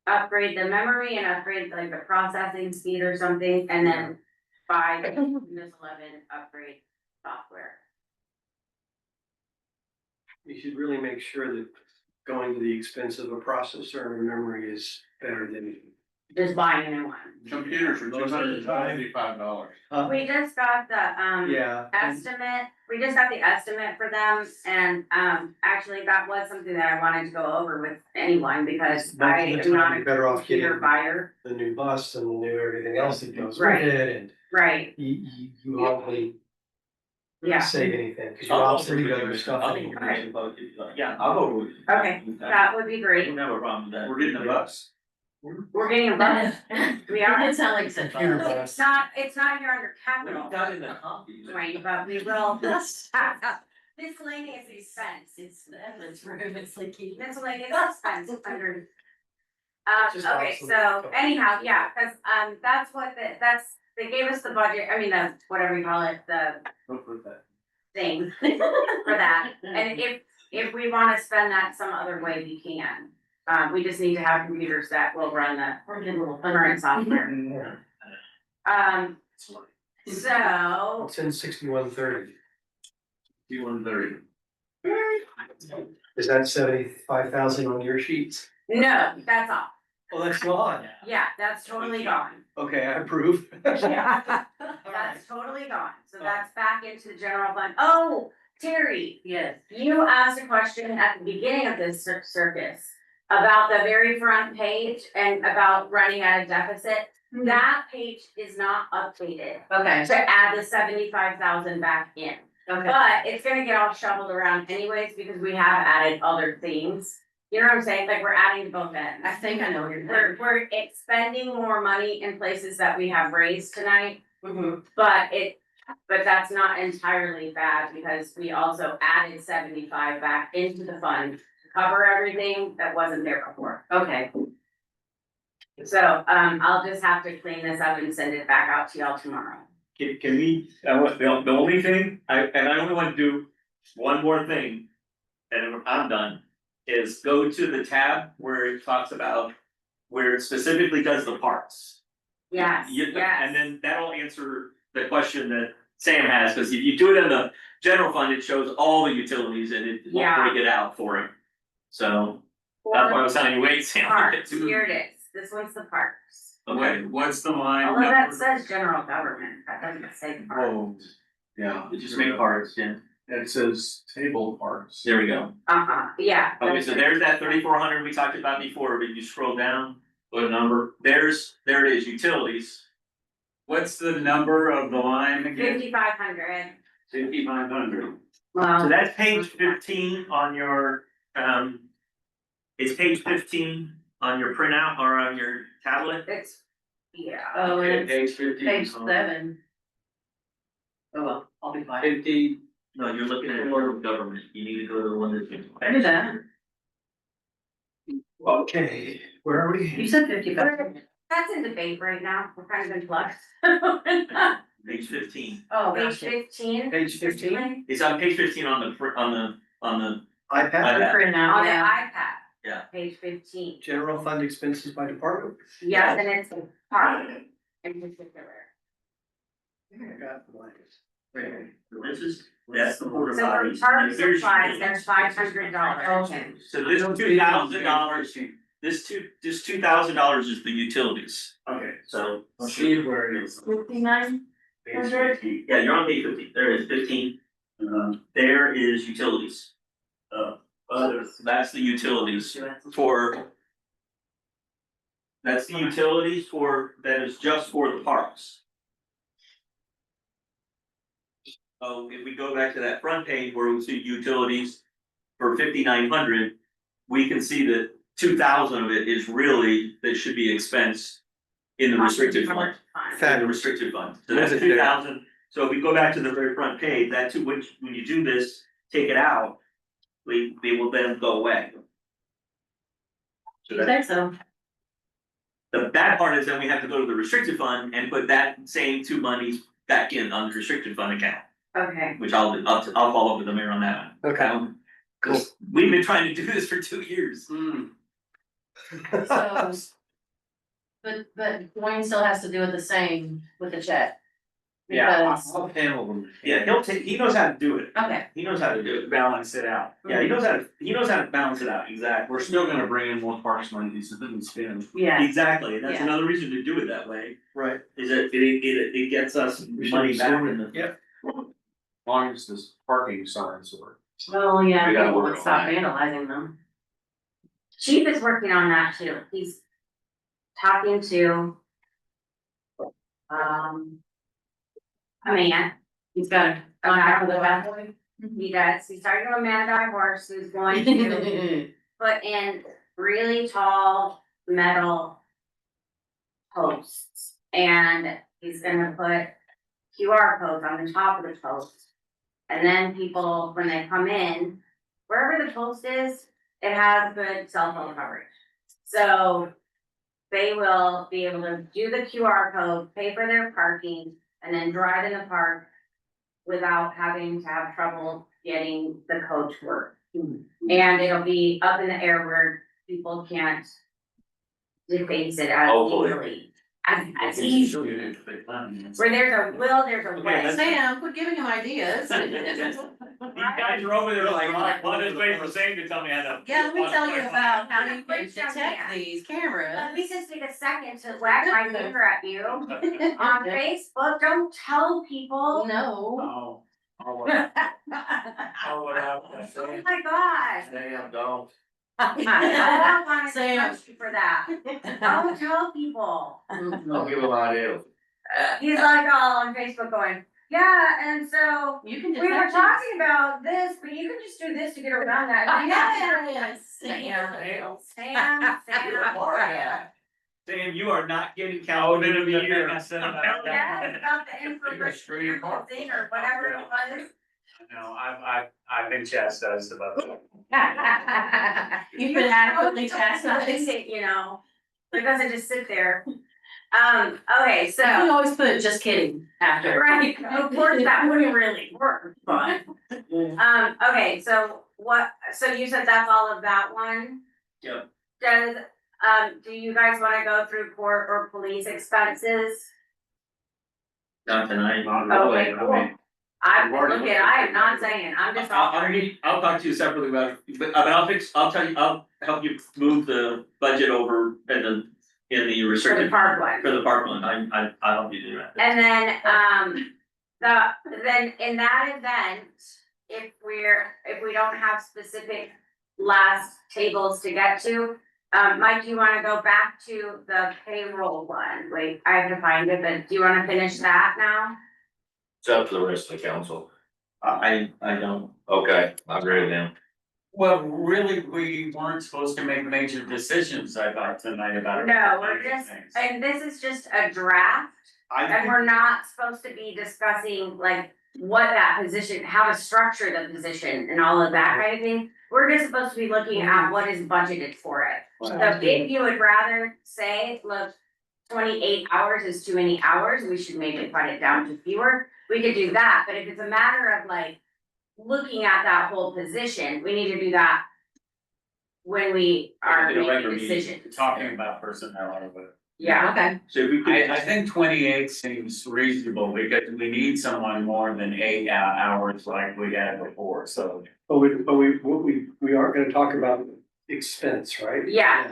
upgrade the memory and upgrade like the processing speed or something, and then buy the Windows 11 upgrade software. You should really make sure that going to the expense of a processor and memory is better than. Just buying a new one. Computers are $295. We just got the, Yeah. estimate, we just got the estimate for them, and, actually, that was something that I wanted to go over with anyone, because I am not a Better off computer getting buyer. the new bus and the new everything else that goes with Right. it, and Right, you hardly yeah, save anything, cause you also read other stuff. I'll think about it. Yeah, I'll go with you. okay, that would be I great. don't have a problem with that. We're getting a bus. We're getting a bus, we are, It sound like such Computer a. bus. it's not here under capital, Not in the copy. Dwayne, but we will. Miscellaneous expense, It's Evan's room, it's like. miscellaneous expense under. Just Okay, awesome. so anyhow, yeah, cause, that's what they gave us the budget, I mean, the, whatever you call it, the thing for that. And if we wanna spend that some other way, we can. We just need to have computers that will run the current software. So, It's in 6130. 130. Is that 75,000 on your sheets? no, that's all. Oh, that's gone. Yeah, that's totally gone. Okay, I approve. Yeah. That's totally gone. So that's back into the general fund. Oh, Terry, Yes. you asked a question at the beginning of this circus about the very front page and about running at a deficit. That page is not updated Okay, to add the 75,000 back in. okay. But it's gonna get all shoveled around anyways, because we have added other things. You know what I'm saying? Like, we're adding to both ends. I think I know what you're We're expending more money in places that we have raised tonight, saying. but that's not entirely bad, because we also added 75 back into the fund to cover everything that wasn't there before. Okay, So, I'll just have to clean this up and send it back out to y'all tomorrow. Can we, the only thing, I only wanna do one more thing, and I'm done, is go to the tab where it talks about, where it specifically does the parts. Yes, And yes. then that'll answer the question that Sam has, cause if you do it in the general fund, it shows all the utilities and it won't Yeah. break it out for him. So, that's why I was telling you, wait, Sam. Parks, here it is. This one's the parks. Okay, What's the line? Although that says general government, that doesn't say parks. Oh, yeah. just make parts, yeah, It says table parts. there we go. Yeah. Okay, so there's that 3,400 we talked about before, but you scroll down, what number, there it is, utilities, What's the number of the line again? 5,500. 5,500. So Well, that's page 15 on your, it's page 15 on your printout or on your tablet. it's, yeah. oh, and it's Page 15. page 7. Oh, well, I'll be quiet. 50, no, you're looking at order of government, you need to go to the one that's. I do that. Okay, where are we? You said 55. That's in debate right now. We're kind of in flux. Page 15, Oh, Page gotcha. 15. Page 15? it's on page 15 on the, iPad, iPad. Print On out, the yeah. iPad. Yeah. Page 15. general fund expenses by department. Yes, and it's park in particular. I got the lines. This is, that's the border So for bodies. park And here's supplies, your- there's $500. Okay. So this $2,000, this $2,000 is the utilities, Okay, so. I'll see where it is. 59? Page 15. Yeah, you're on page 15, there it is, 15, there is utilities. That's the utilities for. That's the utilities for, that is just for the parks. So if we go back to that front page where we see utilities for 5,900, we can see that 2,000 of it is really, that should be expensed in the restricted fund. In the restricted fund, so that's 2,000, so if we go back to the very front page, that too, which, when you do this, take it out. They will then go away. So You think so? the bad part is then we have to go to the restricted fund and put that same two monies back in on the restricted fund account, Okay. which I'll follow up with the mayor on that one. Okay. Cause we've been trying to do this for 2 years. So. But Dwayne still has to do it the same with the check. Because, I'll handle them. Yeah, he knows how to do it, okay, he knows how to do it, Balance it out. yeah, he knows how to balance it out, exactly. We're still gonna bring in more parks money, these didn't spend. yeah, Exactly, and that's Yeah. another reason to do it that way, Right. is that it gets us We should money be back sorted. in the. Yeah. As long as this parking signs work. well, yeah, We gotta people work would on stop that. vandalizing them. Chief is working on that too. He's talking to a man. He's got a contract with the bad He does. He's talking to a man on a horse who's going to boy. put in really tall metal posts. And he's gonna put QR codes on the top of the post. And then people, when they come in, wherever the post is, it has good cell phone coverage. So they will be able to do the QR code, pay for their parking, and then drive in the park without having to have trouble getting the code to work. And it'll be up in the air where people can't deface it as Hopefully. easily. As easily. Where there's a will, there's a Okay, way. Sam, quit giving him ideas. These guys are over there like, well, just waiting for Sam to tell me how to. Yeah, let me tell you about how you can Break down detect that. these cameras. Let me just take a second to wag my finger at you. On Facebook, don't tell people No, Oh, Oh, what Oh my gosh. Damn, don't. I don't want to Sam. punish you for that. Don't tell people. Don't give them ideas. He's like all on Facebook going, yeah, and so You can just. we were talking about this, but you can just do this to get around that. Yes. Sam. Sam, you are not getting counted in a year. Yeah, about the infomercial thing or whatever it was. No, I've been chastised about that. You've been adequately chastised. You know, it doesn't just sit there. Okay, You so. can always put just kidding after. Right, of course, that wouldn't really work, but, okay, so so you said that's all of that one? Yep. Do you guys wanna go through court or police expenses? Not tonight. Okay, cool. I am not saying, I'm just offering. I'll talk to you separately about it, but I'll tell you, I'll help you move the budget over in the For the restricted. park one. For the park one, I'll help you do that. And then, then in that event, if we don't have specific last tables to get to, Mike, do you wanna go back to the payroll one? Wait, I have to find it, but do you wanna finish that now? It's up to the rest of the council. I don't. Okay, I agree with them. Well, really, we weren't supposed to make major decisions, I thought, tonight about. No, we're just, things. and this is just a draft, and we're not supposed to be discussing like what that position, how to structure the position and all of that kind of thing. We're just supposed to be looking at what is budgeted for it. So if you would rather say, look, 28 hours is too many hours, we should maybe cut it down to fewer, we could do that, but if it's a matter of like looking at that whole position, we need to do that when we are In a regular making meeting. decisions. Talking about personnel, but Yeah, Okay. So if we could. I think 28 seems reasonable because we need someone more than 8 hours like we had before, so. But we aren't gonna talk about expense, right? Yeah.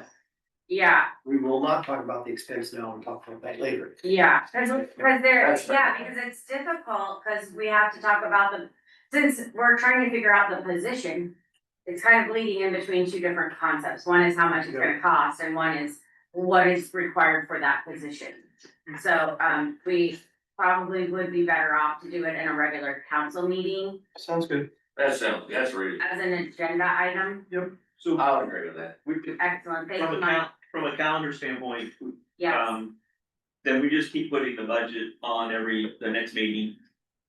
yeah, We will not talk about the expense now and talk about that later. yeah, cause there, That's fair. yeah, because it's difficult, cause we have to talk about since we're trying to figure out the position. It's kind of bleeding in between two different concepts, one is how much it's gonna cost, and one is what is required for that position. So, we probably would be better off to do it in a regular council meeting Sounds good. That's reasonable. as an agenda item. So I would agree with that. we could, Excellent, thank from you, a Mike. from a calendar standpoint, Yes, then we just keep putting the budget on the next meeting.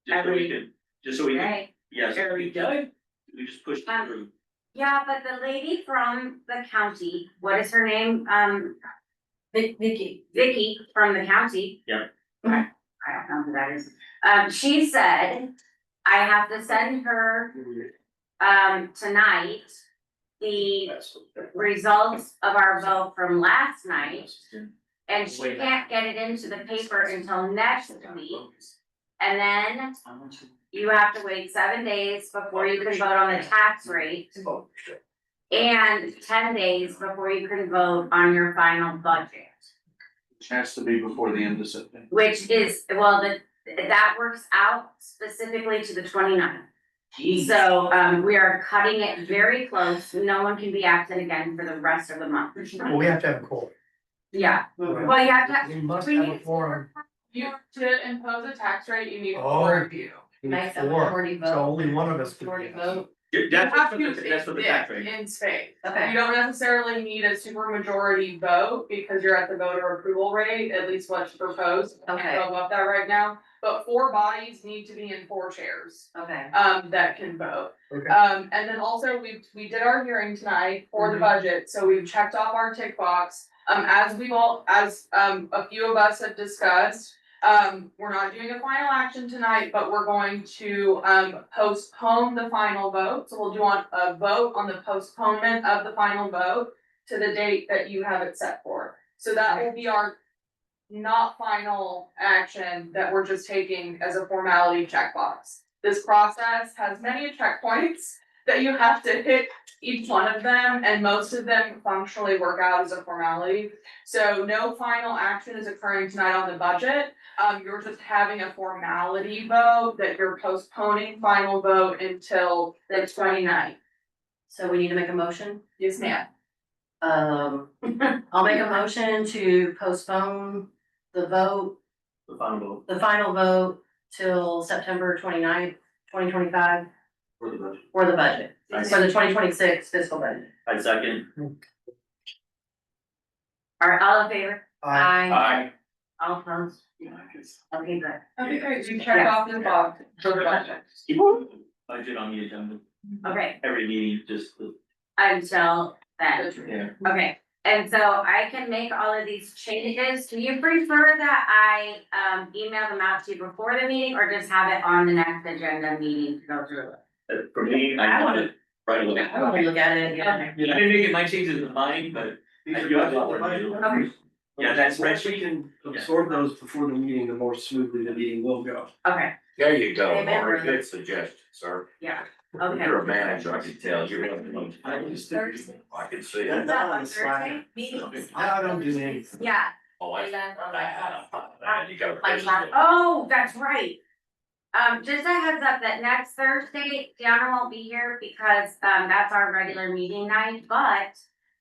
Just so we can, okay. yes, Every day. we just push it through. Yeah, but the lady from the county, what is her name? Vicky from the county. Yep. I don't know who that is. She said, I have to send her, tonight, the results of our vote from last night. And she can't get it into the paper until next week. And then you have to wait 7 days before you can vote on the tax rate. And 10 days before you can vote on your final budget. Which has to be before the end of September. Which is, well, that works out specifically to the 29th. So, we are cutting it very close, no one can be absent again for the rest of the month. Well, we have to have a call. Yeah, well, you have to. We must we have a need- forum. To impose a tax rate, you need Oh. four of you. Nice, a Four. majority vote. So only one of us could. Majority vote. You That's have what to, that's what the tax rate. in spades. Okay. You don't necessarily need a super majority vote because you're at the voter approval rate, at least what's proposed. I can't Okay. go above that right now, but 4 bodies need to be in 4 chairs, Okay. that can vote. Okay. And then also we did our hearing tonight for the budget, so we've checked off our tick box. As a few of us have discussed, we're not doing a final action tonight, but we're going to, postpone the final vote. So we'll do a vote on the postponement of the final vote to the date that you have it set for. So that will be our not final action that we're just taking as a formality checkbox. This process has many checkpoints that you have to hit each one of them, and most of them functionally work out as a formality. So no final action is occurring tonight on the budget, you're just having a formality vote that you're postponing final vote until the 29th. So we need to make a motion. Yes, ma'am. I'll make a motion to postpone the vote, The final vote the final vote till September 29th, 2025 for the budget. for the budget, for the 2026 fiscal budget. I second. Alright, all in favor? I, All opposed? Okay, good. Okay, great, you check off the box for the budget. Keep budget on the agenda, Okay, every meeting, just, until then. yeah. Okay, and so I can make all of these changes. Do you prefer that I email them out to you before the meeting or just have it on the next agenda meeting to go through it? For me, I want it right away. I want to look at it, yeah. I didn't make it, my changes in mine, but you have to work it. Okay, Yeah, that's once we spreadsheet. can absorb those before the meeting, the more smoothly the meeting will go. okay, There you go, Amen, Mark, brother. good suggestion, sir. yeah, okay. You're a manager, I can tell, you're really, I just Thursday. I can see Is it. that on Thursday? Meetings. I don't do anything. Yeah, Oh, I, you got. Like last- oh, that's right. Just a heads up that next Thursday, Deanna won't be here because, that's our regular meeting night, but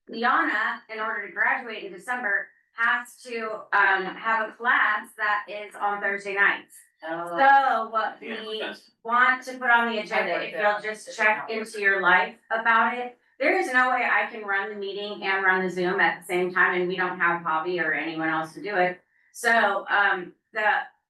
Liana, in order to graduate in December, has to, have a class that is on Thursday nights. So what we want to put on the agenda, if you'll just check into your life about it. There is no way I can run the meeting and run the Zoom at the same time, and we don't have Bobby or anyone else to do it. So,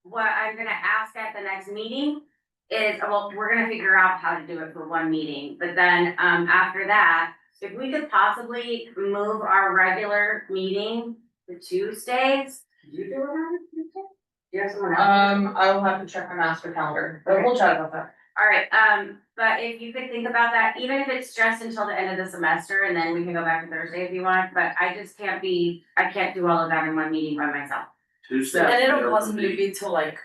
what I'm gonna ask at the next meeting is, well, we're gonna figure out how to do it for one meeting, but then, after that, if we could possibly move our regular meeting to Tuesdays. Do you do it on Tuesday? Do you have someone else? I will have to check my master calendar, but we'll chat about that. Alright, but if you could think about that, even if it's just until the end of the semester, and then we can go back to Thursday if you want, but I just can't do all of that in one meeting by myself. Tuesday. And it'll possibly be till like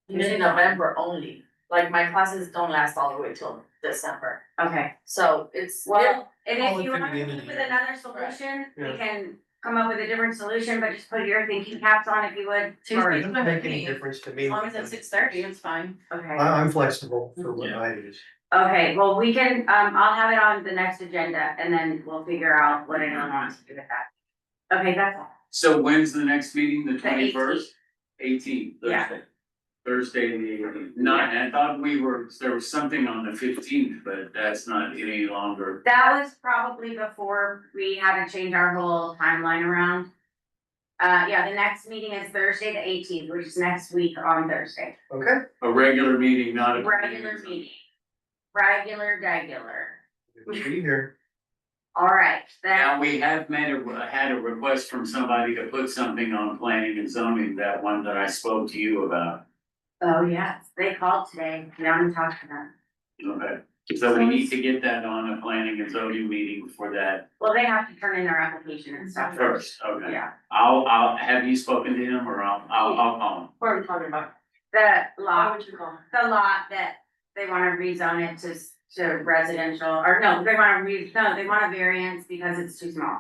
mid-November only, like my classes don't last all the way till December, Okay, so it's. well, and All if you at the want to beginning come of with the another solution, we Yeah. can come up with a different solution, but just put your thinking caps on if you would. Tuesday. It doesn't make any difference to me. As long as it's 6:30, it's fine. Okay, I'm flexible for what night it is. okay, well, we can, I'll have it on the next agenda and then we'll figure out what anyone wants to do with that. Okay, that's all. So when's the next meeting, the The 21st? 18th. Yeah. Thursday, the 18th. Not, I thought there was something on the 15th, but that's not any longer. That was probably before we had to change our whole timeline around. Yeah, the next meeting is Thursday, the 18th, which is next week on Thursday. Okay. A regular meeting, not a. Regular meeting. Regular. Be here. Alright, then, Now, we have had a request from somebody to put something on planning and zoning, that one that I spoke to you about. oh yes, they called today, now I'm talking to them. Okay, so we need to get that on a planning and zoning meeting for that Well, they have to turn in their application and stuff. first, okay. Yeah, I'll, have you spoken to him or I'll call him? What are we talking about? the What lot, would you call it? the lot that they wanna rezone it to residential, or no, they want a variance because it's too small.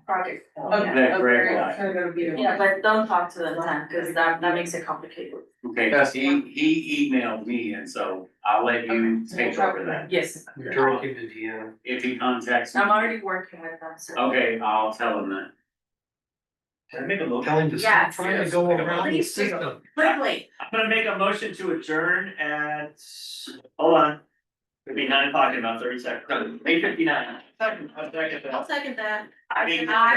Project. Okay, That great okay, lot. it's gonna go to be- Yeah, but don't talk to them then, cause that makes it complicated. Okay, he emailed me and so I'll let you take over that. Yes, You're talking to Deanna. If he contacts me, I'm already working with them, so. okay, I'll tell him that. Can I make a motion? Tell him to stop Yes, trying to yes, go make a around the Please do. system. Quickly, I'm gonna make a motion to adjourn at, hold on. It'll be 9 o'clock in about 30 seconds, 8:59. Second, I'll second that. I'll second that. I mean. Aye.